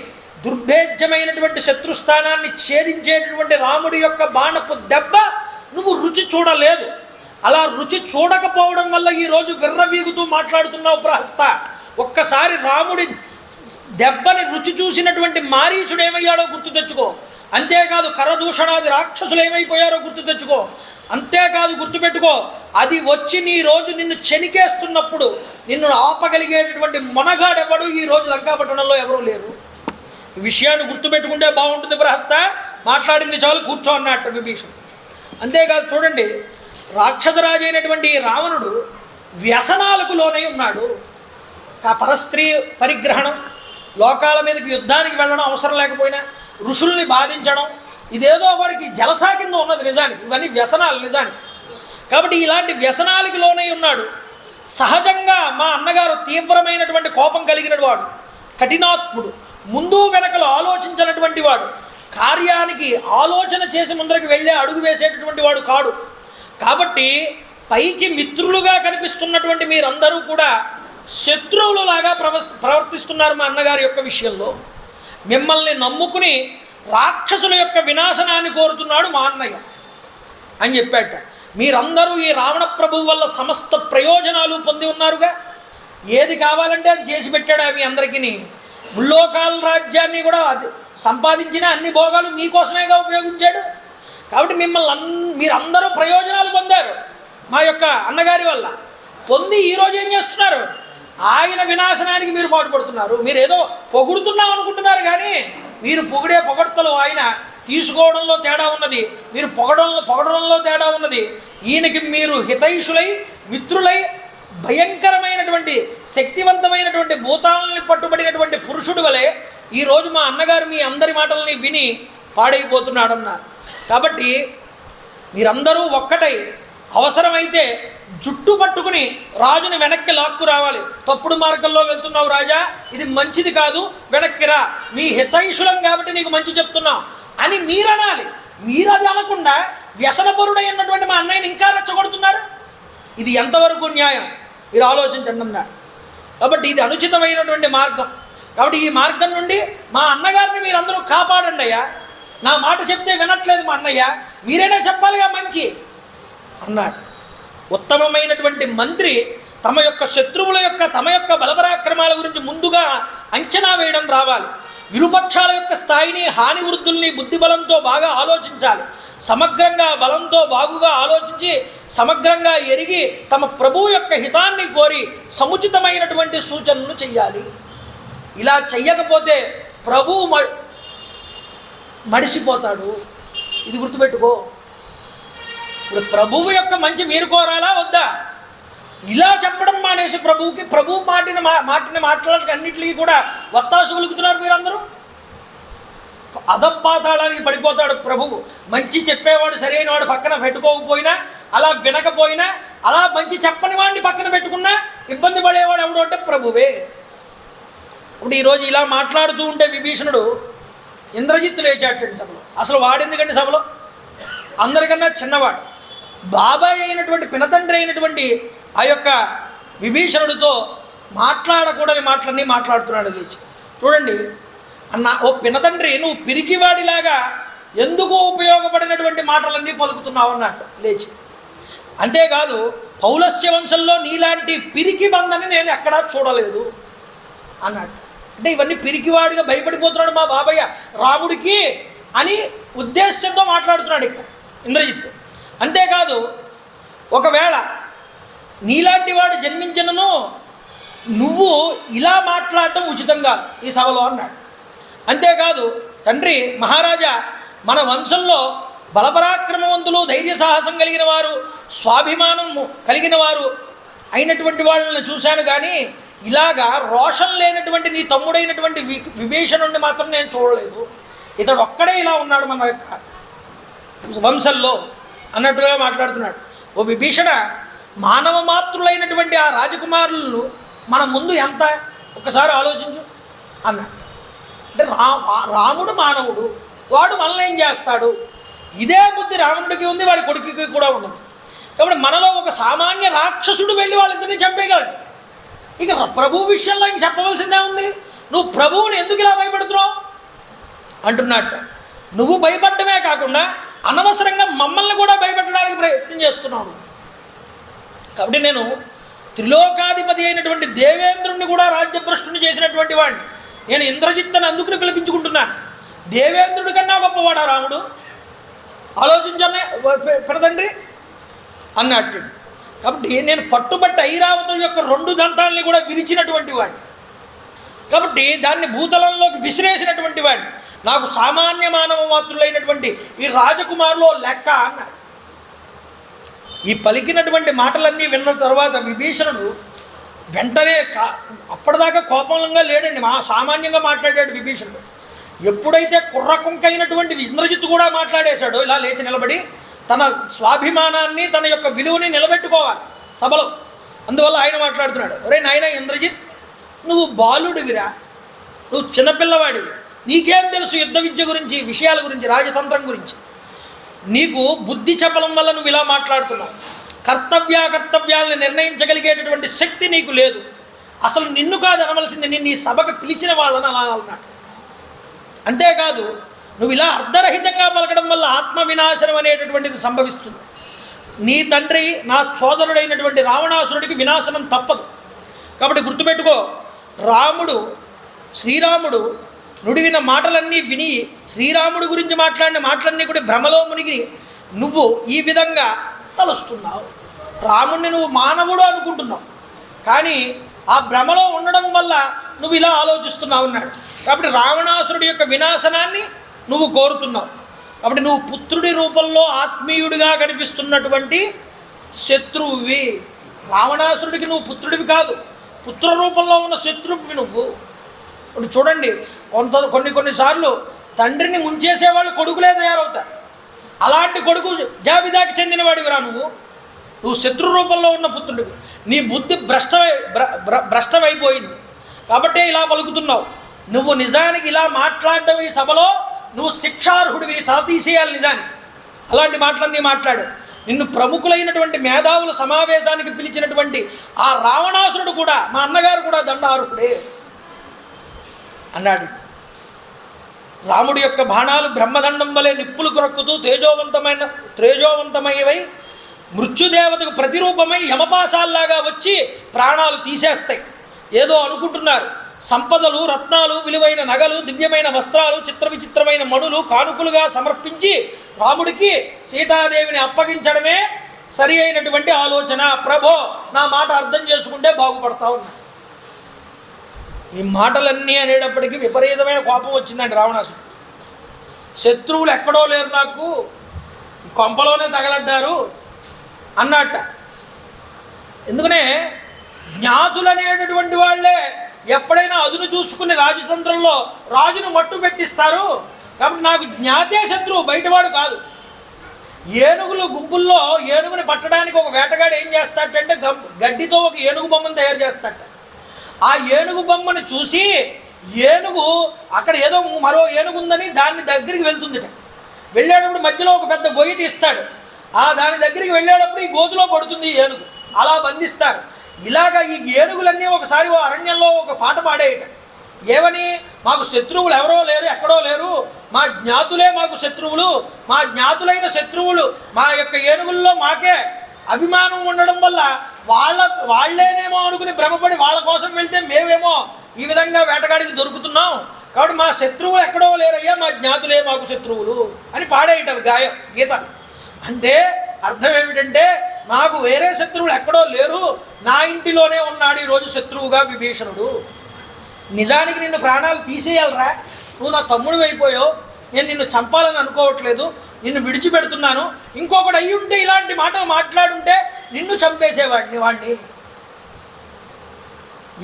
దుర్భేద్యమైనటువంటి శత్రుస్థానాన్ని ఛేదించేటటువంటి రాముడి యొక్క బాణపు దెబ్బ నువ్వు రుచి చూడలేదు. అలా రుచి చూడకపోవడం వల్ల ఈరోజు విర్రవీగుతూ మాట్లాడుతున్నావు ప్రహస్త. ఒక్కసారి రాముడి దెబ్బని రుచి చూసినటువంటి మారీచుడు ఏమయ్యాడో గుర్తు తెచ్చుకో. అంతేకాదు, కరదూషణాది రాక్షసులు ఏమైపోయారో గుర్తు తెచ్చుకో. అంతేకాదు, గుర్తుపెట్టుకో, అది వచ్చి నీ రోజు నిన్ను చెనికేస్తున్నప్పుడు నిన్ను ఆపగలిగేటటువంటి మొనగాడెవడు ఈరోజు లంకాపట్టణంలో ఎవరూ లేరు. ఈ విషయాన్ని గుర్తుపెట్టుకుంటే బాగుంటుంది ప్రహస్త. మాట్లాడింది చాలు, కూర్చో అన్నట్టు విభీషణుడు. అంతేకాదు, చూడండి, రాక్షసరాజు అయినటువంటి రావణుడు వ్యసనాలకు లోనై ఉన్నాడు. పరస్త్రీ పరిగ్రహణం, లోకాల మీదకి యుద్ధానికి వెళ్ళడం అవసరం లేకపోయినా ఋషుల్ని బాధించడం, ఇదేదో వాడికి జలసా కింద ఉన్నది నిజానికి. ఇవన్నీ వ్యసనాలు నిజానికి. కాబట్టి ఇలాంటి వ్యసనాలకి లోనై ఉన్నాడు. సహజంగా మా అన్నగారు తీవ్రమైనటువంటి కోపం కలిగిన వాడు, కఠినాత్ముడు, ముందు వెనకలు ఆలోచించినటువంటి వాడు, కార్యానికి ఆలోచన చేసి ముందరికి వెళ్ళే అడుగు వేసేటటువంటి వాడు కాడు. కాబట్టి పైకి మిత్రులుగా కనిపిస్తున్నటువంటి మీరందరూ కూడా శత్రువులలాగా ప్రవర్తిస్తున్నారు మా అన్నగారి యొక్క విషయంలో. మిమ్మల్ని నమ్ముకుని రాక్షసుల యొక్క వినాశనాన్ని కోరుతున్నాడు మా అన్నయ్య అని చెప్పాట. మీరందరూ ఈ రావణ ప్రభువు వల్ల సమస్త ప్రయోజనాలు పొంది ఉన్నారుగా. ఏది కావాలంటే అది చేసి పెట్టాడు మీ అందరికీ. ముల్లోకాల రాజ్యాన్ని కూడా అది సంపాదించిన అన్ని భోగాలు మీకోసమేగా ఉపయోగించాడు. కాబట్టి మీరందరూ ప్రయోజనాలు పొందారు మా యొక్క అన్నగారి వల్ల. పొంది ఈరోజు ఏం చేస్తున్నారు? ఆయన వినాశనానికి మీరు పాటుపడుతున్నారు. మీరు ఏదో పొగుడుతున్నాం అనుకుంటున్నారు, కానీ మీరు పొగడ్తలు ఆయన తీసుకోవడంలో తేడా ఉన్నది, మీరు పొగడంలో తేడా ఉన్నది. ఈయనకి మీరు హితైషులై మిత్రులై భయంకరమైనటువంటి శక్తివంతమైనటువంటి భూతాలని పట్టుబడినటువంటి పురుషుడు వలె ఈరోజు మా అన్నగారు మీ అందరి మాటల్ని విని పాడైపోతున్నాడన్నారు. కాబట్టి మీరందరూ ఒక్కటై అవసరమైతే జుట్టు పట్టుకుని రాజుని వెనక్కి లాక్కు రావాలి. తప్పుడు మార్గంలో వెళ్తున్నావు రాజా, ఇది మంచిది కాదు, వెనక్కిరా, మీ హితైషులం కాబట్టి నీకు మంచి చెప్తున్నాం అని మీరనాలి. మీరు అది అనకుండా వ్యసనపరుడైనటువంటి మా అన్నయ్యని ఇంకా రెచ్చగొడుతున్నారు. ఇది ఎంతవరకు న్యాయం? మీరు ఆలోచించండి అన్నాడు. కాబట్టి ఇది అనుచితమైనటువంటి మార్గం. కాబట్టి ఈ మార్గం నుండి మా అన్నగారిని మీరందరూ కాపాడండి అయ్యా. నా మాట చెప్తే వినట్లేదు మా అన్నయ్య, మీరైనా చెప్పాలిగా మంచి అన్నాడు. ఉత్తమమైనటువంటి మంత్రి తమ యొక్క శత్రువుల యొక్క తమ యొక్క బలపరాక్రమాల గురించి ముందుగా అంచనా వేయడం రావాలి. ఇరుపక్షాల యొక్క స్థాయిని, హాని వృద్ధుల్ని బుద్ధిబలంతో బాగా ఆలోచించాలి. సమగ్రంగా బలంతో బాగుగా ఆలోచించి సమగ్రంగా ఎరిగి తమ ప్రభువు యొక్క హితాన్ని కోరి సముచితమైనటువంటి సూచనలు చెయ్యాలి. ఇలా చెయ్యకపోతే ప్రభువు మడిసిపోతాడు. ఇది గుర్తుపెట్టుకో. ఇప్పుడు ప్రభువు యొక్క మంచి మీరు కోరాలా వద్దా? ఇలా చెప్పడం మానేసి ప్రభువు మాటిని మాట్లాడక అన్నింటికి కూడా వత్తాసు వెలుగుతున్నారు మీరందరూ. అధపాతాళానికి పడిపోతాడు ప్రభువు. మంచి చెప్పేవాడు సరైన వాడు పక్కన పెట్టుకోకపోయినా, అలా వినకపోయినా, అలా మంచి చెప్పని వాడిని పక్కన పెట్టుకున్నా ఇబ్బంది పడేవాడు ఎవడు అంటే ప్రభువే. ఇప్పుడు ఈరోజు ఇలా మాట్లాడుతూ ఉంటే విభీషణుడు ఇంద్రజిత్తు లేచాటండి సభలో. అసలు వాడెందుకండి సభలో? అందరికన్నా చిన్నవాడు, బాబాయ్ అయినటువంటి పినతండ్రి అయినటువంటి ఆ యొక్క విభీషణుడితో మాట్లాడకూడని మాటలన్నీ మాట్లాడుతున్నాడు లేచి. చూడండి అన్న, ఓ పినతండ్రి, నువ్వు పిరికివాడిలాగా ఎందుకు ఉపయోగపడినటువంటి మాటలన్నీ పలుకుతున్నావు అన్నట్టు లేచి. అంతేకాదు పౌలస్య వంశంలో నీలాంటి పిరికి బందని నేను ఎక్కడా చూడలేదు అన్నట్టు. అంటే ఇవన్నీ పిరికివాడిగా భయపడిపోతున్నాడు మా బాబయ్య రాముడికి అని ఉద్దేశంతో మాట్లాడుతున్నాడు ఇక్కడ ఇంద్రజిత్. అంతేకాదు ఒకవేళ నీలాంటి వాడు జన్మించినను నువ్వు ఇలా మాట్లాడటం ఉచితం కాదు ఈ సభలో అన్నాడు. అంతేకాదు తండ్రి మహారాజా, మన వంశంలో బలపరాక్రమవంతులు, ధైర్య సాహసం కలిగిన వారు, స్వాభిమానం కలిగిన వారు అయినటువంటి వాళ్ళని చూశాను, కానీ ఇలాగా రోషం లేనటువంటి నీ తమ్ముడైనటువంటి విభీషణుడిని మాత్రం నేను చూడలేదు. ఇతడు ఒక్కడే ఇలా ఉన్నాడు మన యొక్క వంశంలో అన్నట్టుగా మాట్లాడుతున్నాడు. ఓ విభీషణ, మానవ మాతృలైనటువంటి ఆ రాజకుమారులను మన ముందు ఎంత ఒక్కసారి ఆలోచించు అన్నాడు. అంటే రాముడు మానవుడు, వాడు మనల్ని ఏం చేస్తాడు? ఇదే బుద్ధి రావణుడికి ఉంది, వాడి కొడుకుకి కూడా ఉన్నది. కాబట్టి మనలో ఒక సామాన్య రాక్షసుడు వెళ్ళి వాళ్ళిద్దరిని చంపేయగలడు. ఇక ప్రభువు విషయంలో ఇంక చెప్పవలసిందే ఉంది. నువ్వు ప్రభువుని ఎందుకు ఇలా భయపడుతున్నావు అంటున్నట్ట. నువ్వు భయపడటమే కాకుండా అనవసరంగా మమ్మల్ని కూడా భయపెట్టడానికి ప్రయత్నం చేస్తున్నావు. కాబట్టి నేను త్రిలోకాధిపతి అయినటువంటి దేవేంద్రుడిని కూడా రాజ్యభ్రష్టుని చేసినటువంటి వాడిని నేను ఇంద్రజిత్తని అందుకుని పిలిపించుకుంటున్నాను. దేవేంద్రుడి కన్నా గొప్పవాడా రాముడు? ఆలోచించనే పెడతండ్రి అన్నట్టు. కాబట్టి నేను పట్టుబట్టి ఐరావతం యొక్క 2 దంతాలని కూడా విరిచినటువంటి వాడిని. కాబట్టి దాన్ని భూతలంలోకి విసిరేసినటువంటి వాడిని. నాకు సామాన్య మానవ మాతృలైనటువంటి ఈ రాజకుమారులో లెక్క అన్నాడు. ఈ పలికినటువంటి మాటలన్నీ విన్న తర్వాత విభీషణుడు వెంటనే అప్పటిదాకా కోపంగా లేడండి, సామాన్యంగా మాట్లాడాడు విభీషణుడు. ఎప్పుడైతే కుర్రకుంక అయినటువంటి ఇంద్రజిత్తు కూడా మాట్లాడేశాడో ఇలా లేచి నిలబడి తన స్వాభిమానాన్ని, తన యొక్క విలువని నిలబెట్టుకోవాలి సభలో. అందువల్ల ఆయన మాట్లాడుతున్నాడు. ఒరే నాయన ఇంద్రజిత్, నువ్వు బాలుడివిరా, నువ్వు చిన్నపిల్లవాడివి, నీకేం తెలుసు యుద్ధ విద్య గురించి, విషయాల గురించి, రాజతంత్రం గురించి? నీకు బుద్ధి చెప్పడం వల్ల నువ్వు ఇలా మాట్లాడుతున్నావు. కర్తవ్యాలను నిర్ణయించగలిగేటటువంటి శక్తి నీకు లేదు. అసలు నిన్ను కాదు అనవలసింది, నిన్ను ఈ సభకు పిలిచిన వాళ్ళని అలా అన్నాడు. అంతేకాదు నువ్వు ఇలా అర్ధరహితంగా పలకడం వల్ల ఆత్మ వినాశనం అనేటటువంటిది సంభవిస్తుంది. నీ తండ్రి నా సోదరుడైనటువంటి రావణాసురుడికి వినాశనం తప్పదు. కాబట్టి గుర్తుపెట్టుకో, శ్రీరాముడు నుడివిన మాటలన్నీ విని శ్రీరాముడి గురించి మాట్లాడిన మాటలన్నీ కూడా భ్రమలో మునిగి నువ్వు ఈ విధంగా తలుస్తున్నావు. రాముడిని నువ్వు మానవుడు అనుకుంటున్నావు, కానీ ఆ భ్రమలో ఉండడం వల్ల నువ్వు ఇలా ఆలోచిస్తున్నావు అన్నాడు. కాబట్టి రావణాసురుడి యొక్క వినాశనాన్ని నువ్వు కోరుతున్నావు. కాబట్టి నువ్వు పుత్రుడి రూపంలో ఆత్మీయుడిగా కనిపిస్తున్నటువంటి శత్రువువి. రావణాసురుడికి నువ్వు పుత్రుడివి కాదు, పుత్ర రూపంలో ఉన్న శత్రువువి నువ్వు. ఇప్పుడు చూడండి, కొన్నిసార్లు తండ్రిని ముంచేసేవాళ్ళు కొడుకులే తయారవుతారు. అలాంటి కొడుకు జాబితాకి చెందినవాడివిరా నువ్వు శత్రు రూపంలో ఉన్న పుత్రుడివి. నీ బుద్ధి భ్రష్టమైపోయింది కాబట్టే ఇలా పలుకుతున్నావు. నువ్వు నిజానికి ఇలా మాట్లాడడం ఈ సభలో నువ్వు శిక్షార్హుడివి, తల తీసేయాలి నిజానికి. అలాంటి మాటలన్నీ మాట్లాడు. నిన్ను ప్రముఖులైనటువంటి మేధావుల సమావేశానికి పిలిచినటువంటి ఆ రావణాసురుడు కూడా, మా అన్నగారు కూడా దండార్హుడే అన్నాడు. రాముడి యొక్క బాణాలు బ్రహ్మదండం వలె నిప్పులు కొరక్కుతూ తేజోవంతమైనవై మృత్యుదేవతకు ప్రతిరూపమై యమపాశాల్లాగా వచ్చి ప్రాణాలు తీసేస్తాయి. ఏదో అనుకుంటున్నారు. సంపదలు, రత్నాలు, విలువైన నగలు, దివ్యమైన వస్త్రాలు, చిత్రవిచిత్రమైన మణులు కానుకలుగా సమర్పించి రాముడికి సీతాదేవిని అప్పగించడమే సరి అయినటువంటి ఆలోచన. ప్రభో, నా మాట అర్థం చేసుకుంటే బాగుపడతా ఉన్నా. ఈ మాటలన్నీ అనేటప్పటికీ విపరీతమైన కోపం వచ్చిందండి రావణాసుడు. శత్రువులు ఎక్కడో లేరు, నాకు కొంపలోనే తగలడ్డారు అన్నట్ట. ఎందుకనే జ్ఞాతులు అనేటటువంటి వాళ్ళే ఎప్పుడైనా అదును చూసుకుని రాజతంత్రంలో రాజును మట్టు పెట్టిస్తారు. కాబట్టి నాకు జ్ఞాతే శత్రువు, బయటవాడు కాదు. ఏనుగులు గుంపుల్లో ఏనుగుని పట్టడానికి ఒక వేటగాడు ఏం చేస్తాడంటే గడ్డితో ఒక ఏనుగు బొమ్మను తయారు చేస్తాడు. ఆ ఏనుగు బొమ్మను చూసి ఏనుగు అక్కడ ఏదో మరో ఏనుగు ఉందని దాని దగ్గరికి వెళ్తుందిట. వెళ్ళేటప్పుడు మధ్యలో ఒక పెద్ద గొయ్యి తీస్తాడు. దాని దగ్గరికి వెళ్ళేటప్పుడు ఈ గోతులో పడుతుంది ఈ ఏనుగు. అలా బంధిస్తారు. ఇలాగ ఈ ఏనుగులన్నీ ఒకసారి ఓ అరణ్యంలో ఒక పాట పాడేయట. ఏమని? మాకు శత్రువులు ఎవరో లేరు, ఎక్కడో లేరు, మా జ్ఞాతులే మాకు శత్రువులు, మా జ్ఞాతులైన శత్రువులు మా యొక్క ఏనుగుల్లో మాకే అభిమానం ఉండడం వల్ల వాళ్ళేనేమో అనుకుని భ్రమపడి వాళ్ళ కోసం వెళ్తే మేమేమో ఈ విధంగా వేటగాడికి దొరుకుతున్నాం. కాబట్టి మా శత్రువులు ఎక్కడో లేరయ్యా, మా జ్ఞాతులే మాకు శత్రువులు అని పాడేయటవి గీత. అంటే అర్థం ఏమిటంటే, నాకు వేరే శత్రువులు ఎక్కడో లేరు, నా ఇంటిలోనే ఉన్నాడు ఈరోజు శత్రువుగా విభీషణుడు. నిజానికి నిన్ను ప్రాణాలు తీసేయాలరా, నువ్వు నా తమ్ముడు అయిపోయావు, నేను నిన్ను చంపాలని అనుకోవట్లేదు, నిన్ను విడిచిపెడుతున్నాను. ఇంకొకటి అయ్యి ఉంటే ఇలాంటి మాటలు మాట్లాడుంటే నిన్ను చంపేసేవాడిని. వాడిని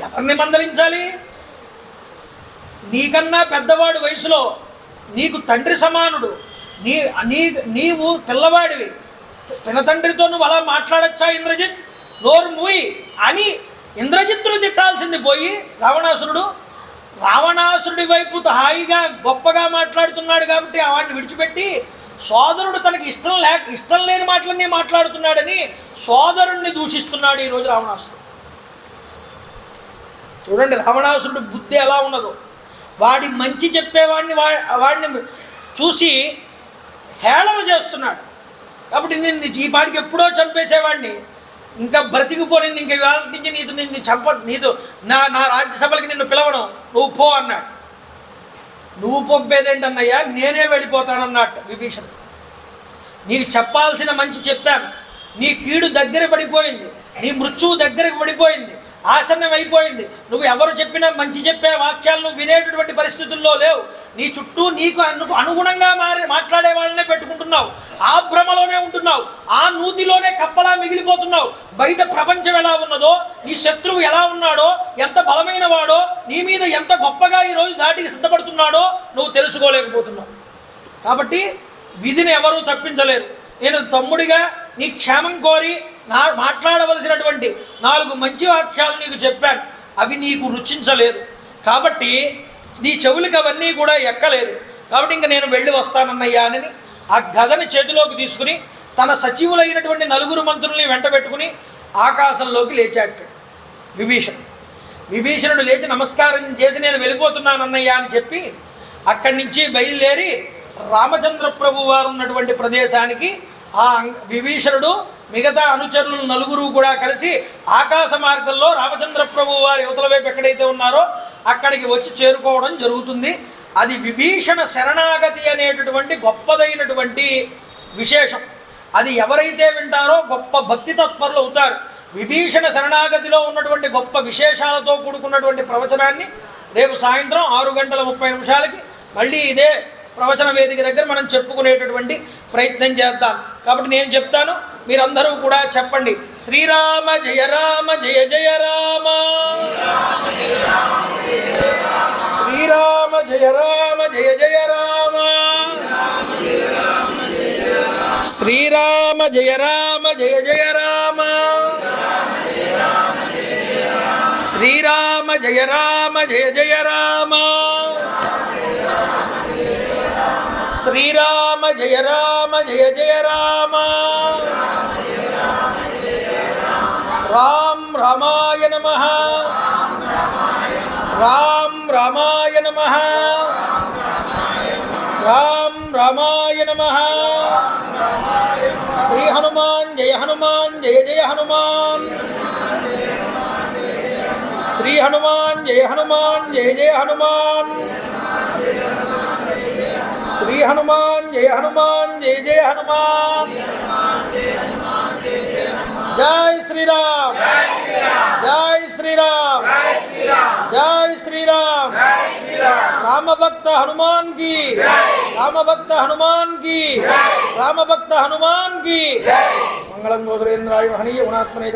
ఎవరిని మందలించాలి? నీకన్నా పెద్దవాడు వయసులో, నీకు తండ్రి సమానుడు, నీవు పిల్లవాడివి, పినతండ్రితో నువ్వు అలా మాట్లాడచ్చా ఇంద్రజిత్? నోరు మూయి అని ఇంద్రజిత్తును తిట్టాల్సింది పోయి రావణాసురుడి వైపు హాయిగా గొప్పగా మాట్లాడుతున్నాడు కాబట్టి వాడిని విడిచిపెట్టి సోదరుడు తనకి ఇష్టం లేని మాటలన్నీ మాట్లాడుతున్నాడని సోదరుణ్ణి దూషిస్తున్నాడు ఈరోజు రావణాసురుడు. చూడండి రావణాసురుడి బుద్ధి ఎలా ఉన్నదో. వాడి మంచి చెప్పేవాడిని వాడిని చూసి హేళన చేస్తున్నాడు. కాబట్టి నేను ఈ పాటికి ఎప్పుడో చంపేసేవాడిని, ఇంకా బ్రతికిపోని, ఇంకా ఇవాళ నుంచి నీతో నా రాజ్యసభలకి నిన్ను పిలవడం, నువ్వు పో అన్నాడు. నువ్వు పంపేదేంటన్నయ్యా, నేనే వెళ్ళిపోతానన్నట్టు విభీషణుడు. నీకు చెప్పాల్సిన మంచి చెప్పాను, నీ కీడు దగ్గర పడిపోయింది, నీ మృత్యువు దగ్గరకు పడిపోయింది, ఆసన్నం అయిపోయింది. నువ్వు ఎవరు చెప్పినా మంచి చెప్పే వాక్యాలు నువ్వు వినేటటువంటి పరిస్థితుల్లో లేవు. నీ చుట్టూ నీకు అనుగుణంగా మాట్లాడే వాళ్ళనే పెట్టుకుంటున్నావు, ఆ భ్రమలోనే ఉంటున్నావు, ఆ నూతిలోనే కప్పలా మిగిలిపోతున్నావు. బయట ప్రపంచం ఎలా ఉన్నదో, నీ శత్రువు ఎలా ఉన్నాడో, ఎంత బలమైన వాడో, నీ మీద ఎంత గొప్పగా ఈరోజు దాటికి సిద్ధపడుతున్నాడో నువ్వు తెలుసుకోలేకపోతున్నావు. కాబట్టి విధిని ఎవరూ తప్పించలేరు. నేను తమ్ముడిగా నీ క్షేమం కోరి మాట్లాడవలసినటువంటి 4 మంచి వాక్యాలు నీకు చెప్పాను, అవి నీకు రుచించలేదు. కాబట్టి నీ చెవులకి అవన్నీ కూడా ఎక్కలేదు. కాబట్టి ఇంక నేను వెళ్ళి వస్తానన్నయ్యా అని ఆ గదని చేతిలోకి తీసుకుని తన సచివులైనటువంటి 4 మంత్రుల్ని వెంట పెట్టుకుని ఆకాశంలోకి లేచాడు విభీషణుడు. విభీషణుడు లేచి నమస్కారం చేసి నేను వెళ్ళిపోతున్నాను అన్నయ్య అని చెప్పి అక్కడి నుంచి బయలుదేరి రామచంద్ర ప్రభు వారు ఉన్నటువంటి ప్రదేశానికి ఆ విభీషణుడు మిగతా అనుచరులు నలుగురు కూడా కలిసి ఆకాశ మార్గంలో రామచంద్ర ప్రభు వారి యువతల వైపు ఎక్కడైతే ఉన్నారో అక్కడికి వచ్చి చేరుకోవడం జరుగుతుంది. అది విభీషణ శరణాగతి అనేటటువంటి గొప్పదైనటువంటి విశేషం. అది ఎవరైతే వింటారో గొప్ప భక్తి తత్పరులు అవుతారు. విభీషణ శరణాగతిలో ఉన్నటువంటి గొప్ప విశేషాలతో కూడుకున్నటువంటి ప్రవచనాన్ని రేపు సాయంత్రం 6:30 మళ్ళీ ఇదే ప్రవచన వేదిక దగ్గర మనం చెప్పుకునేటటువంటి ప్రయత్నం చేద్దాం. కాబట్టి నేను చెప్తాను, మీరందరూ కూడా చెప్పండి. శ్రీరామ జయ రామ జయ జయ రామ, శ్రీరామ జయ రామ జయ జయ రామ, శ్రీరామ జయ రామ జయ జయ రామ, శ్రీరామ జయ రామ జయ జయ రామ, శ్రీరామ జయ రామ జయ జయ రామ, రామ్ రామాయ నమః, రామ్ రామాయ నమః, రామ్ రామాయ నమః. శ్రీ హనుమాన్ జయ హనుమాన్ జయ జయ హనుమాన్, శ్రీ హనుమాన్ జయ హనుమాన్ జయ జయ హనుమాన్, శ్రీ హనుమాన్ జయ హనుమాన్ జయ జయ హనుమాన్. జై శ్రీరామ్, జై శ్రీరామ్, జై శ్రీరామ్. రామభక్త హనుమాన్ కి, రామభక్త హనుమాన్ కి, రామభక్త హనుమాన్ కి. మంగళం గోత్రేంద్రాయ మహనీయ గుణాత్మనే